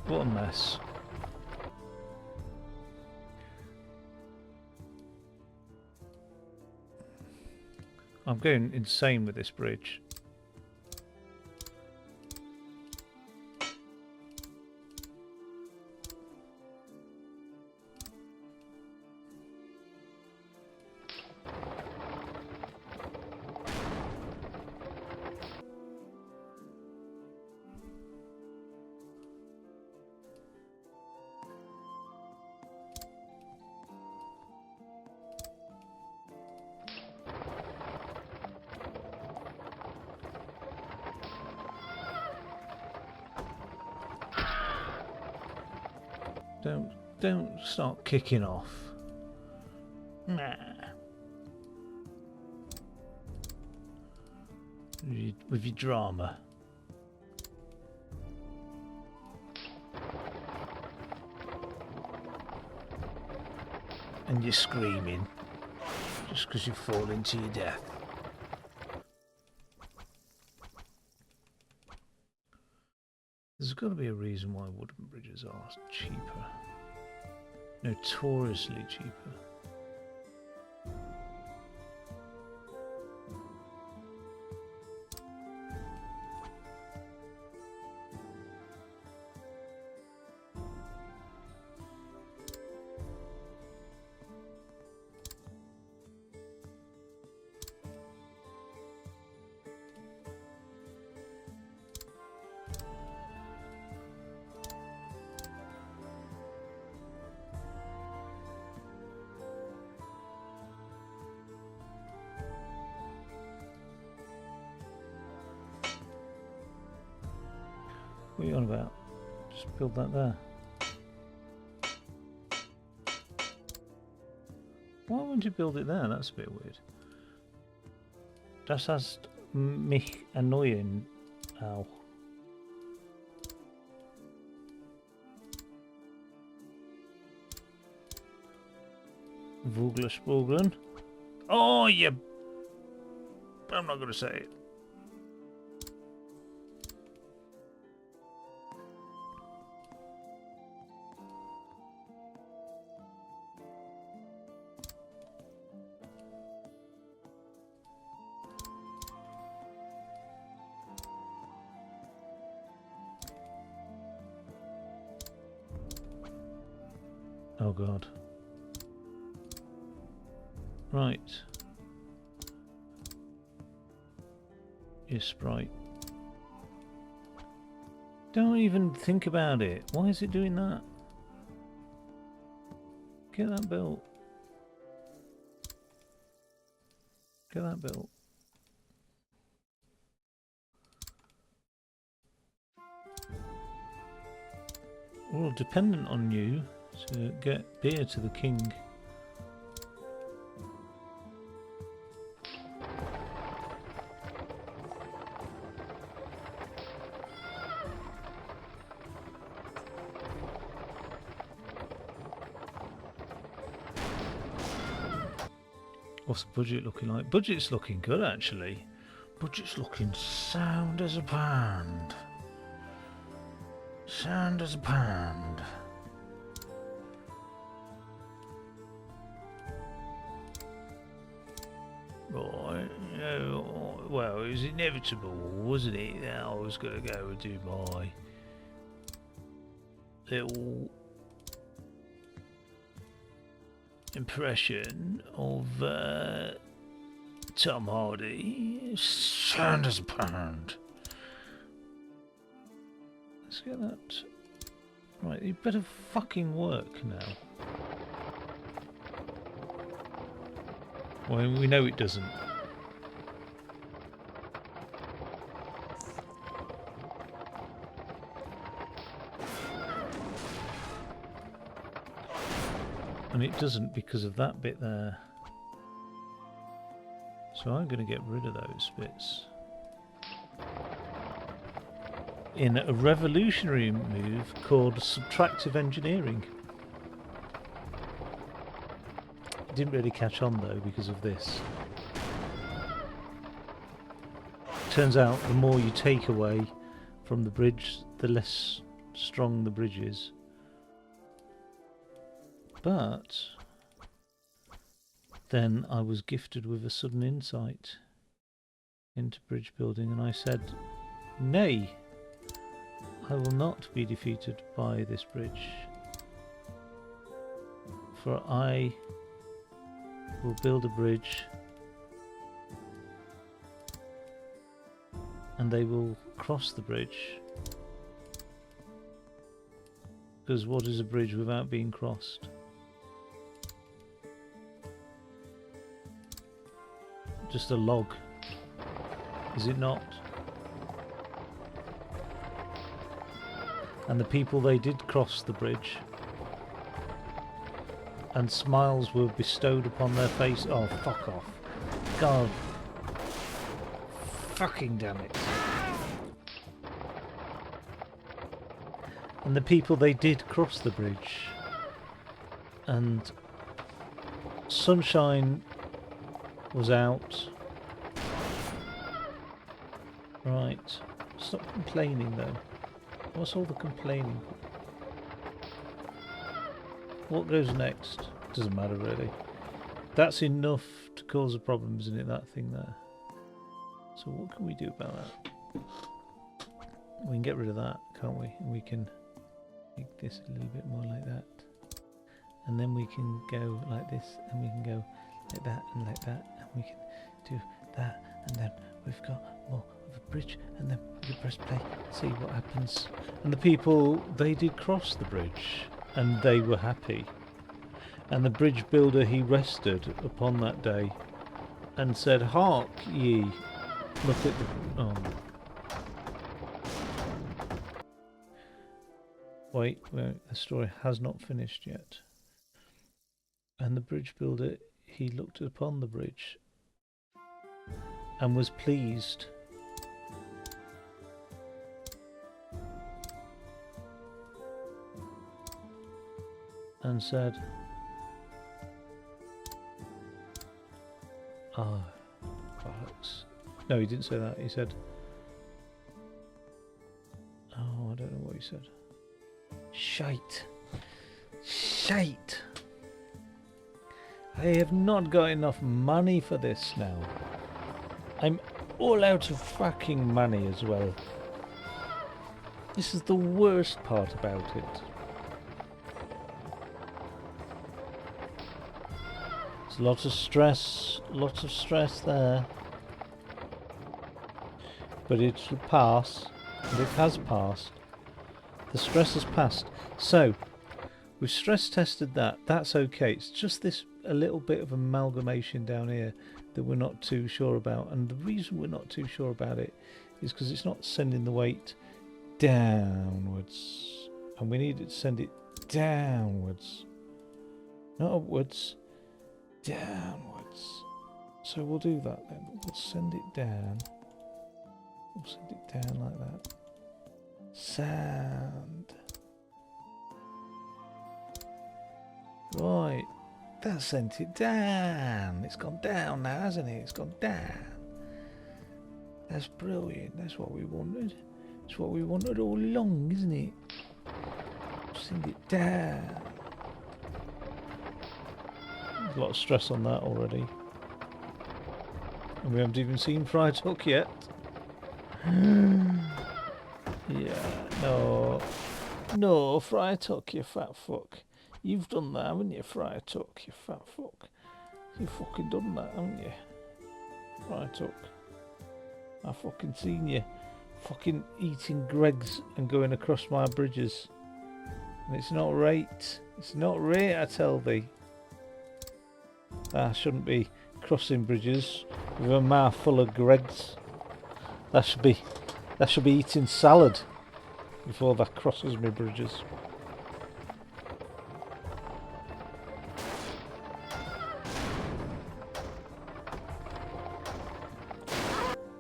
What a mess. I'm going insane with this bridge. Don't start kicking off. Nah. With your drama. And you're screaming just because you fall into your death. There's got to be a reason why wooden bridges are cheaper. Notoriously cheaper. What are you on about? Just build that there. Why wouldn't you build it there? That's a bit weird. Das heißt mich annoyen. Ow. Vogler Spoglen. Oh, yeah. I'm not going to say it. Oh God. Right. Your sprite. Don't even think about it. Why is it doing that? Get that built. Get that built. Well, dependent on you to get beer to the king. What's the budget looking like? Budget's looking good, actually. Budget's looking sound as a pound. Sound as a pound. Right, you know, well, it was inevitable, wasn't it, that I was going to go and do my little impression of Tom Hardy. Sound as a pound. Let's get that. Right, you better fucking work now. Well, we know it doesn't. And it doesn't because of that bit there. So I'm going to get rid of those bits. In a revolutionary move called subtractive engineering. It didn't really catch on though because of this. Turns out the more you take away from the bridge, the less strong the bridge is. But then I was gifted with a sudden insight into bridge building, and I said, nay, I will not be defeated by this bridge, for I will build a bridge and they will cross the bridge. Because what is a bridge without being crossed? Just a log, is it not? And the people, they did cross the bridge, and smiles were bestowed upon their face. Oh, fuck off. God. Fucking damn it. And the people, they did cross the bridge, and sunshine was out. Right. Stop complaining though. What's all the complaining? What goes next? Doesn't matter really. That's enough to cause a problem, isn't it, that thing there? So what can we do about that? We can get rid of that, can't we? And we can make this a little bit more like that. And then we can go like this, and we can go like that and like that, and we can do that, and then we've got more of a bridge, and then we can press play, see what happens. And the people, they did cross the bridge, and they were happy. And the bridge builder, he rested upon that day and said, hark ye, look at the... oh. Wait, the story has not finished yet. And the bridge builder, he looked upon the bridge and was pleased. And said, ah, bollocks. No, he didn't say that. He said, oh, I don't know what he said. Shite. Shite. I have not got enough money for this now. I'm all out of fucking money as well. This is the worst part about it. There's lots of stress there. But it will pass, and it has passed. The stress has passed. So, we've stress tested that. That's okay. It's just this a little bit of amalgamation down here that we're not too sure about. And the reason we're not too sure about it is because it's not sending the weight downwards. And we need it to send it downwards. Not upwards. Downwards. So we'll do that then. We'll send it down. We'll send it down like that. Sound. Right. That sent it down. It's gone down now, hasn't it? It's gone down. That's brilliant. That's what we wanted. It's what we wanted all along, isn't it? Send it down. There's a lot of stress on that already. And we haven't even seen Fried Hook yet. Yeah, no. No, Fried Hook, you fat fuck. You've done that, haven't you, Fried Hook, you fat fuck? You've fucking done that, haven't you? Fried Hook. I've fucking seen you fucking eating Greggs and going across my bridges. And it's not right. It's not right, I tell thee. I shouldn't be crossing bridges with a mouth full of Greggs. That should be eating salad before that crosses my bridges.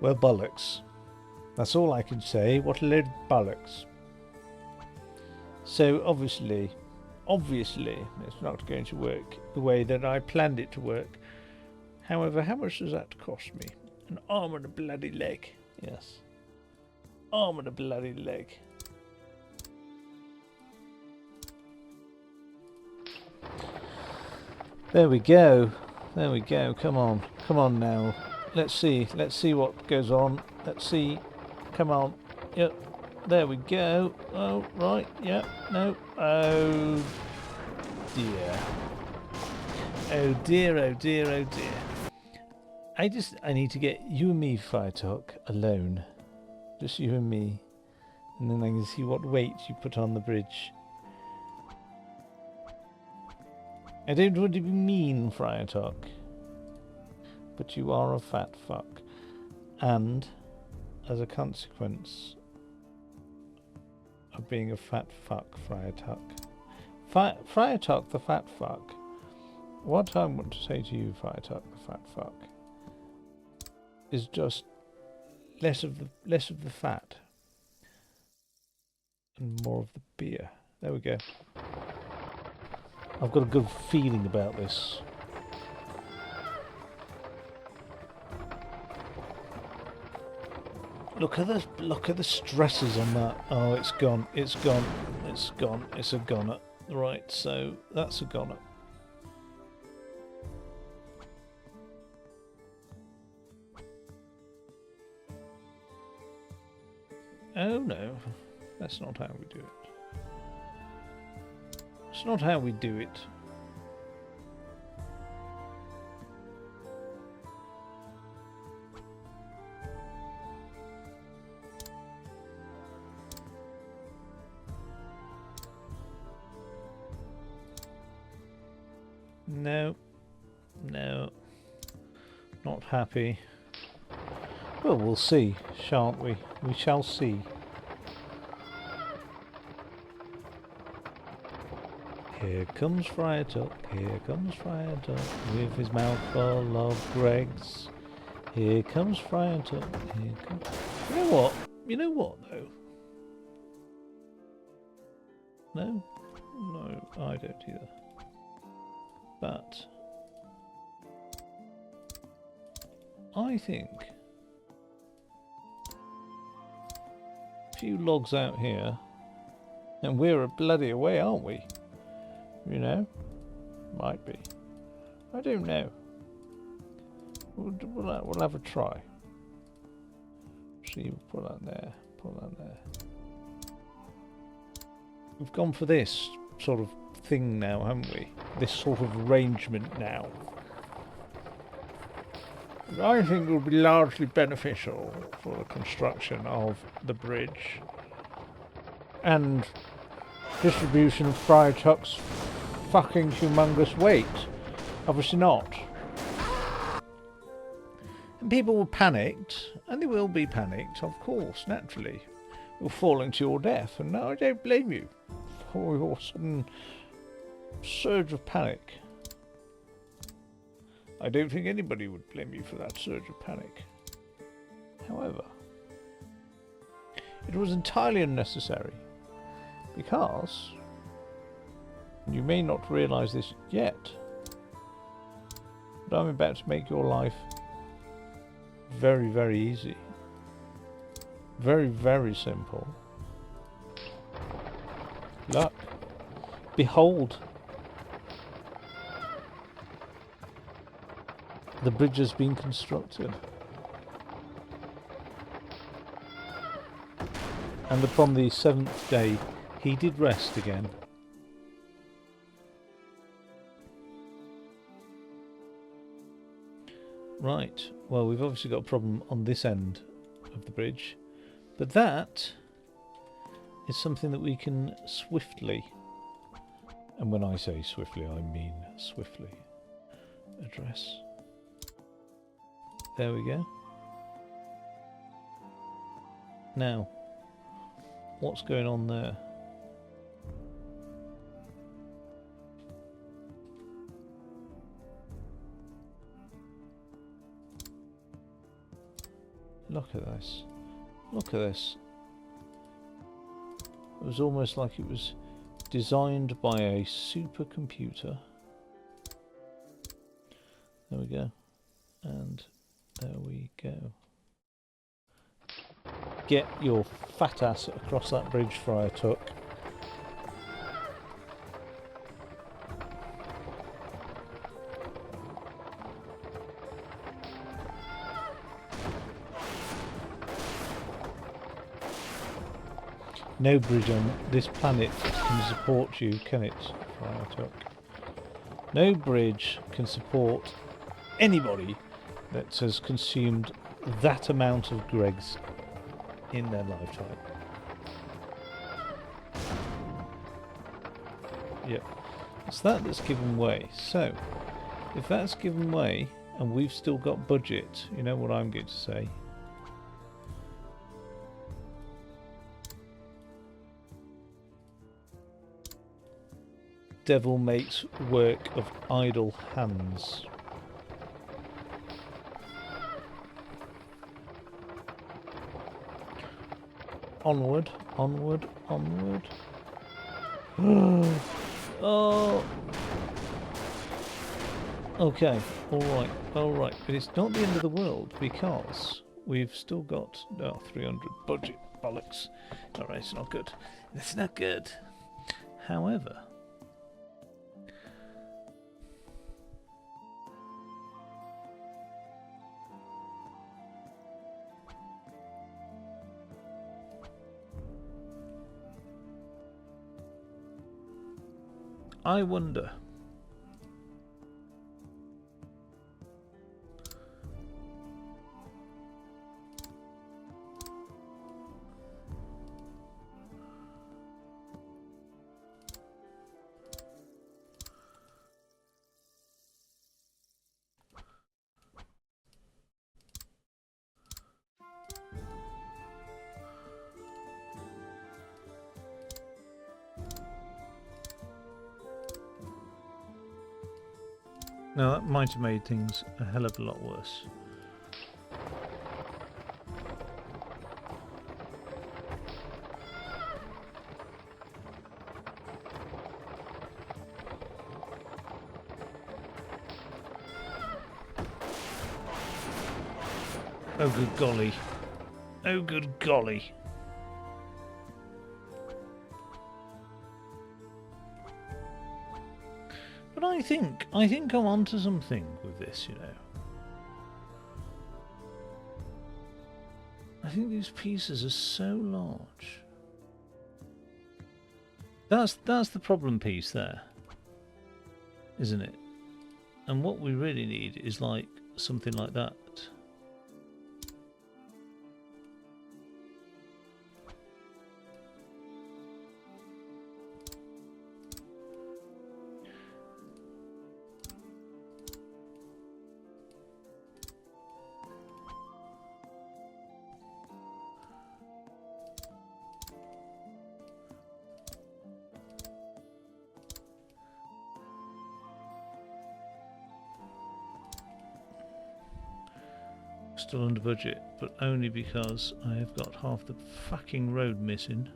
Well, bollocks. That's all I can say. What a load of bollocks. So obviously, it's not going to work the way that I planned it to work. However, how much does that cost me? An arm and a bloody leg. Yes. Arm and a bloody leg. There we go. There we go. Come on. Come on now. Let's see. Let's see what goes on. Let's see. Come on. Yep. There we go. Oh, right. Yep. No. Oh, dear. Oh, dear. Oh, dear. Oh, dear. I need to get you and me, Firetalk, alone. Just you and me. And then I can see what weight you put on the bridge. I don't want to be mean, Firetalk. But you are a fat fuck. And, as a consequence of being a fat fuck, Firetalk. Firetalk the fat fuck. What I want to say to you, Firetalk the fat fuck, is just less of the fat and more of the beer. There we go. I've got a good feeling about this. Look at the stresses on that. Oh, it's gone. It's gone. It's gone. It's a goner. Right, so that's a goner. Oh no, that's not how we do it. It's not how we do it. No, no, not happy. Well, we'll see, shan't we? We shall see. Here comes Firetalk, here comes Firetalk, with his mouth full of Greggs. Here comes Firetalk, here comes... You know what? You know what, though? No? No, I don't either. But... I think... a few logs out here, and we're a bloody away, aren't we? You know? Might be. I don't know. We'll have a try. See, we'll put that there, put that there. We've gone for this sort of thing now, haven't we? This sort of arrangement now. I think will be largely beneficial for the construction of the bridge and distribution of Firetalk's fucking humongous weight. Obviously not. And people were panicked, and they will be panicked, of course, naturally. You're falling to your death, and now I don't blame you for your sudden surge of panic. I don't think anybody would blame you for that surge of panic. However, it was entirely unnecessary, because you may not realise this yet, but I'm about to make your life very, very easy. Very, very simple. Look. Behold. The bridge has been constructed. And upon the 7th day, he did rest again. Right, well, we've obviously got a problem on this end of the bridge, but that is something that we can swiftly, and when I say swiftly, I mean swiftly, address. There we go. Now, what's going on there? Look at this. Look at this. It was almost like it was designed by a supercomputer. There we go. And there we go. Get your fat ass across that bridge, Friar Tuck. No bridge on this planet can support you, can it, Friar Tuck? No bridge can support anybody that has consumed that amount of Gregs in their lifetime. Yep. It's that's given way. So, if that's given way, and we've still got budget, you know what I'm going to say? Devil makes work of idle hands. Onward, onward, onward. Oh. Okay, alright. But it's not the end of the world because we've still got 300 budget bollocks. Alright, it's not good. It's not good. However, I wonder. Now that might have made things a hell of a lot worse. Oh good golly. Oh good golly. But I think I'm onto something with this, you know. I think these pieces are so large. That's the problem piece there, isn't it? And what we really need is like something like that. Still under budget, but only because I have got half the fucking road missing.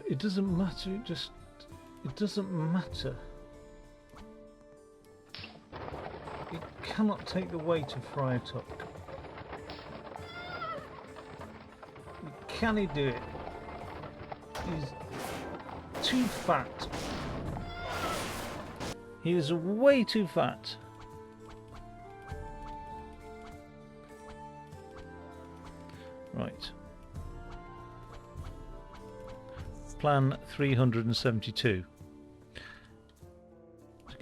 It doesn't matter, it doesn't matter. It cannot take the weight of Friar Tuck. Can he do it? He's too fat. He is way too fat. Right. Plan 372.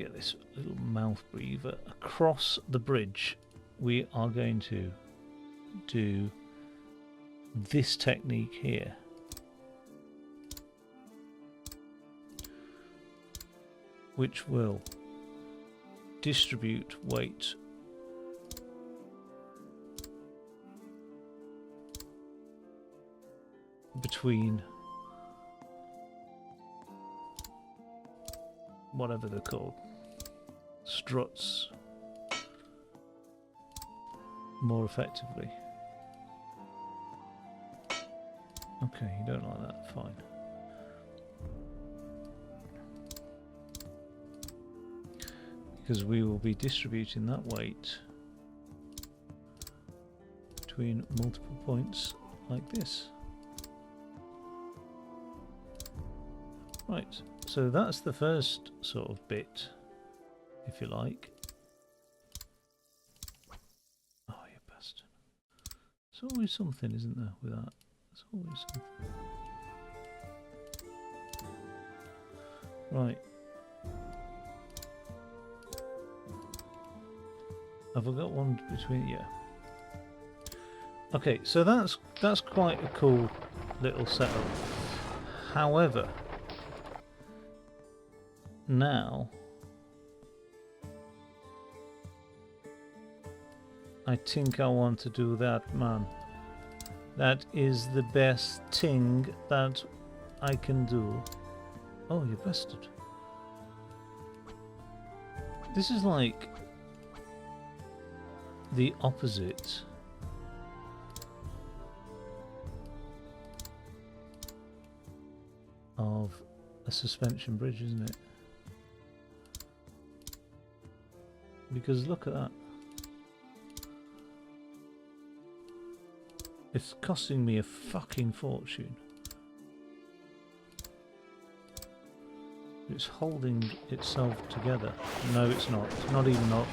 get this little mouth breather. Across the bridge, we are going to do this technique here. Which will distribute weight between whatever they're called, struts, more effectively. Okay, you don't like that, fine. Because we will be distributing that weight between multiple points like this. Right, so that's the first sort of bit, if you like. Oh, you bastard. There's always something, isn't there, with that? There's always something. Right. Have I got one between? Yeah. Okay, so that's quite a cool little setup. However, now I think I want to do that, man. That is the best thing that I can do. Oh, you bastard. This is like the opposite of a suspension bridge, isn't it? Because look at that. It's costing me a fucking fortune. It's holding itself together. No, it's not. It's not even doing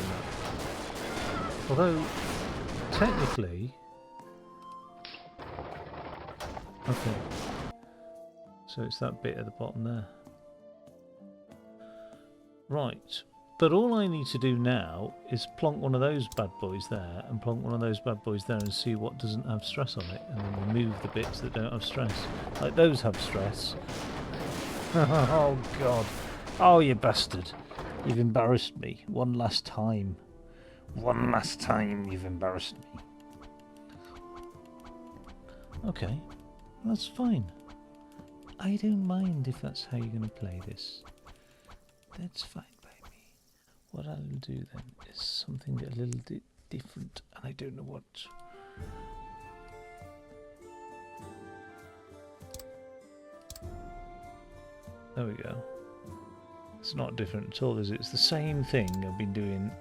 that. Although, technically... Okay. So it's that bit at the bottom there. Right. But all I need to do now is plonk one of those bad boys there and plonk one of those bad boys there and see what doesn't have stress on it, and then remove the bits that don't have stress. Like those have stress. Oh God. Oh, you bastard. You've embarrassed me. One last time. One last time you've embarrassed me. Okay. That's fine. I don't mind if that's how you're going to play this. That's fine. What I'll do then is something a little different, and I don't know what. There we go. It's not different at all, is it? It's the same thing I've been doing.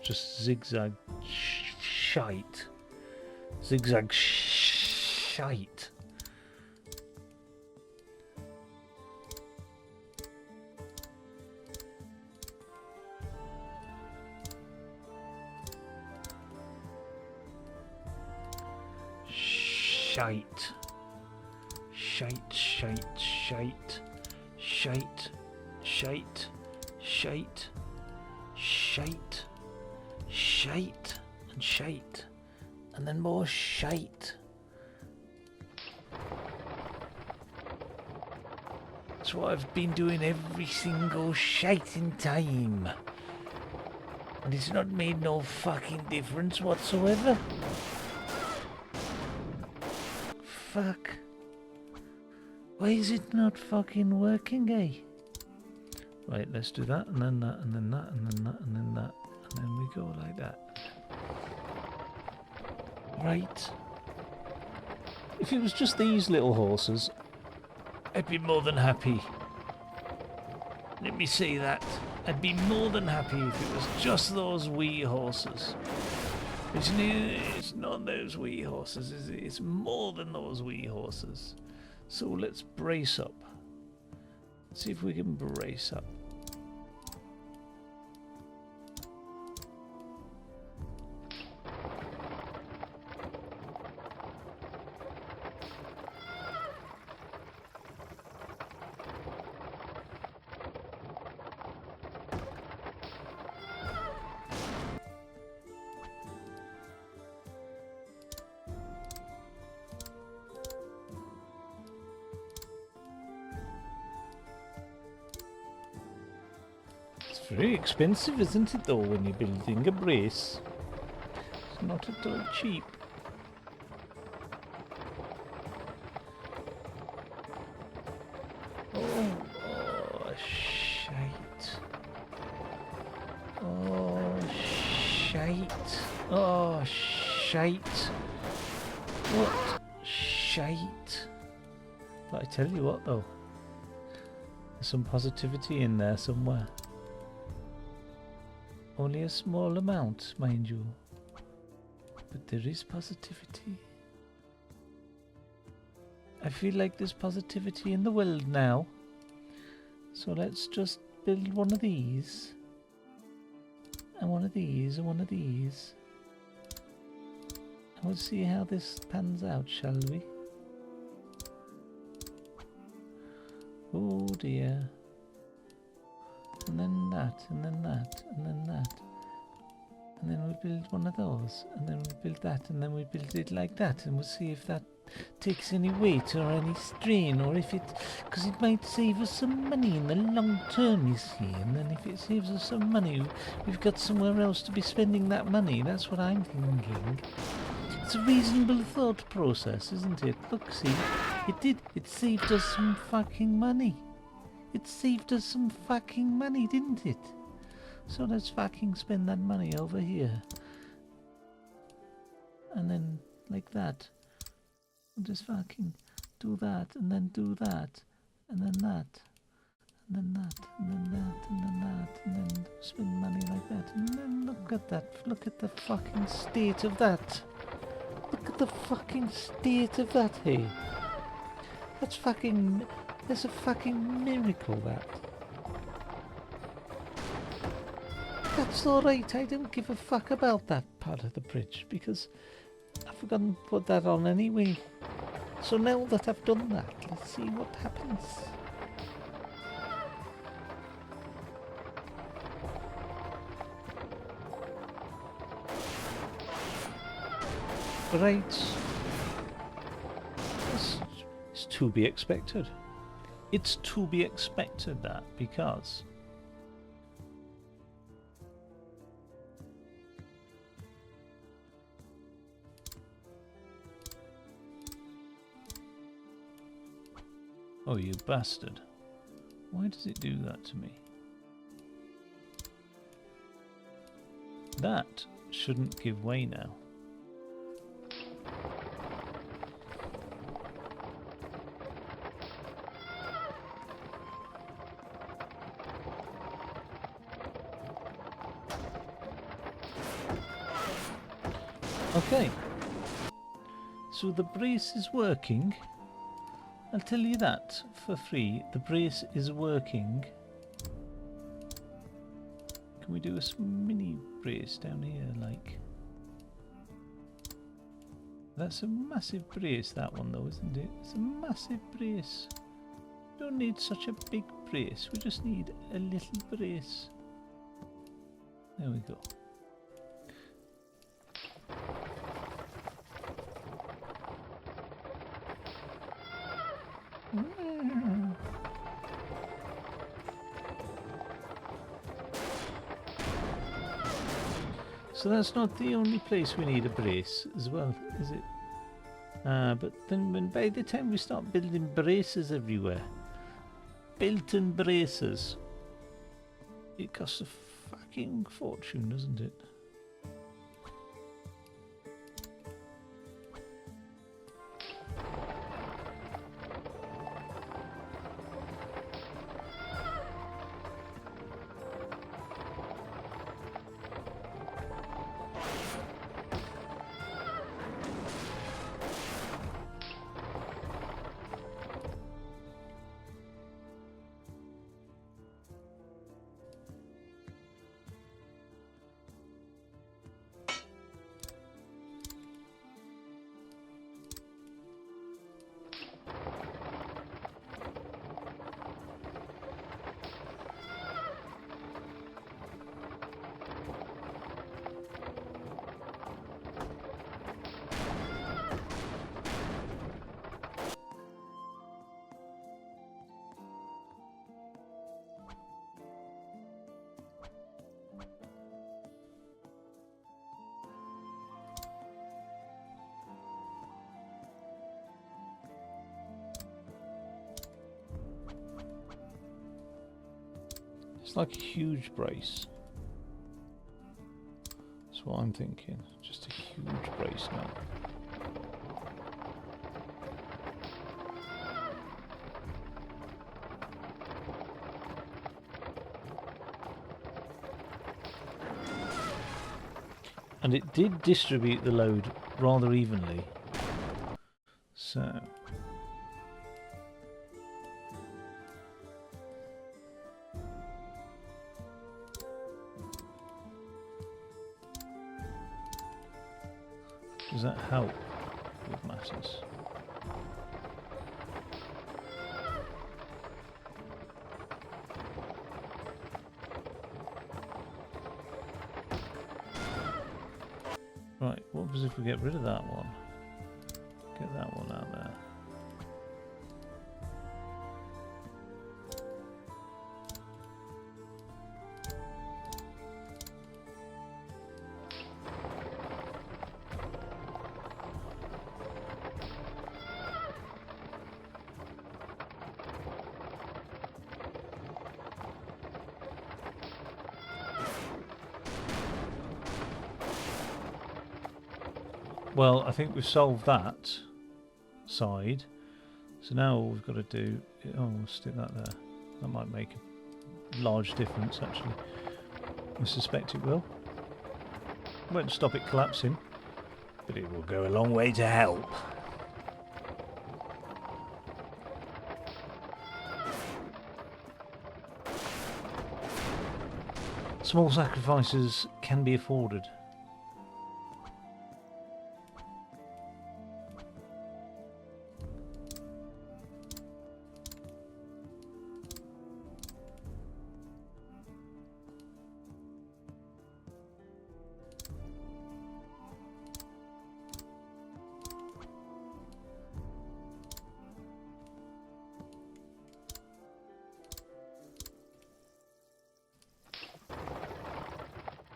Just zigzag shite. Zigzag shite. Shite. Shite, shite, shite. Shite. Shite. Shite. Shite. Shite. And shite. And then more shite. That's what I've been doing every single shiting time. And it's not made no fucking difference whatsoever. Fuck. Why is it not fucking working, eh? Right, let's do that, and then that, and then that, and then that, and then that. And then we go like that. Right. If it was just these little horses, I'd be more than happy. Let me say that. I'd be more than happy if it was just those wee horses. It's not those wee horses, is it? It's more than those wee horses. So let's brace up. See if we can brace up. very expensive, isn't it, though, when you're building a brace? It's not at all cheap. Oh, shite. Oh, shite. Oh, shite. What? Shite. But I tell you what, though. There's some positivity in there somewhere. Only a small amount, mind you. But there is positivity. I feel like there's positivity in the world now. So let's just build one of these. And one of these, and one of these. And we'll see how this pans out, shall we? Oh dear. And then that, and then that, and then that. And then we build one of those, and then we build that, and then we build it like that, and we'll see if that takes any weight or any strain, or if it, because it might save us some money in the long term, you see. And then if it saves us some money, we've got somewhere else to be spending that money. That's what I'm thinking. It's a reasonable thought process, isn't it? Look, see, it did. It saved us some fucking money. It saved us some fucking money, didn't it? So let's fucking spend that money over here. And then, like that. We'll just fucking do that, and then do that, and then that, and then that, and then that, and then that, and then spend money like that. And then look at that. Look at the fucking state of that. Look at the fucking state of that, hey. That's fucking... That's a fucking miracle, that. That's alright, I don't give a fuck about that part of the bridge, because I've forgotten to put that on anyway. So now that I've done that, let's see what happens. Right. It's to be expected. It's to be expected, that, because oh, you bastard. Why does it do that to me? That shouldn't give way now. Okay. So the brace is working. I'll tell you that for free. The brace is working. Can we do a mini brace down here, like? That's a massive brace, that one though, isn't it? It's a massive brace. We don't need such a big brace. We just need a little brace. There we go. So that's not the only place we need a brace as well, is it? But then by the time we start building braces everywhere, built-in braces, it costs a fucking fortune, doesn't it? It's like a huge brace. That's what I'm thinking. Just a huge brace now. And it did distribute the load rather evenly. So does that help with matters? Right, what happens if we get rid of that one? Get that one out there. Well, I think we've solved that side. So now all we've got to do... Oh, we'll stick that there. That might make a large difference, actually. I suspect it will. Won't stop it collapsing, but it will go a long way to help. Small sacrifices can be afforded.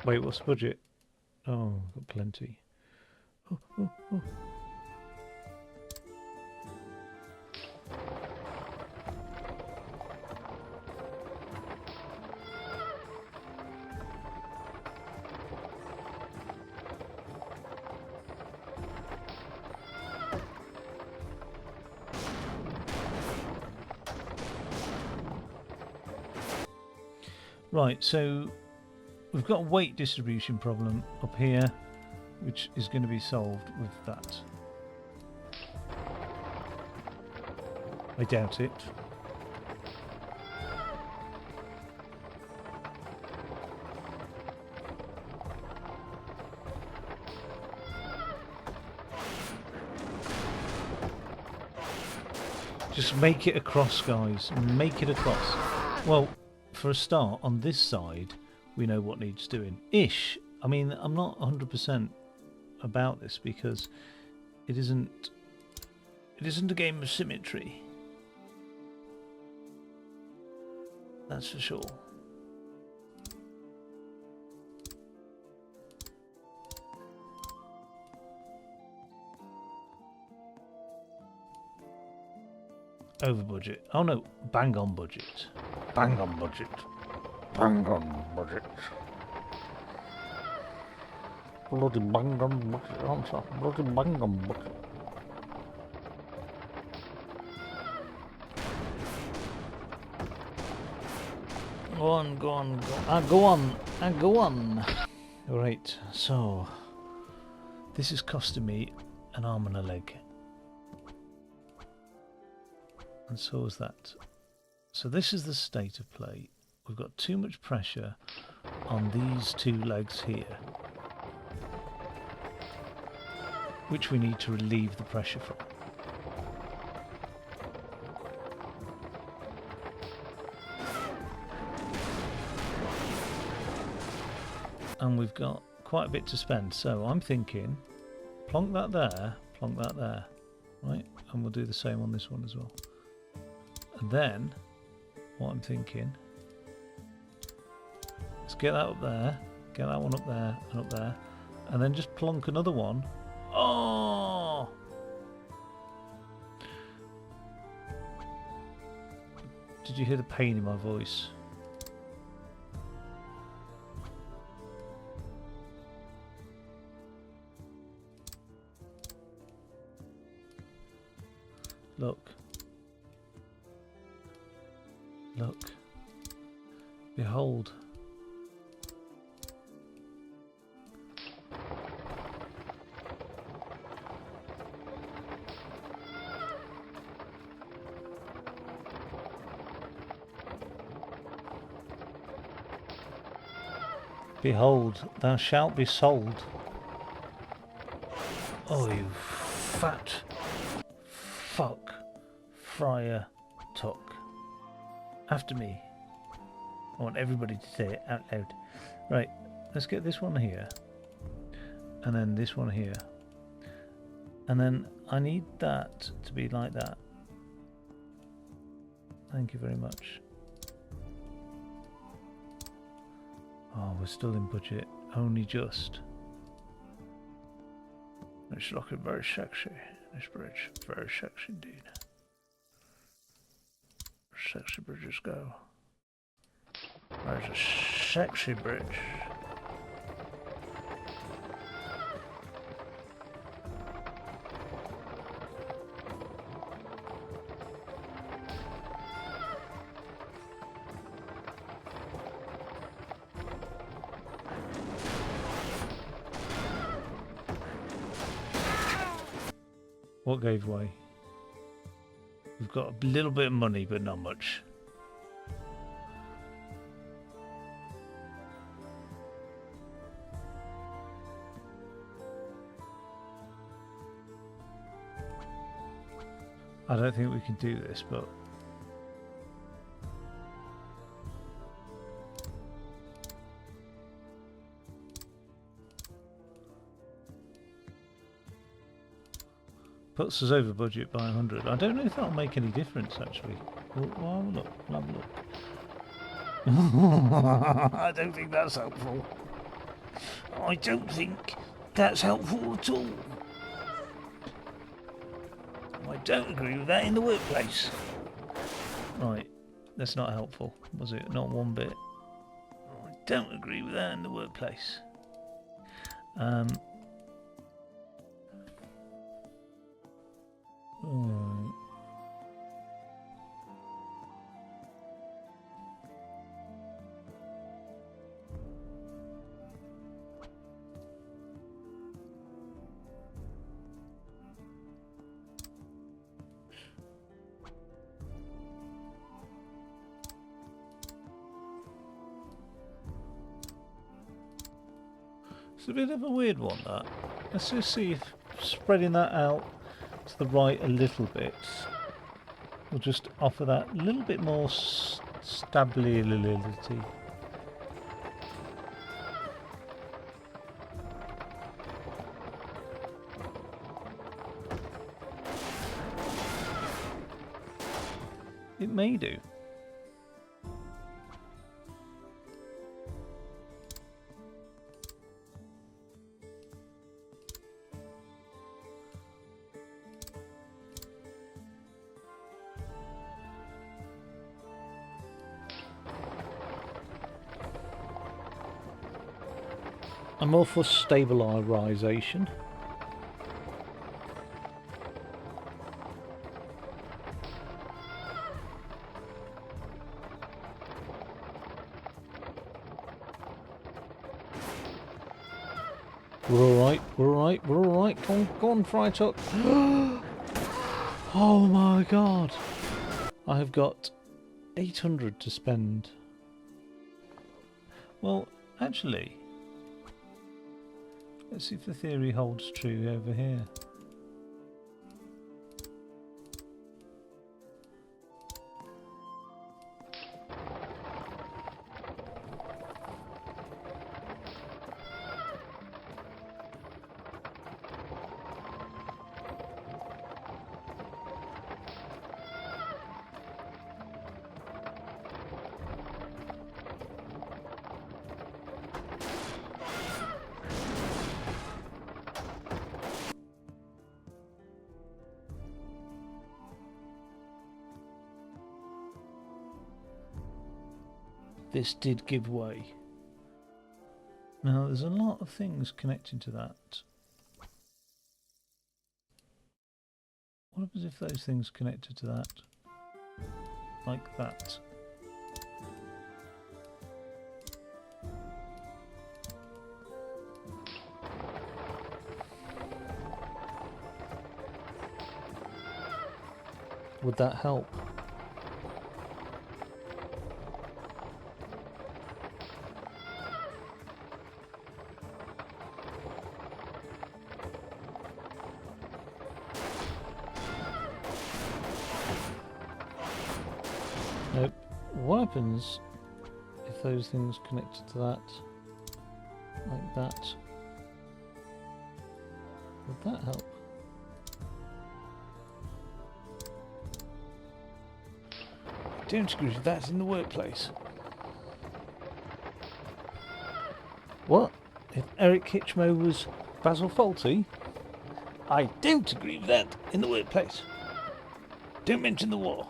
Wait, what's the budget? Oh, got plenty. Oh, oh, oh. Right, so we've got a weight distribution problem up here, which is going to be solved with that. I doubt it. Just make it across, guys. Make it across. Well, for a start, on this side, we know what needs doing. Ish. I mean, I'm not 100% about this because it isn't a game of symmetry. That's for sure. Over budget. Oh no, bang on budget. Bang on budget. Bang on budget. Bloody bang on budget, aren't I? Bloody bang on budget. Go on, go on, go on. Go on, go on. Right, so this is costing me an arm and a leg. And so is that. So this is the state of play. We've got too much pressure on these two legs here, which we need to relieve the pressure from. And we've got quite a bit to spend, so I'm thinking plonk that there, right? And we'll do the same on this one as well. And then what I'm thinking is get that up there, get that one up there and up there, and then just plonk another one. Oh! Did you hear the pain in my voice? Look. Look. Behold. Behold, thou shalt be sold. Oh, you fat fuck, Friar Tuck. After me. I want everybody to say it out loud. Right, let's get this one here. And then this one here. And then I need that to be like that. Thank you very much. Oh, we're still in budget. Only just. It's looking very sexy, this bridge. Very sexy indeed. Sexy bridges go. There's a sexy bridge. What gave way? We've got a little bit of money, but not much. I don't think we can do this, but puts us over budget by 100. I don't know if that'll make any difference, actually. We'll have a look. We'll have a look. I don't think that's helpful. I don't think that's helpful at all. I don't agree with that in the workplace. Right, that's not helpful, was it? Not one bit. I don't agree with that in the workplace. Alright. It's a bit of a weird one, that. Let's just see if spreading that out to the right a little bit will just offer that little bit more stability. It may do. I'm all for stabilisation. We're alright, we're alright, we're alright. Go on, Fry Tuck. Oh my god. I have got 800 to spend. Well, actually, let's see if the theory holds true over here. This did give way. Now there's a lot of things connecting to that. What happens if those things connected to that? Like that. Would that help? Nope. What happens if those things connected to that? Like that? Would that help? Don't agree with that in the workplace. What? If Eric Hitchmo was Basil Fawlty? I don't agree with that in the workplace. Don't mention the war.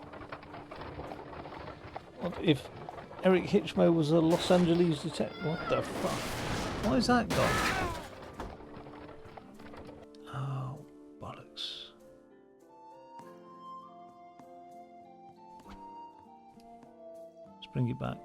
What if Eric Hitchmo was a Los Angeles detective? What the fuck? Why is that gone? Oh, bollocks. Let's bring it back.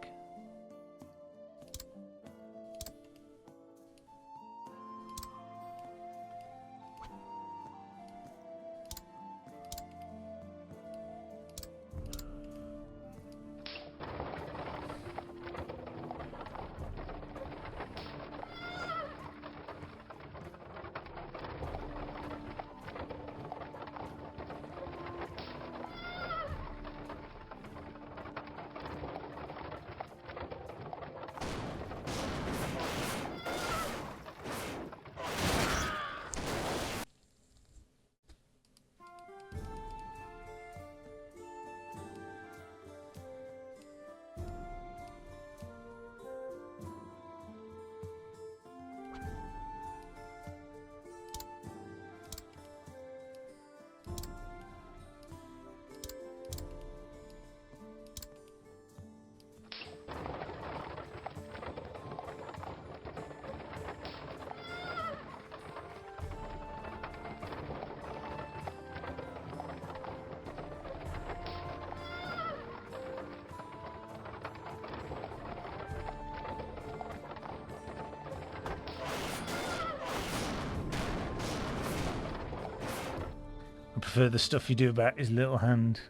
I prefer the stuff you do about his little hand.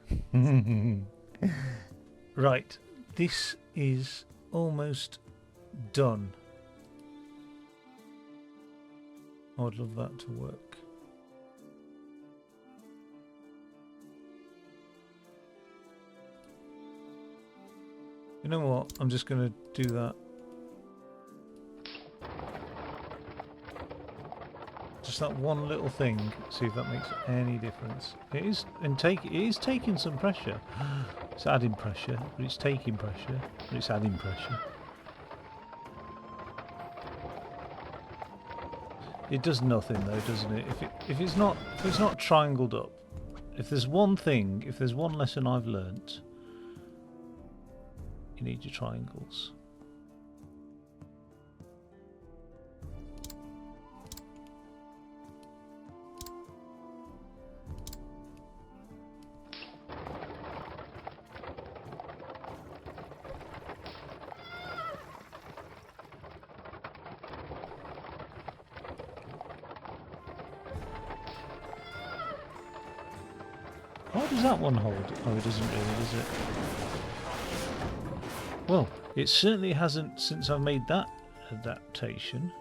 Right, this is almost done. I'd love that to work. You know what? I'm just going to do that. Just that one little thing. See if that makes any difference. It is, it is taking some pressure. It's adding pressure, but it's taking pressure, but it's adding pressure. It does nothing though, doesn't it? If it's not triangled up. If there's one thing, if there's one lesson I've learnt, you need your triangles. Why does that one hold? Oh, it doesn't really, does it? Well, it certainly hasn't since I made that adaptation.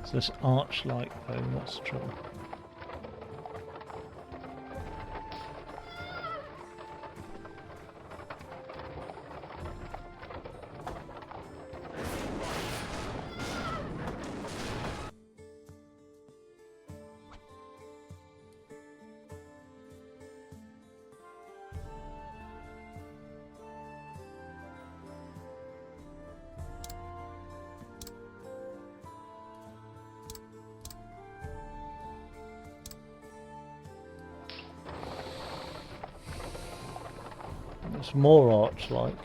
So this arch-like though, that's the trouble. It's more arch-like.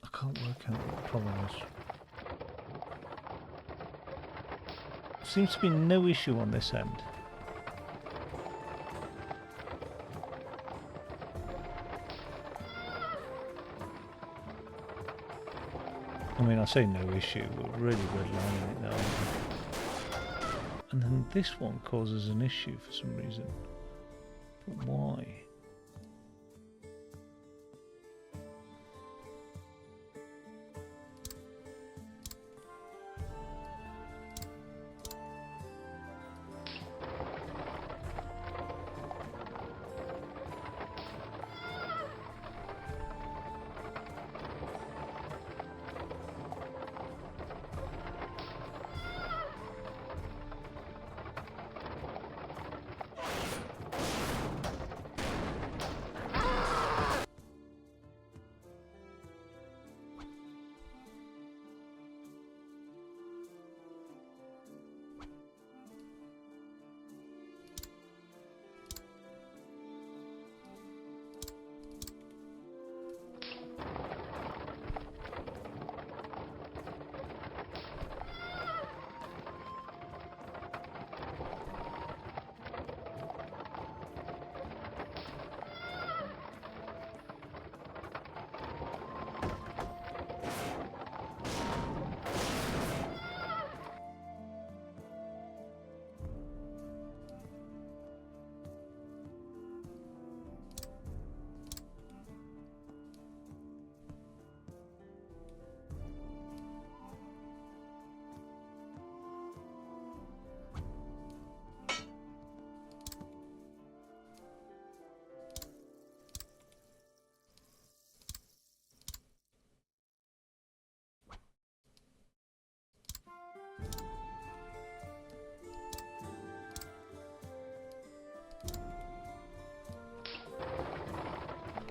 I can't work out what the problem is. Seems to be no issue on this end. I mean, I say no issue, we're really redlining it now. And then this one causes an issue for some reason. But why?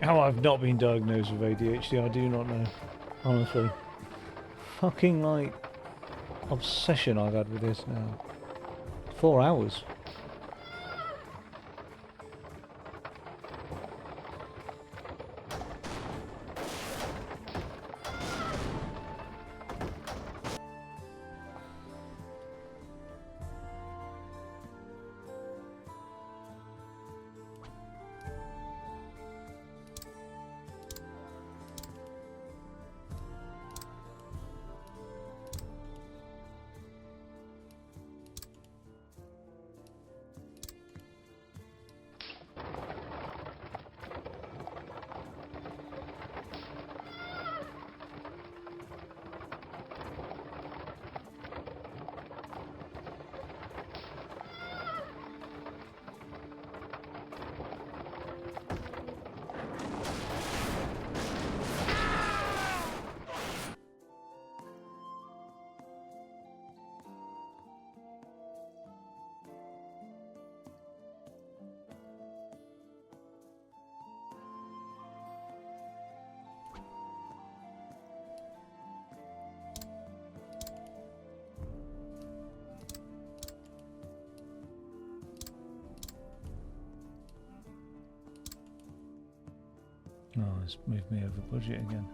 How I've not been diagnosed with ADHD, I do not know. Honestly. Fucking, like, obsession I've had with this now. 4 hours. Oh, it's moved me over budget again.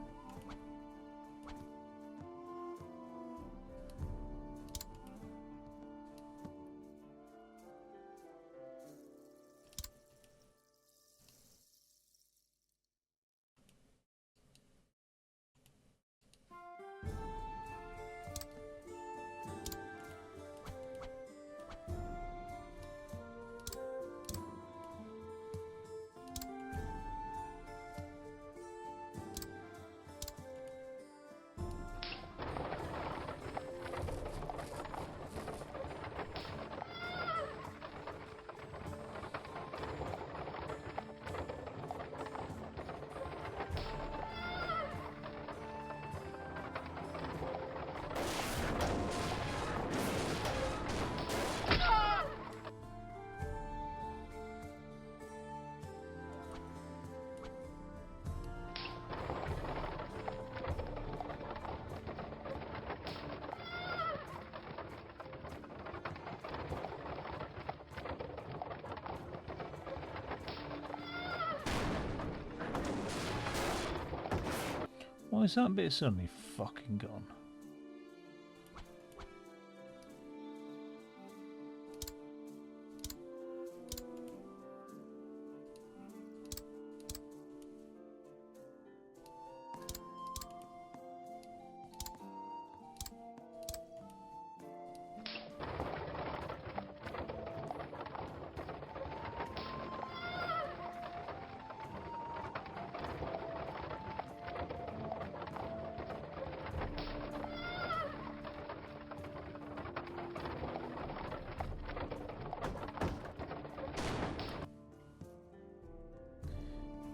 Why is that bit suddenly fucking gone?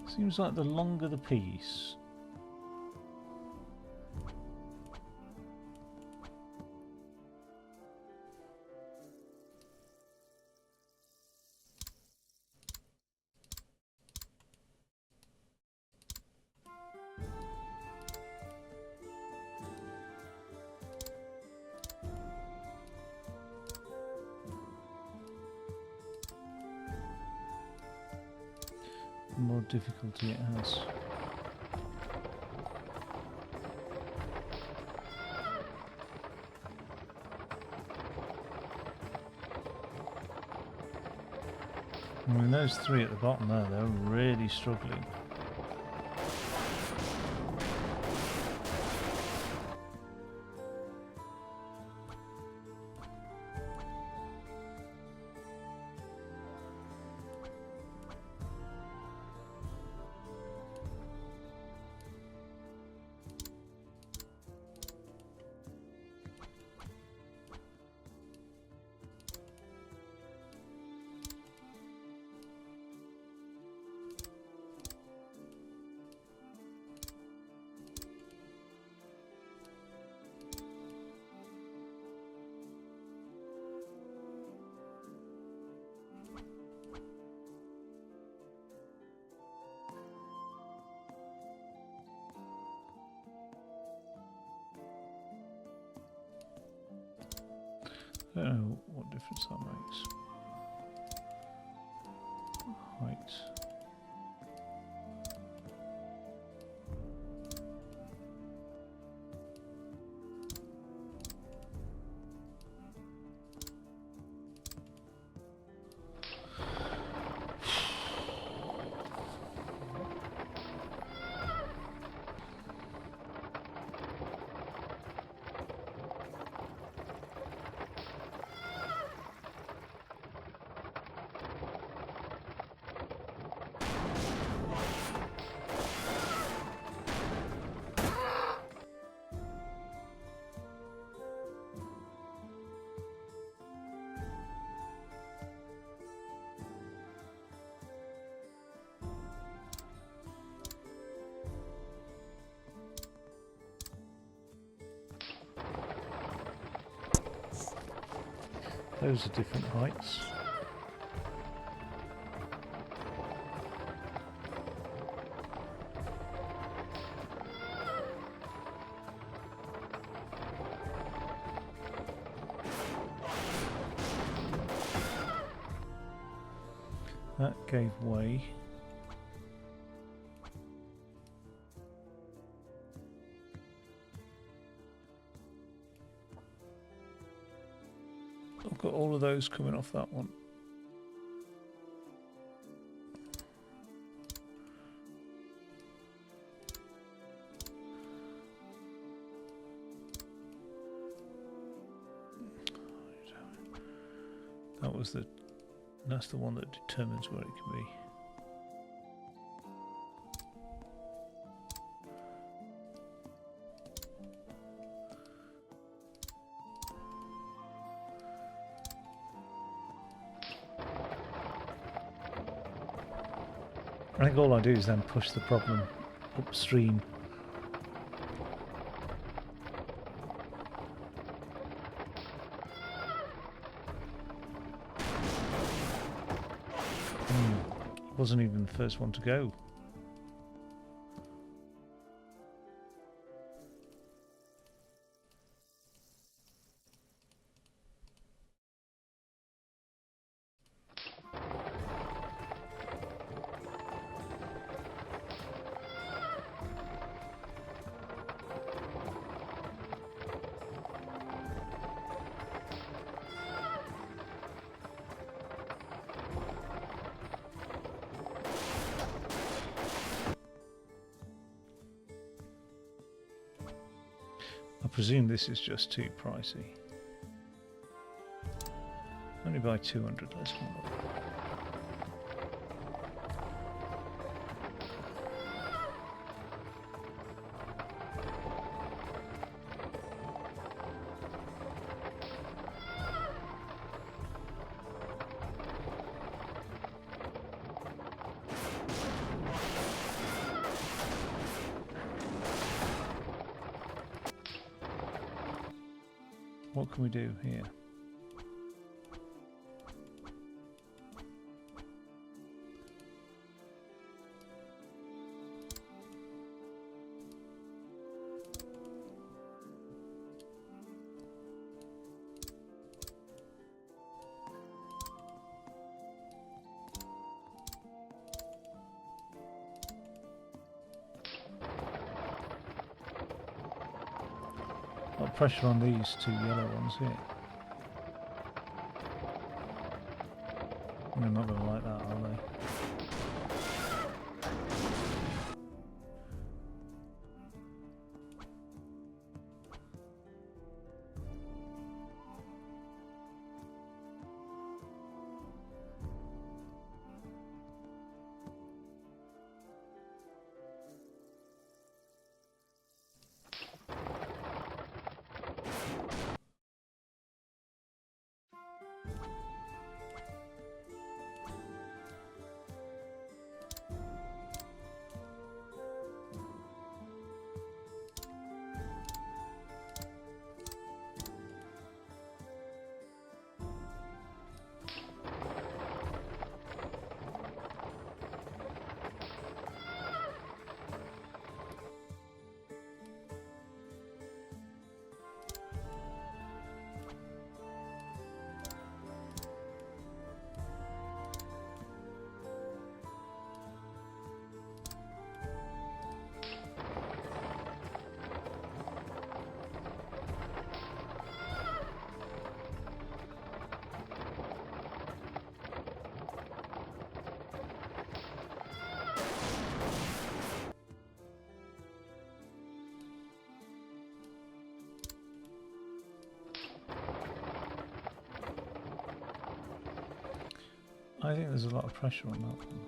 Seems like the longer the piece, the more difficulty it has. I mean, those three at the bottom there, they're really struggling. I don't know what difference that makes. Height. Those are different heights. That gave way. all of those coming off that one. That's the one that determines where it can be. I think all I do is then push the problem upstream. Wasn't even the first one to go. I presume this is just too pricey. Only buy 200, let's have a look. What can we do here? Got pressure on these two yellow ones here. They're not going to like that, are they? I think there's a lot of pressure on that one.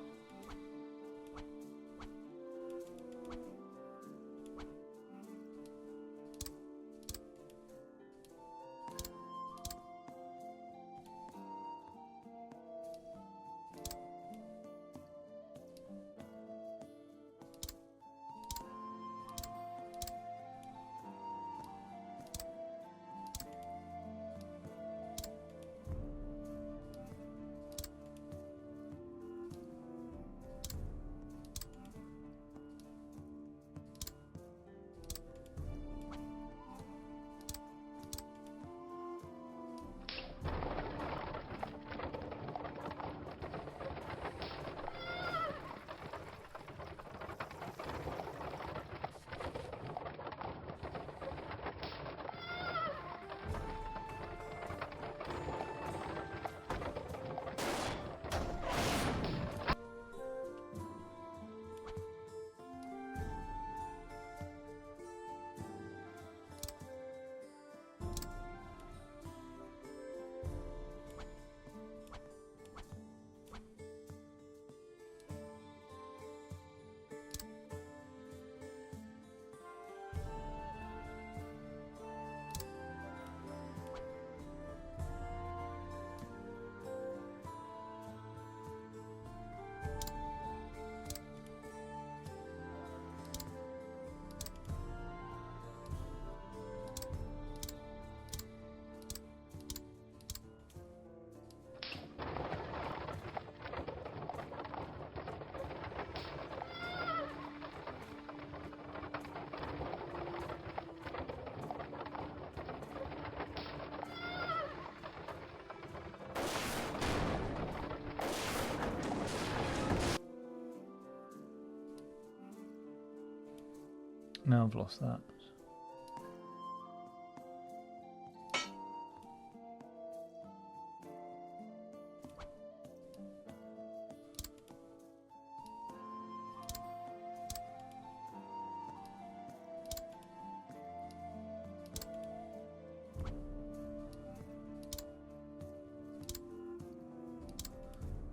Now I've lost that.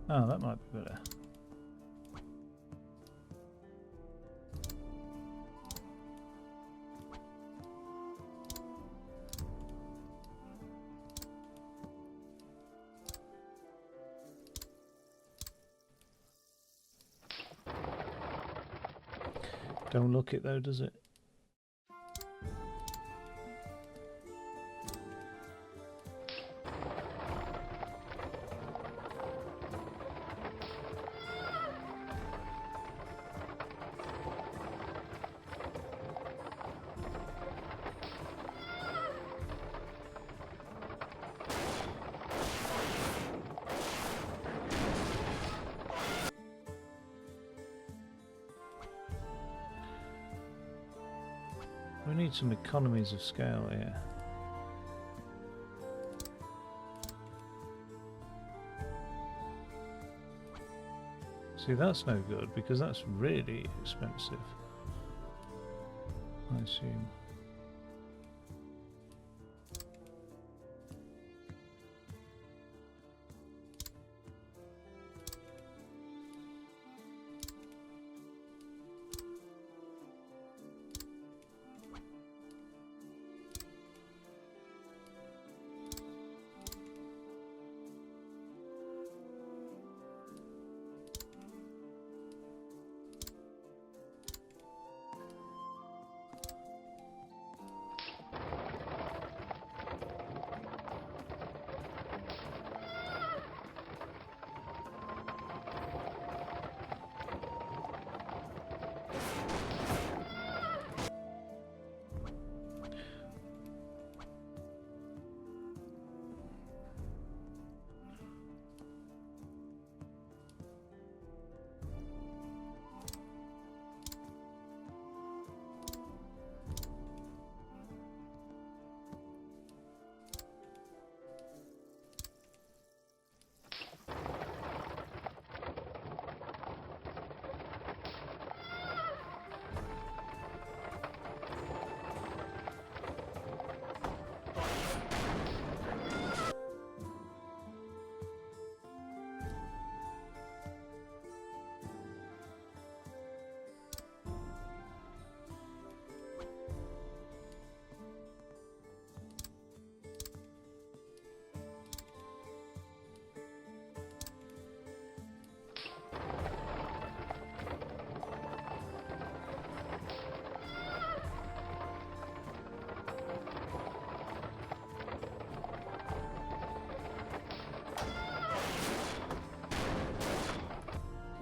Oh, that might be better. Don't look it though, does it? We need some economies of scale here. See, that's no good because that's really expensive, I assume.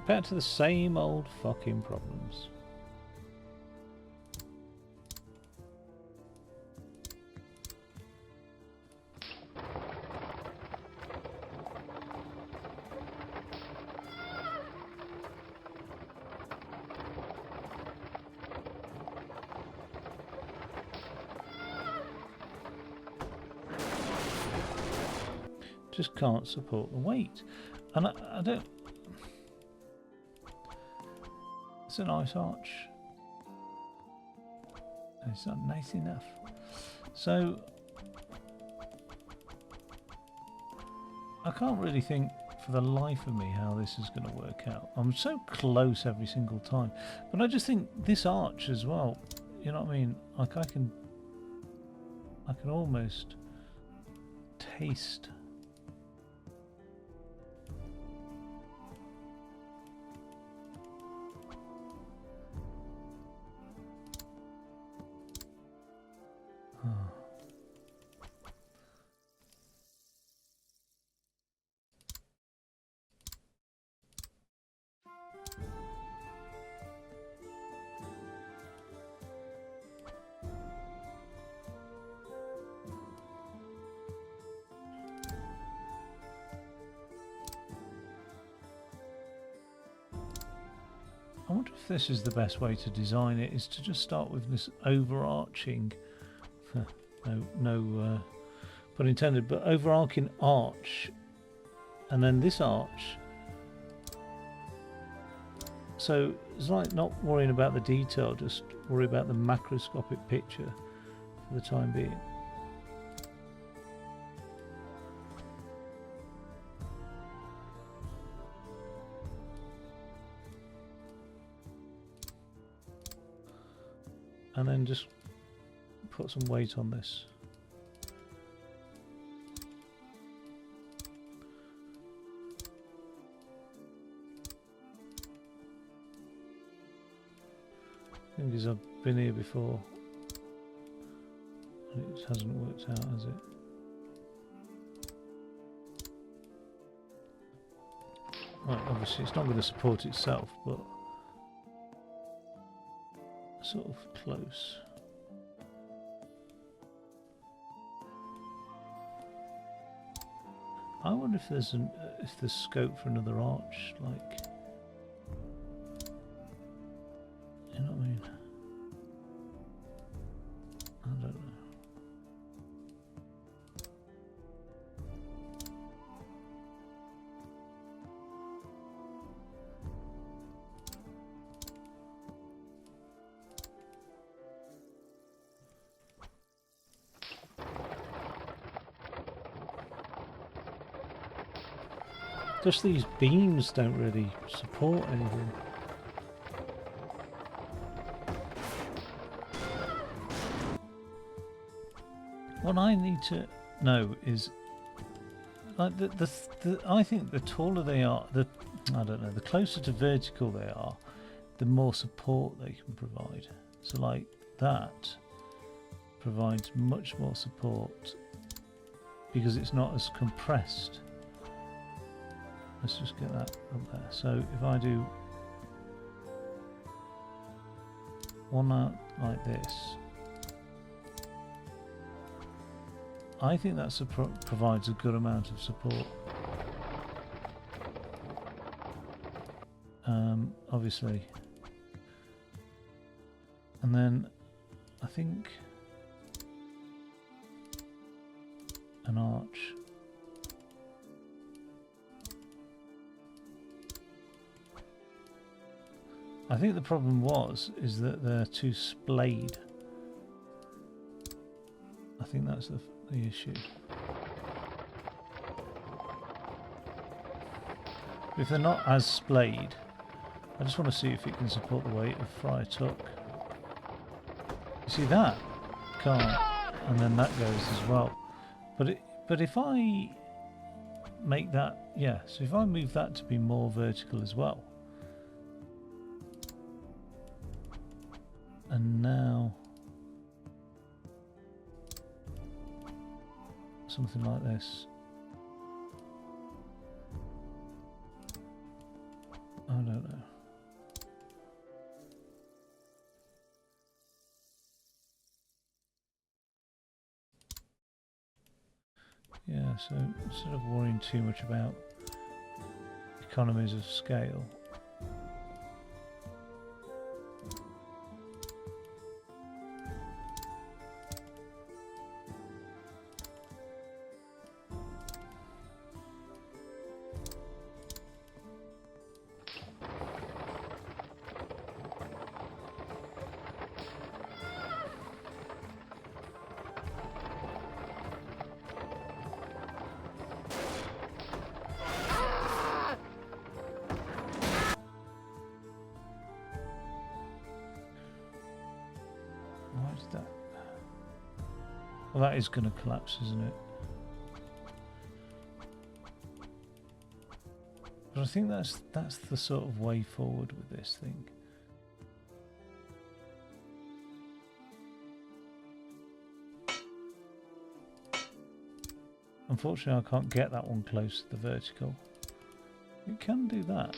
Back to the same old fucking problems. Just can't support the weight. And I don't... It's a nice arch. It's not nice enough. So I can't really think for the life of me how this is going to work out. I'm so close every single time, but I just think this arch as well, you know what I mean, like I can almost taste I wonder if this is the best way to design it, is to just start with this overarching, no pun intended, but overarching arch, and then this arch. So it's like not worrying about the detail, just worry about the macroscopic picture for the time being. And then just put some weight on this. The thing is, I've been here before. And it hasn't worked out, has it? Right, obviously it's not going to support itself, but sort of close. I wonder if there's scope for another arch, like, you know what I mean? I don't know. Just these beams don't really support anything. What I need to know is, like, I think the taller they are, the closer to vertical they are, the more support they can provide. So like that provides much more support because it's not as compressed. Let's just get that up there. So if I do one out like this, I think that provides a good amount of support. Obviously. And then I think an arch. I think the problem is that they're too splayed. I think that's the issue. If they're not as splayed, I just want to see if it can support the weight of Friar Tuck. You see that? Can't. And then that goes as well. But if I make that, yeah, so if I move that to be more vertical as well. And now something like this. I don't know. Yeah, so instead of worrying too much about economies of scale, well, that is going to collapse, isn't it? But I think that's the sort of way forward with this thing. Unfortunately, I can't get that one close to the vertical. It can do that.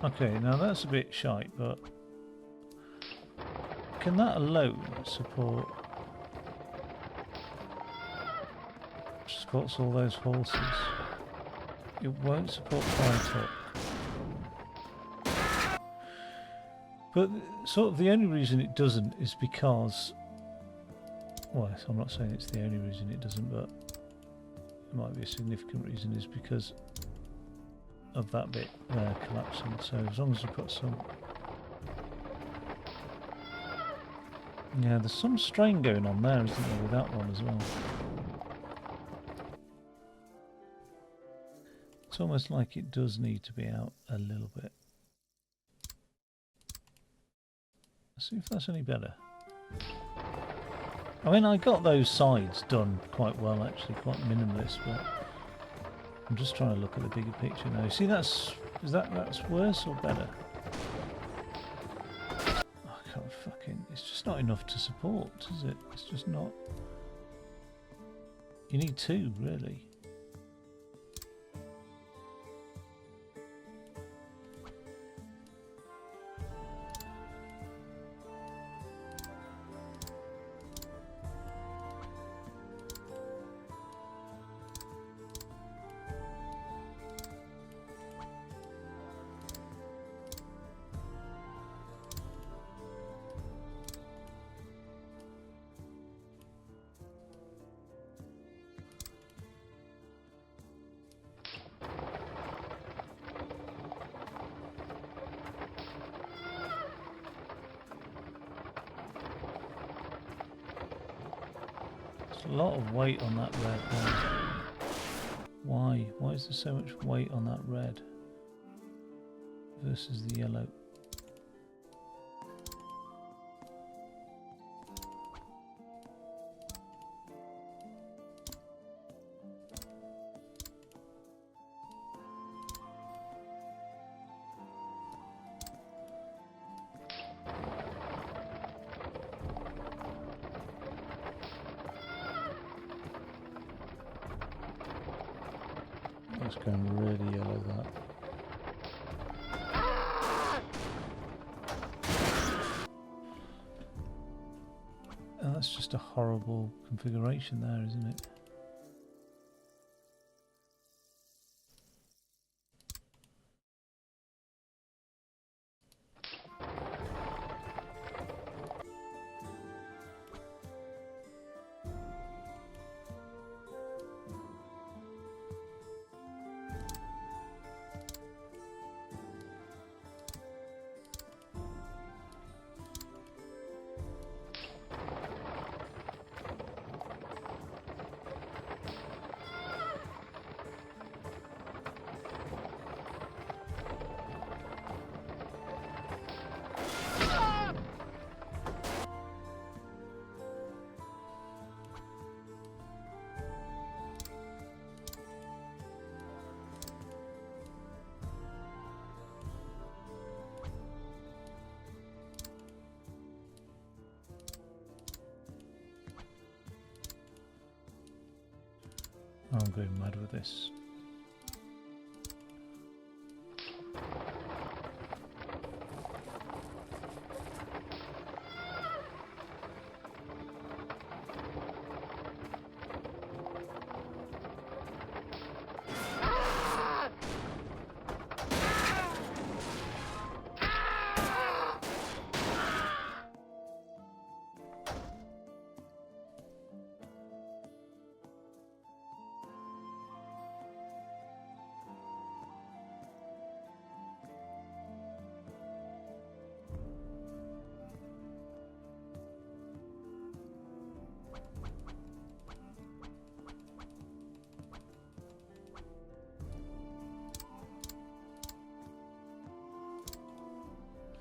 Okay, now that's a bit shite, but can that alone supports all those horses? It won't support Friar Tuck. But sort of the only reason it doesn't is because, well, I'm not saying it's the only reason it doesn't, but it might be a significant reason, is because of that bit there collapsing. So as long as we put some... Yeah, there's some strain going on there, isn't there, with that one as well. It's almost like it does need to be out a little bit. Let's see if that's any better. I mean, I got those sides done quite well, actually, quite minimalist, but I'm just trying to look at the bigger picture now. See, that's worse or better? I can't fucking... It's just not enough to support, is it? It's just not... You need two, really. A lot of weight on that red there. Why? Why is there so much weight on that red versus the yellow? It's going really yellow, that. And that's just a horrible configuration there, isn't it? Oh, I'm going mad with this.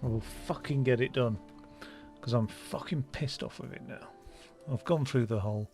I will fucking get it done, because I'm fucking pissed off with it now. I've gone through the whole...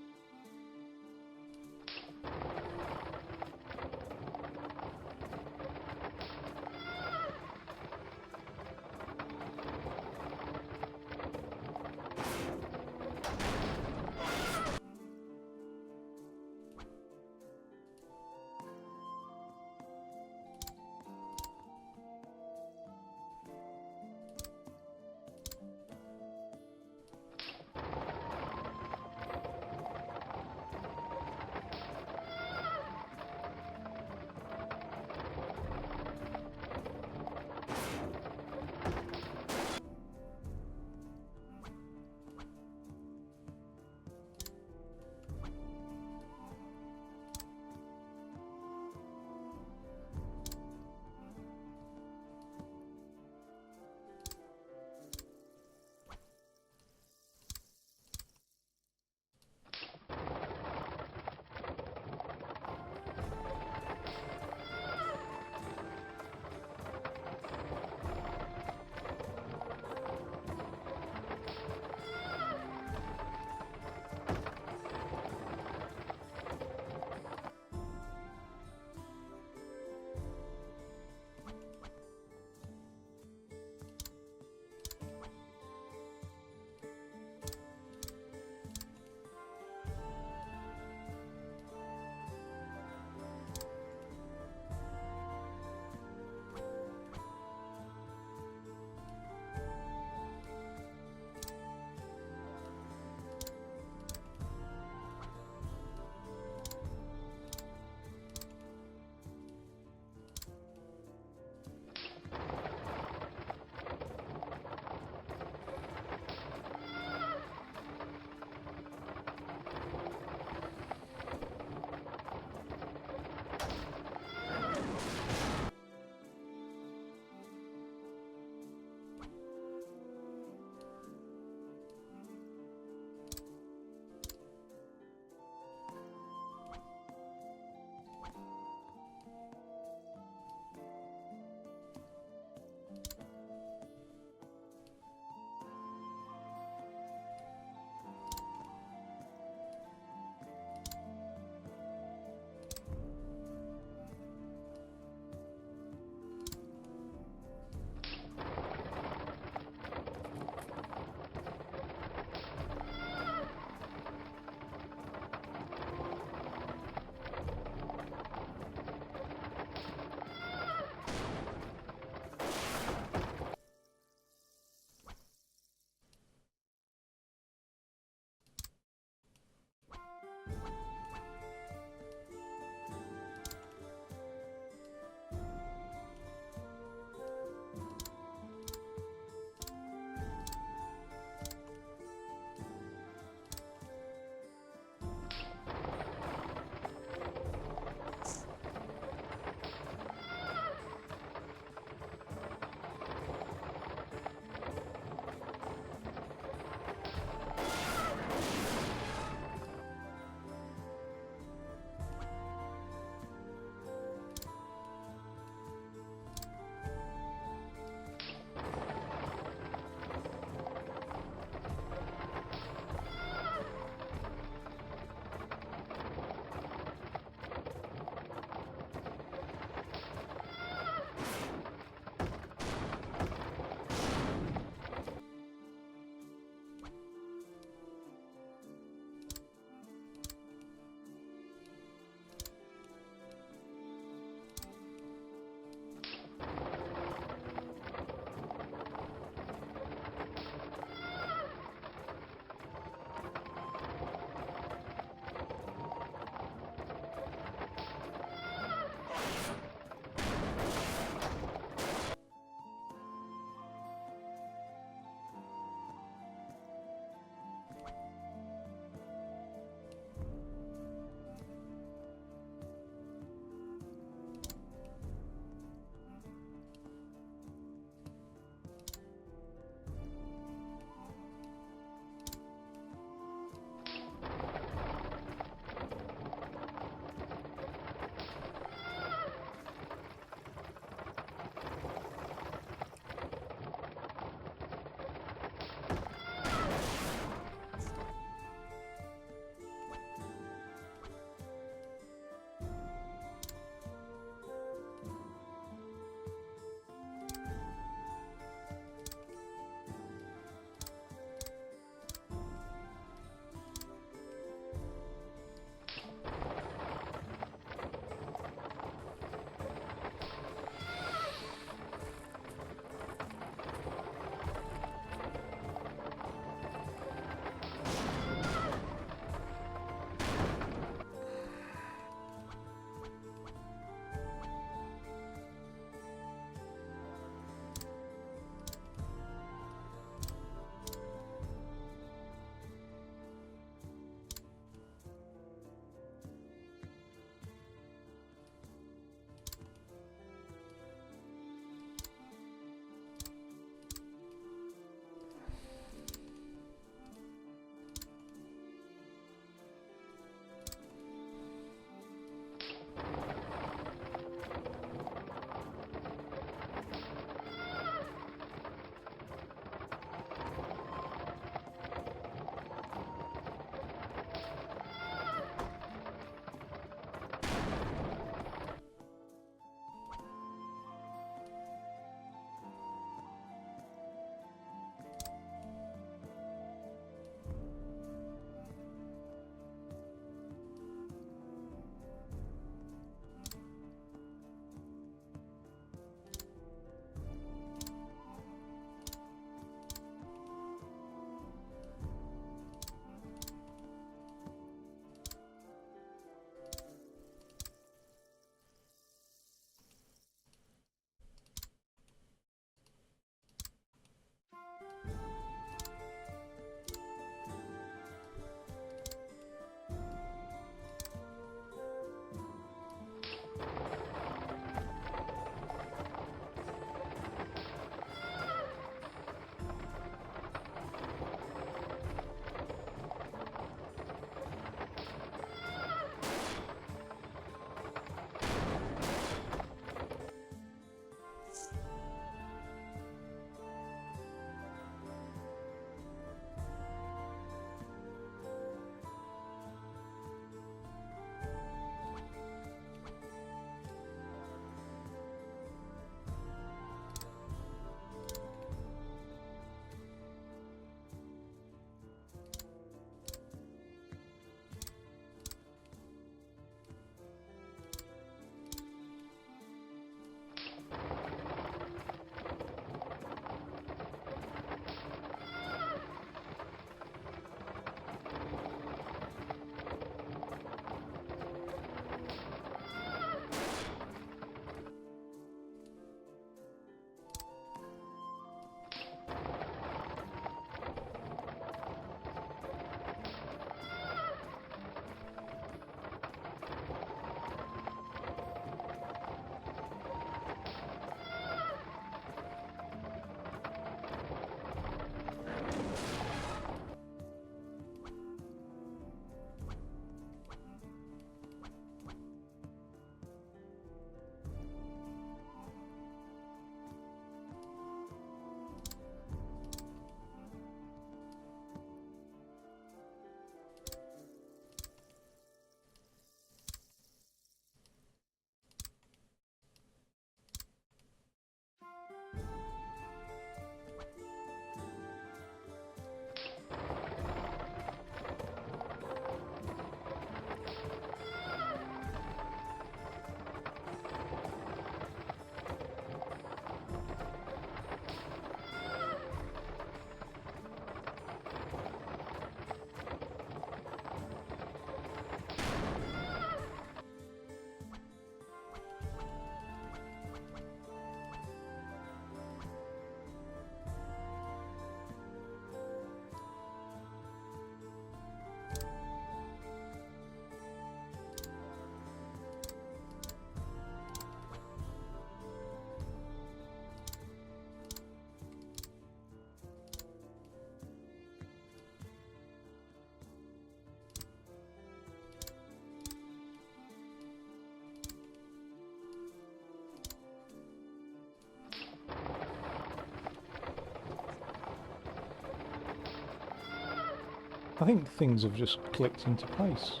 I think things have just clicked into place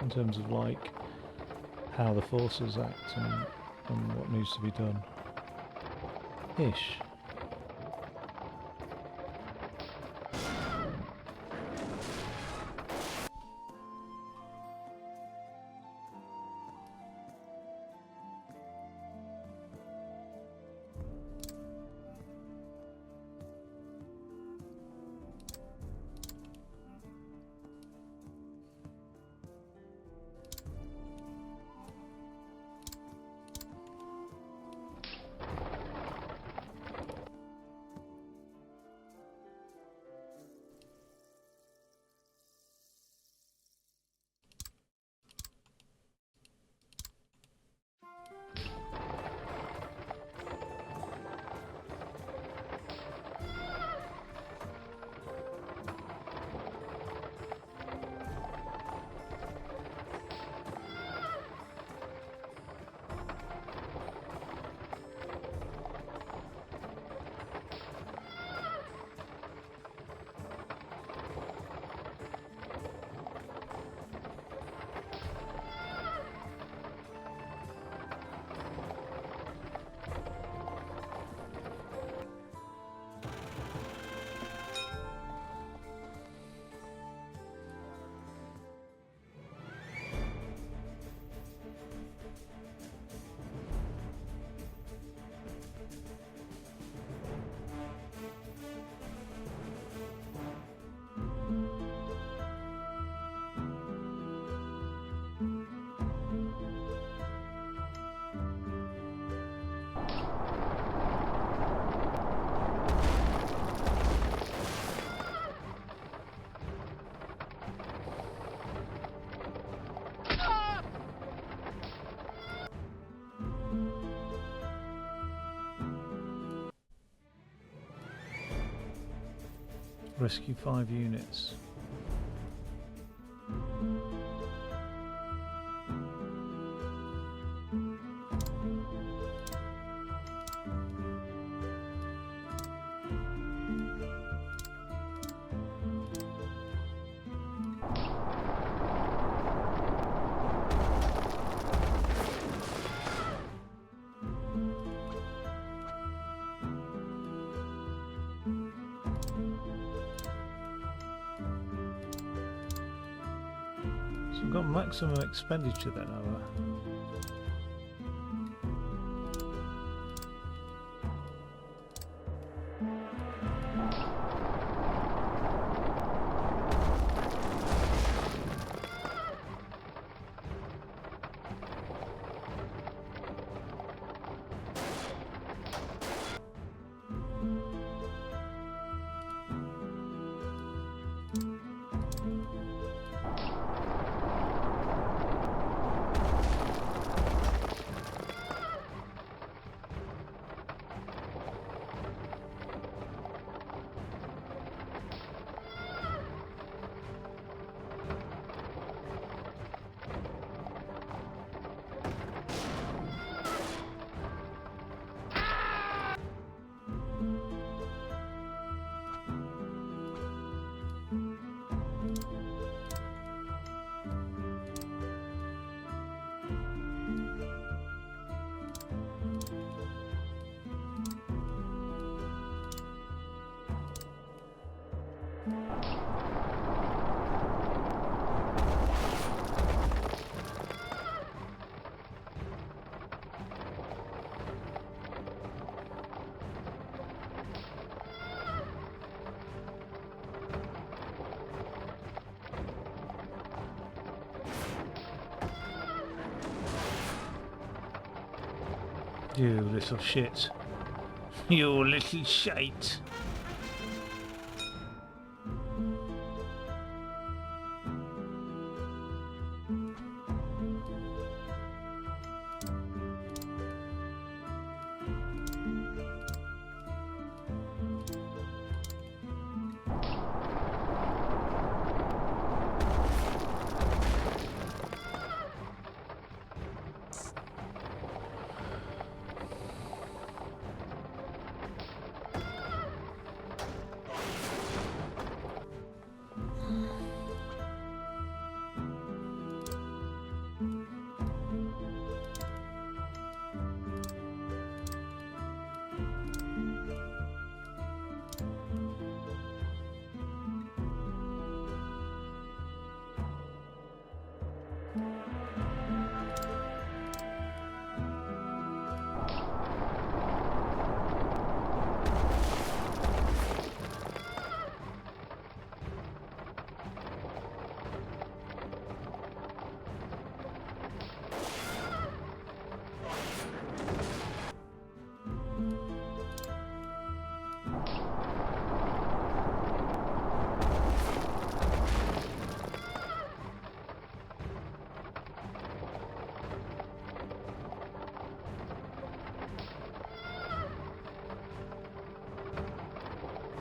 in terms of like how the forces act and what needs to be done. Ish. Rescue 5 units. So we've got maximum expenditure then, have we? You little shit. You little shite.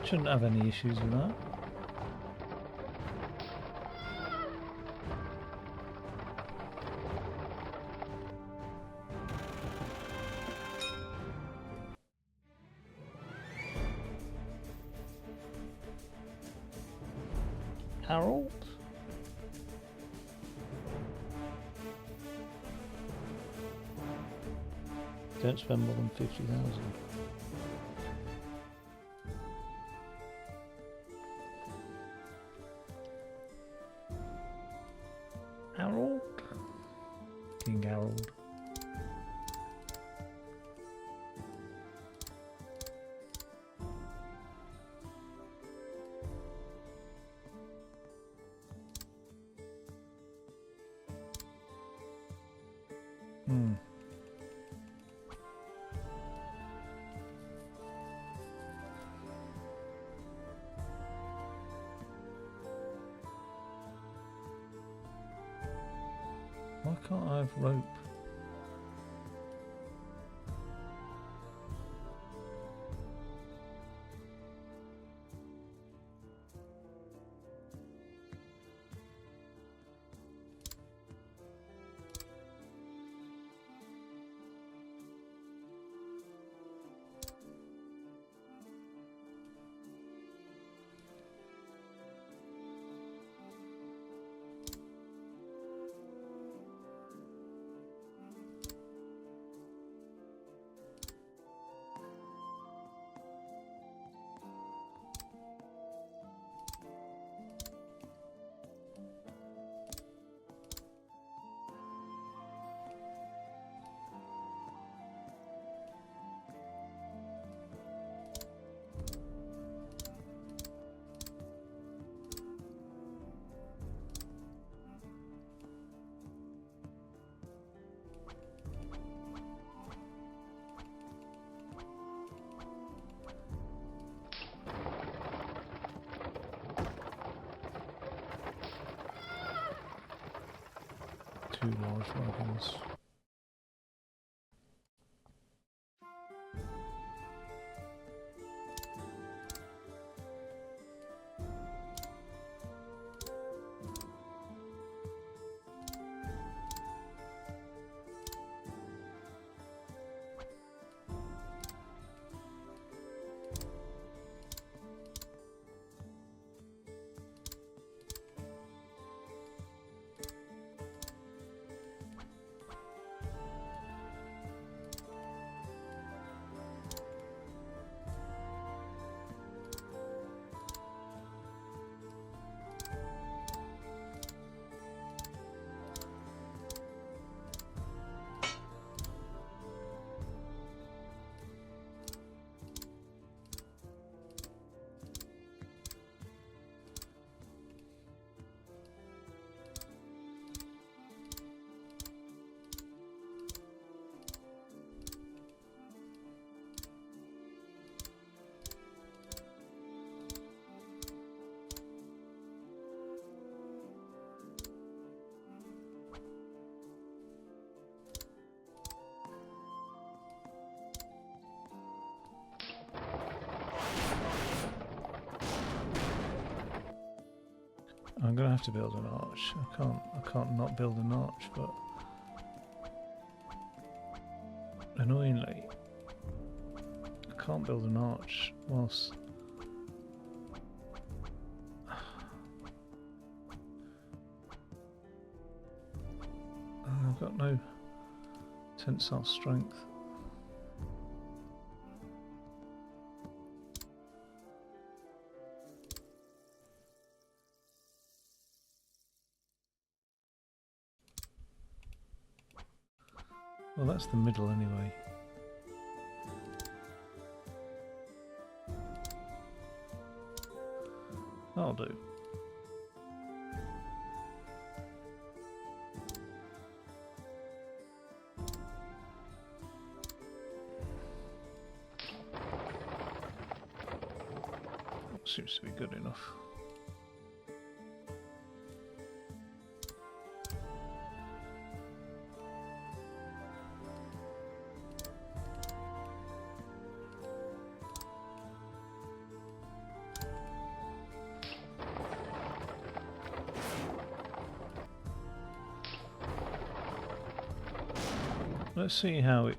Shouldn't have any issues with that. Harold? Don't spend more than 50,000. Harold? King Harold. Why can't I have rope? Two large wagons. I'm gonna have to build an arch. I can't not build an arch, but annoyingly I can't build an arch whilst I've got no tensile strength. Well, that's the middle anyway. That'll do. Seems to be good enough. let's see how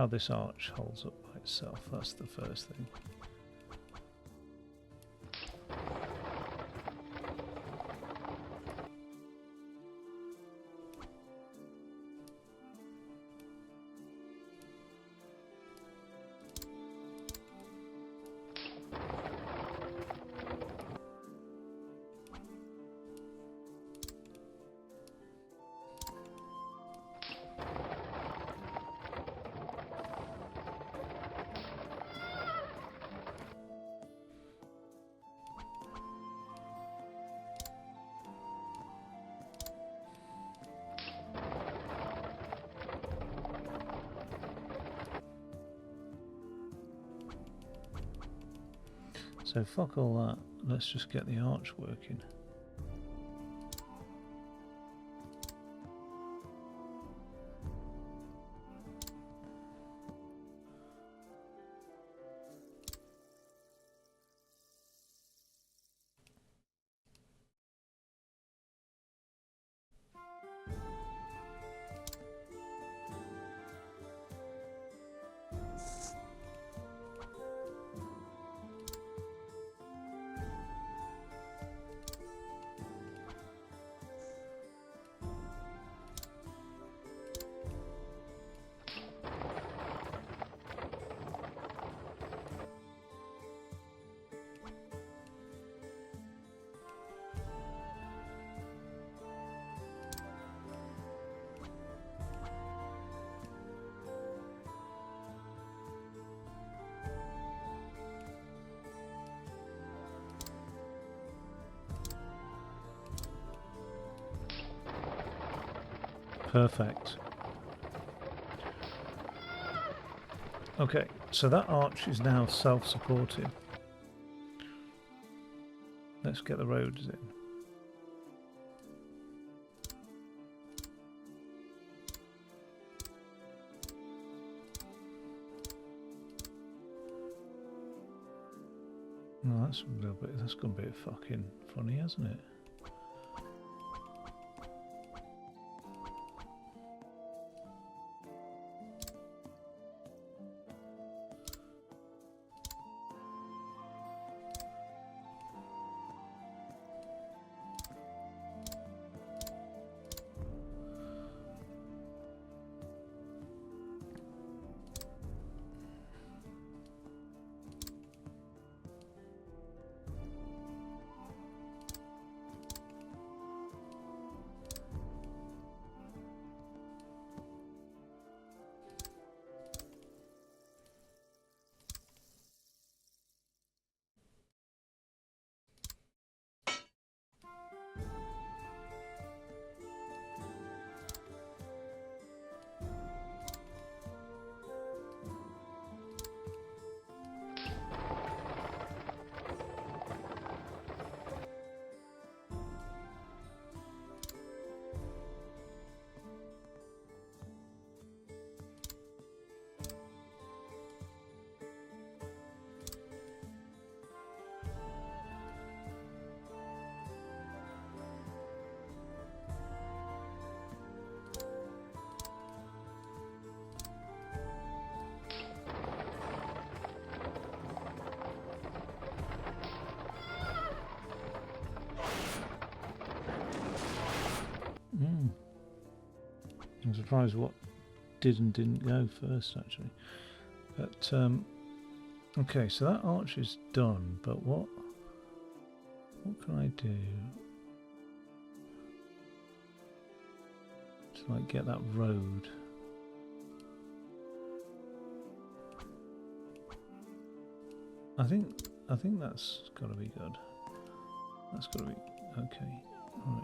this arch holds up by itself. That's the first thing. So fuck all that, let's just get the arch working. Perfect. Okay, so that arch is now self-supporting. Let's get the roads in. No, that's a little bit. That's gone a bit fucking funny, hasn't it? I'm surprised what did and didn't go first, actually. But okay, so that arch is done. But what can I do to like get that road? I think that's got to be good. That's got to be okay. All right.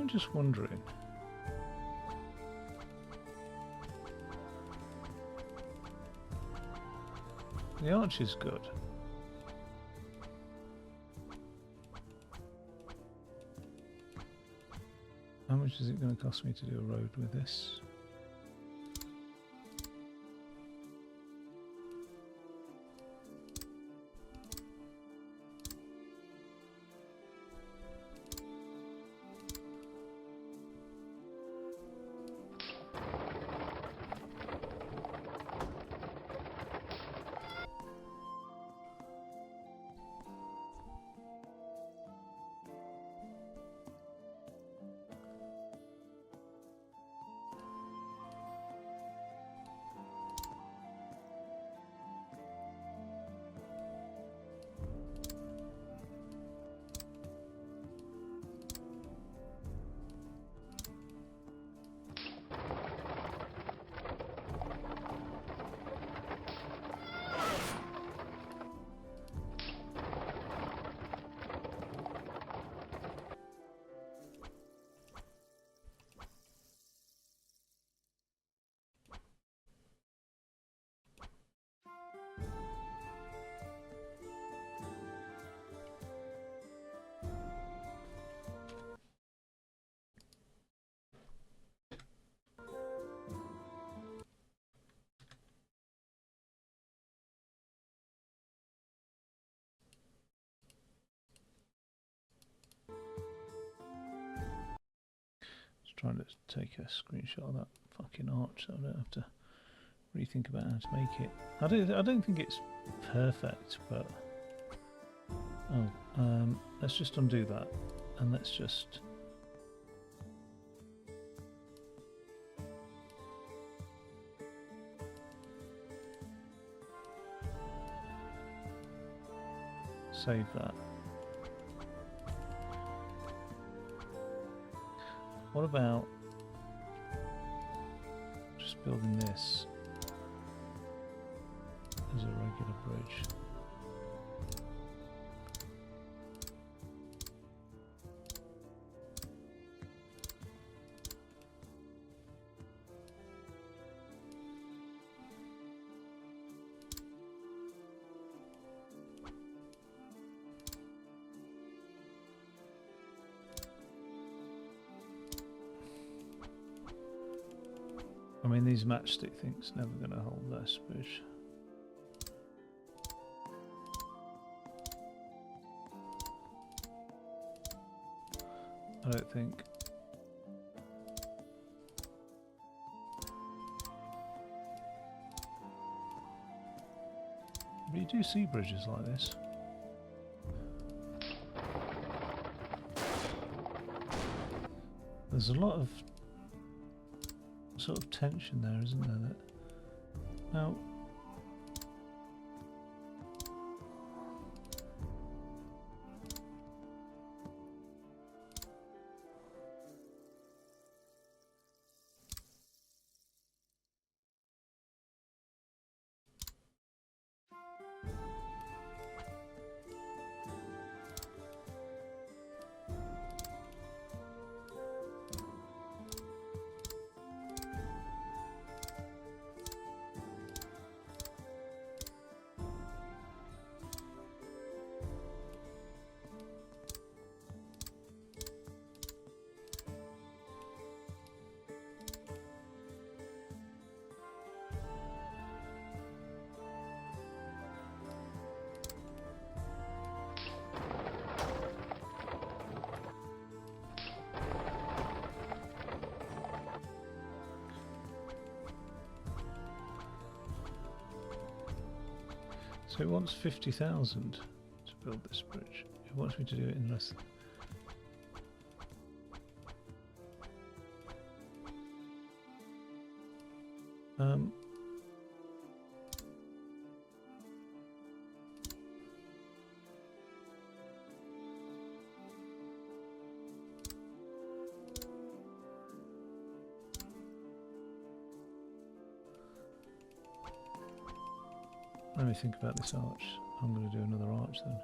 I'm just wondering. The arch is good. How much is it going to cost me to do a road with this? Trying to take a screenshot of that fucking arch so I don't have to rethink about how to make it. I don't think it's perfect, but let's just undo that and let's just save that. What about just building this as a regular bridge? I mean, these matchstick things never going to hold this bridge. I don't think. But you do see bridges like this. There's a lot of sort of tension there, isn't there? That now so it wants 50,000 to build this bridge. It wants me to do it in less. Let me think about this arch. I'm going to do another arch then.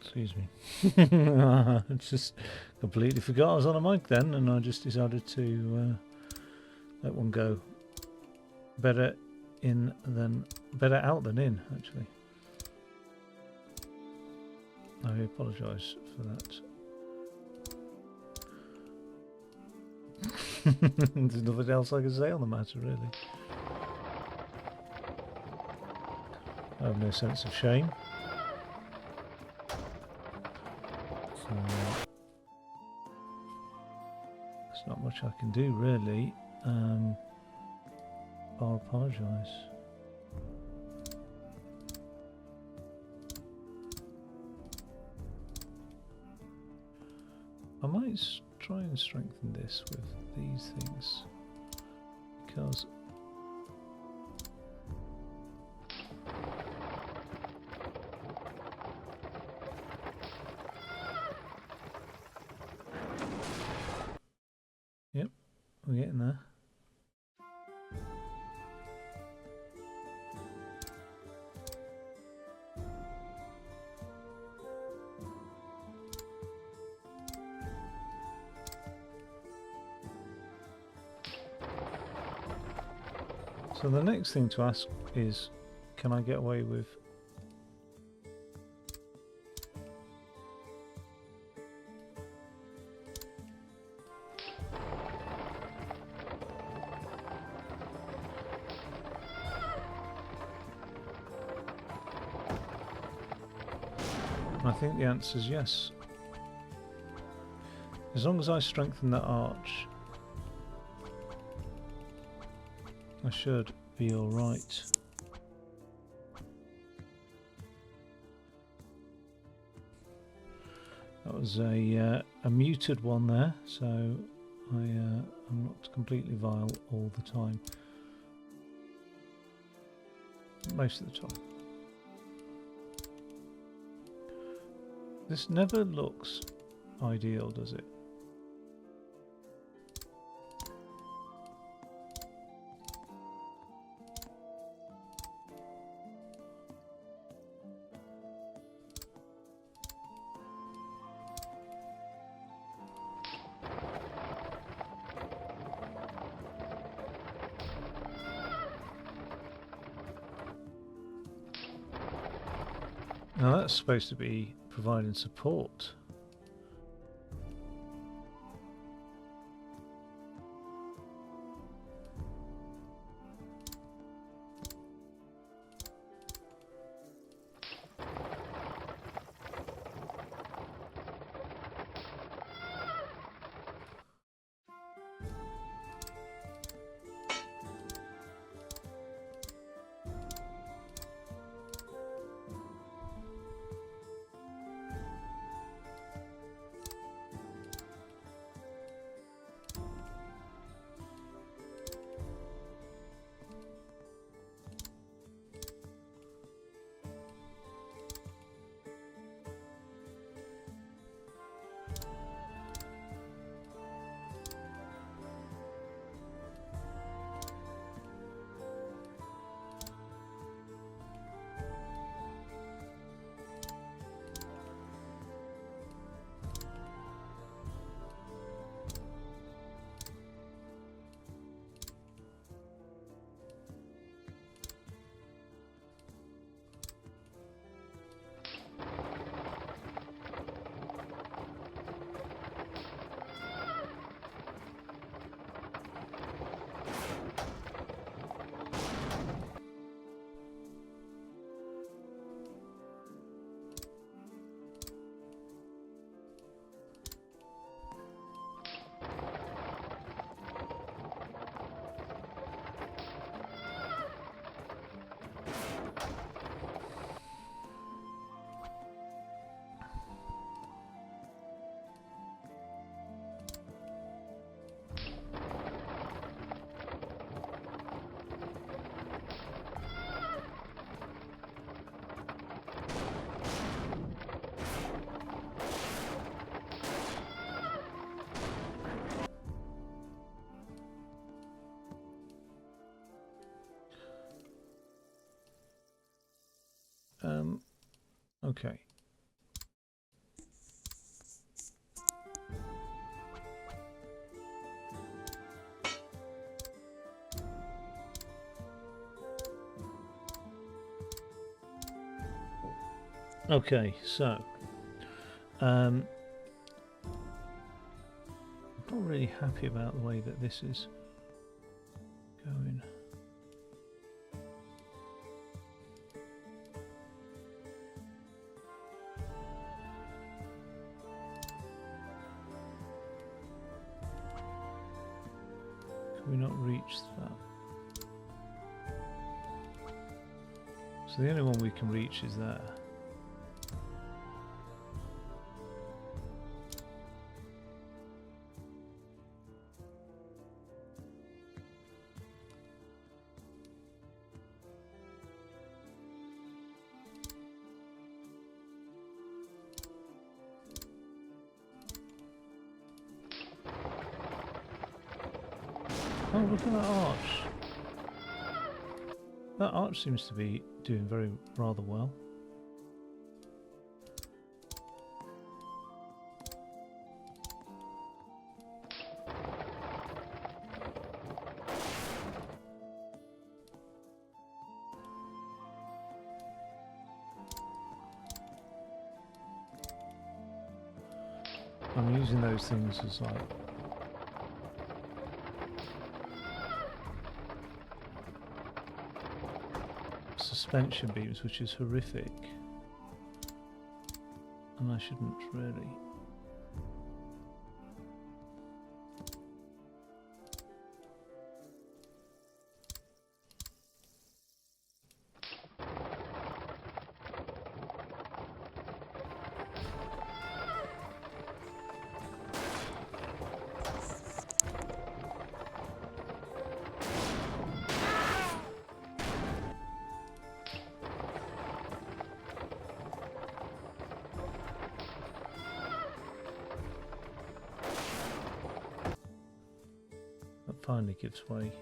Excuse me. I just completely forgot I was on a mic then, and I just decided to let one go. Better out than in, actually. I apologise for that. There's nothing else I can say on the matter, really. I have no sense of shame. So there's not much I can do, really. I'll apologise. I might try and strengthen this with these things, because yep, we're getting there. So the next thing to ask is, can I get away with I think the answer is yes. As long as I strengthen that arch, I should be alright. That was a muted one there, so I'm not completely vile all the time. Most of the time. This never looks ideal, does it? Now that's supposed to be providing support. Okay. Okay, so I'm not really happy about the way that this is going. Can we not reach that? So the only one we can reach is there. Oh, look at that arch. That arch seems to be doing rather well. I'm using those things as like suspension beams, which is horrific, and I shouldn't really. That finally gives way.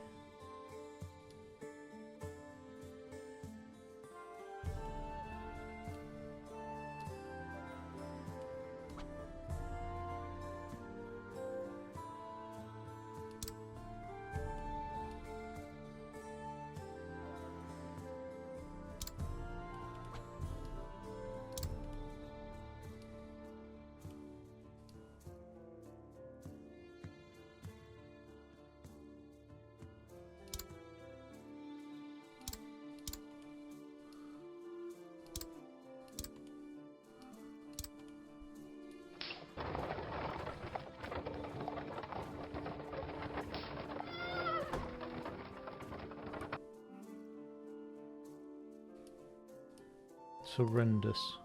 It's horrendous.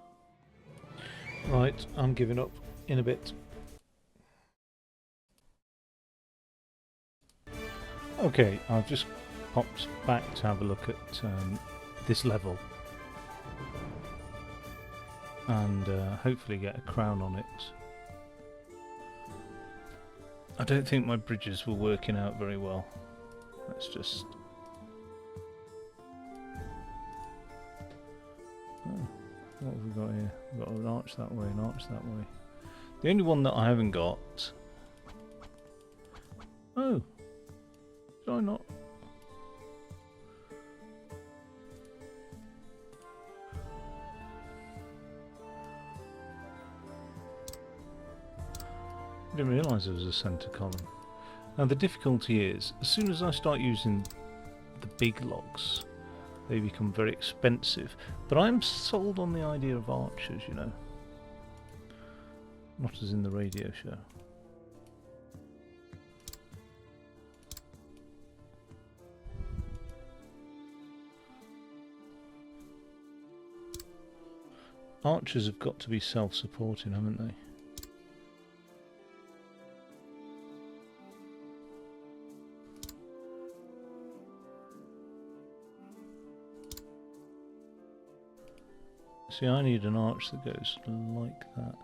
Right, I'm giving up in a bit. Okay, I've just popped back to have a look at this level and hopefully get a crown on it. I don't think my bridges were working out very well. Let's just... Oh, what have we got here? We've got an arch that way, an arch that way. The only one that I haven't got... Oh! Did I not? I didn't realise there was a centre column. Now the difficulty is, as soon as I start using the big logs, they become very expensive. But I'm sold on the idea of archers, you know. Not as in the radio show. Archers have got to be self-supporting, haven't they? See, I need an arch that goes like that.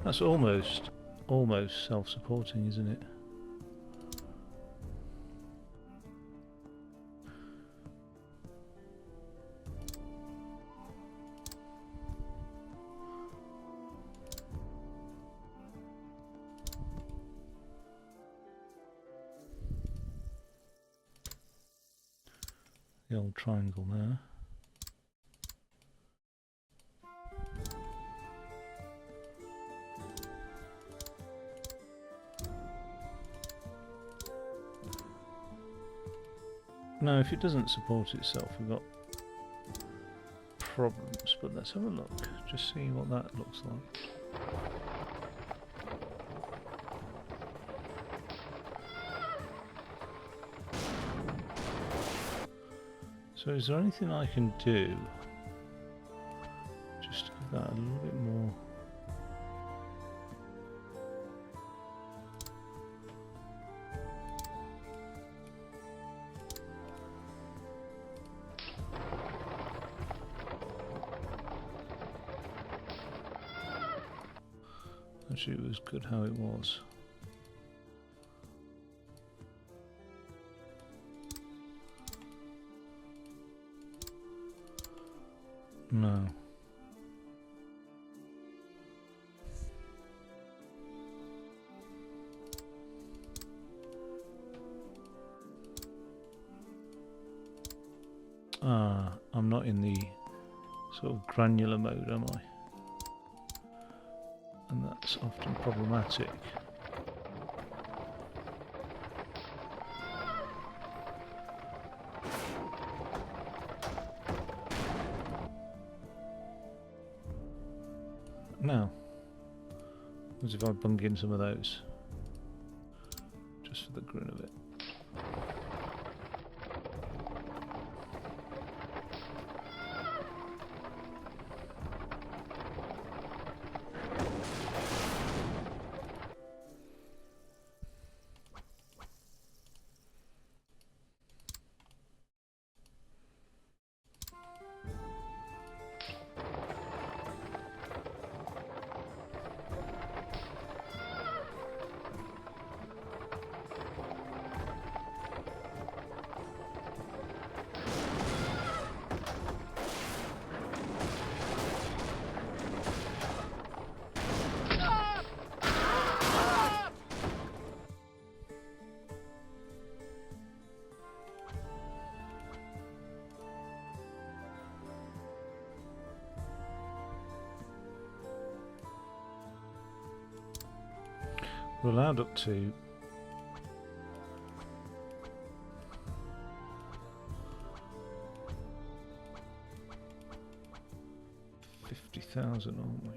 That's almost self-supporting, isn't it? the old triangle there. Now, if it doesn't support itself, we've got problems, but let's have a look, just see what that looks like. So is there anything I can do just to give that a little bit more? Actually, it was good how it was. No. I'm not in the sort of granular mode, am I? And that's often problematic. Now, as if I bung in some of those, just for the grin of it. We're allowed up to 50,000, aren't we?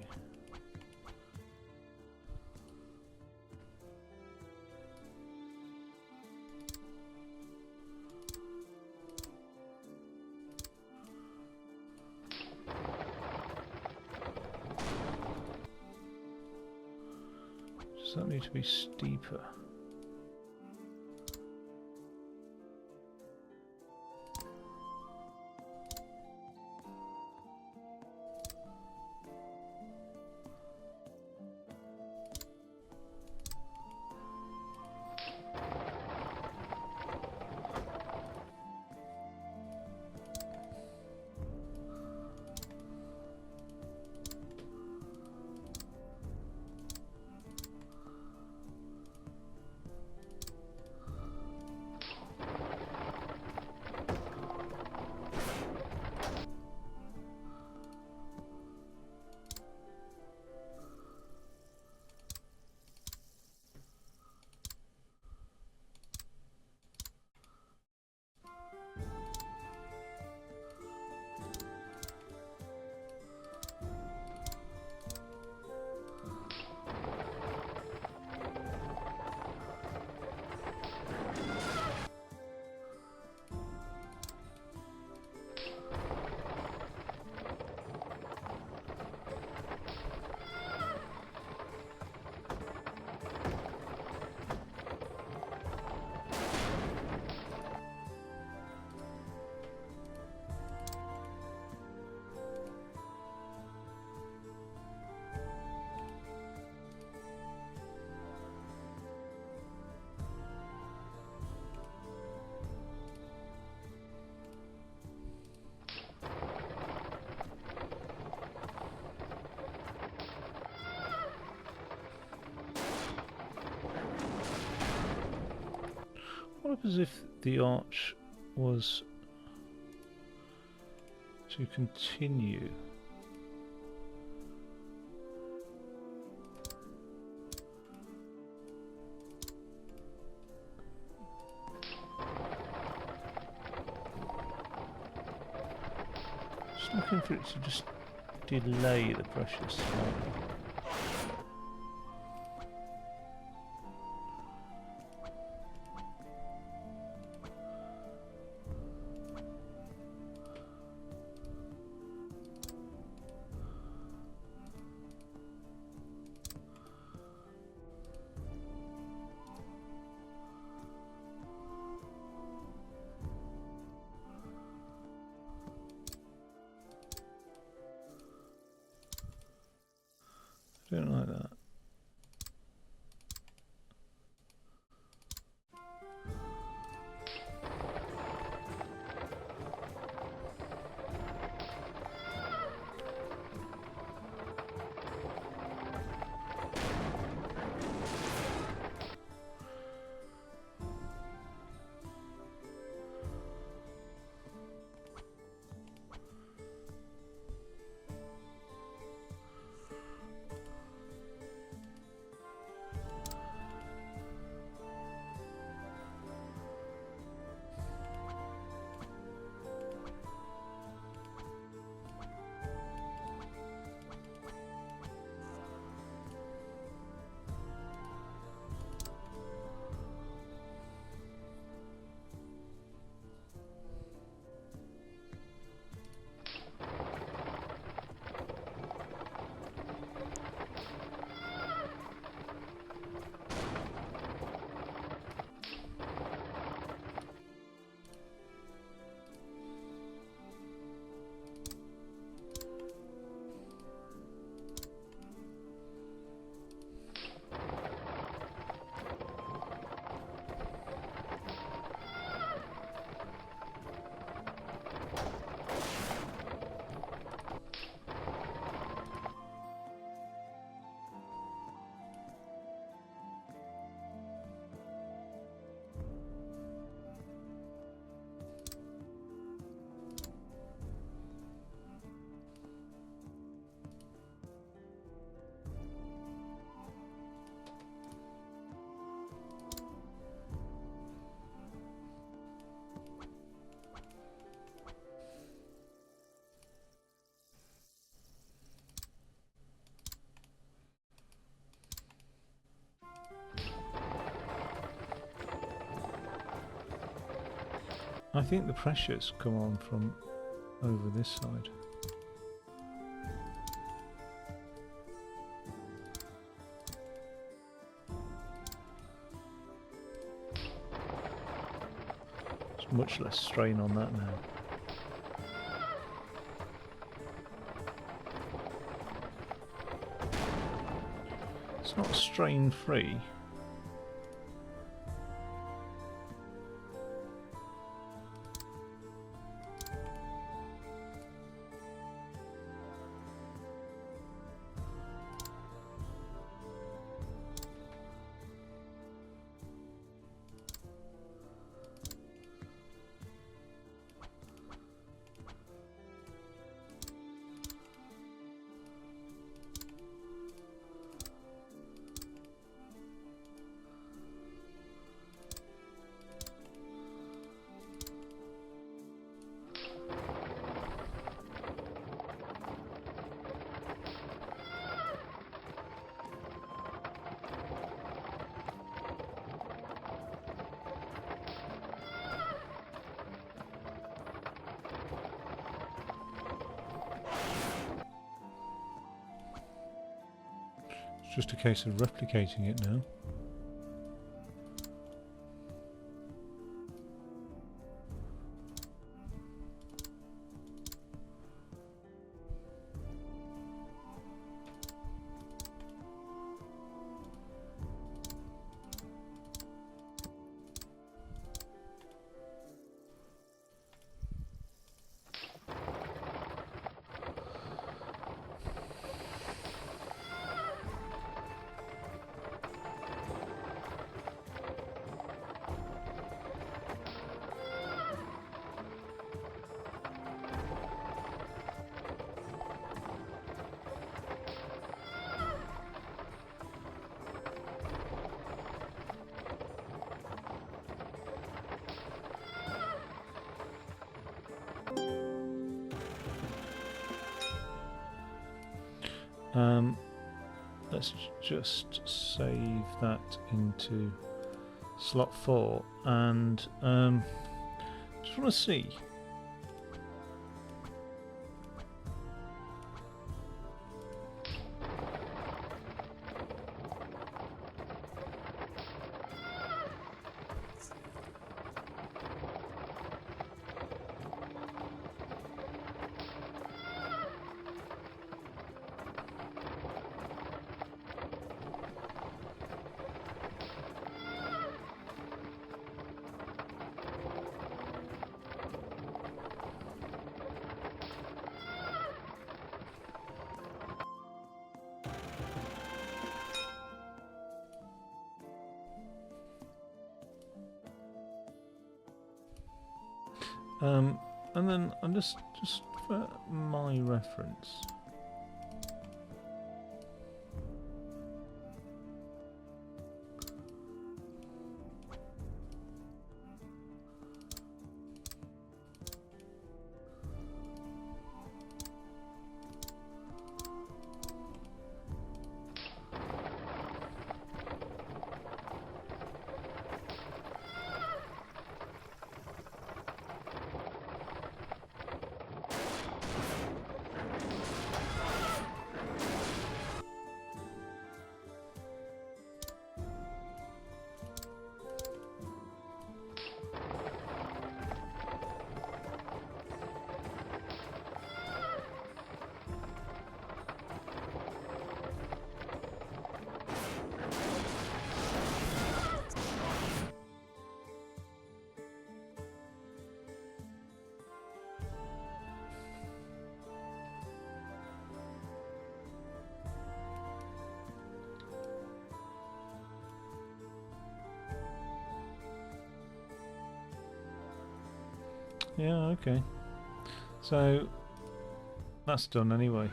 Does that need to be steeper? What happens if the arch was to continue. Just looking for it to just delay the pressure slightly. Don't like that. I think the pressures come on from over this side. There's much less strain on that now. It's not strain free. It's just a case of replicating it now. Let's just save that into slot 4 and just want to see. And then I'm just for my reference. Yeah, okay. So that's done anyway.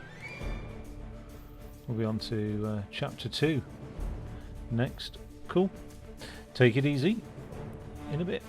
We'll be on to chapter 2 next. Cool. Take it easy. In a bit.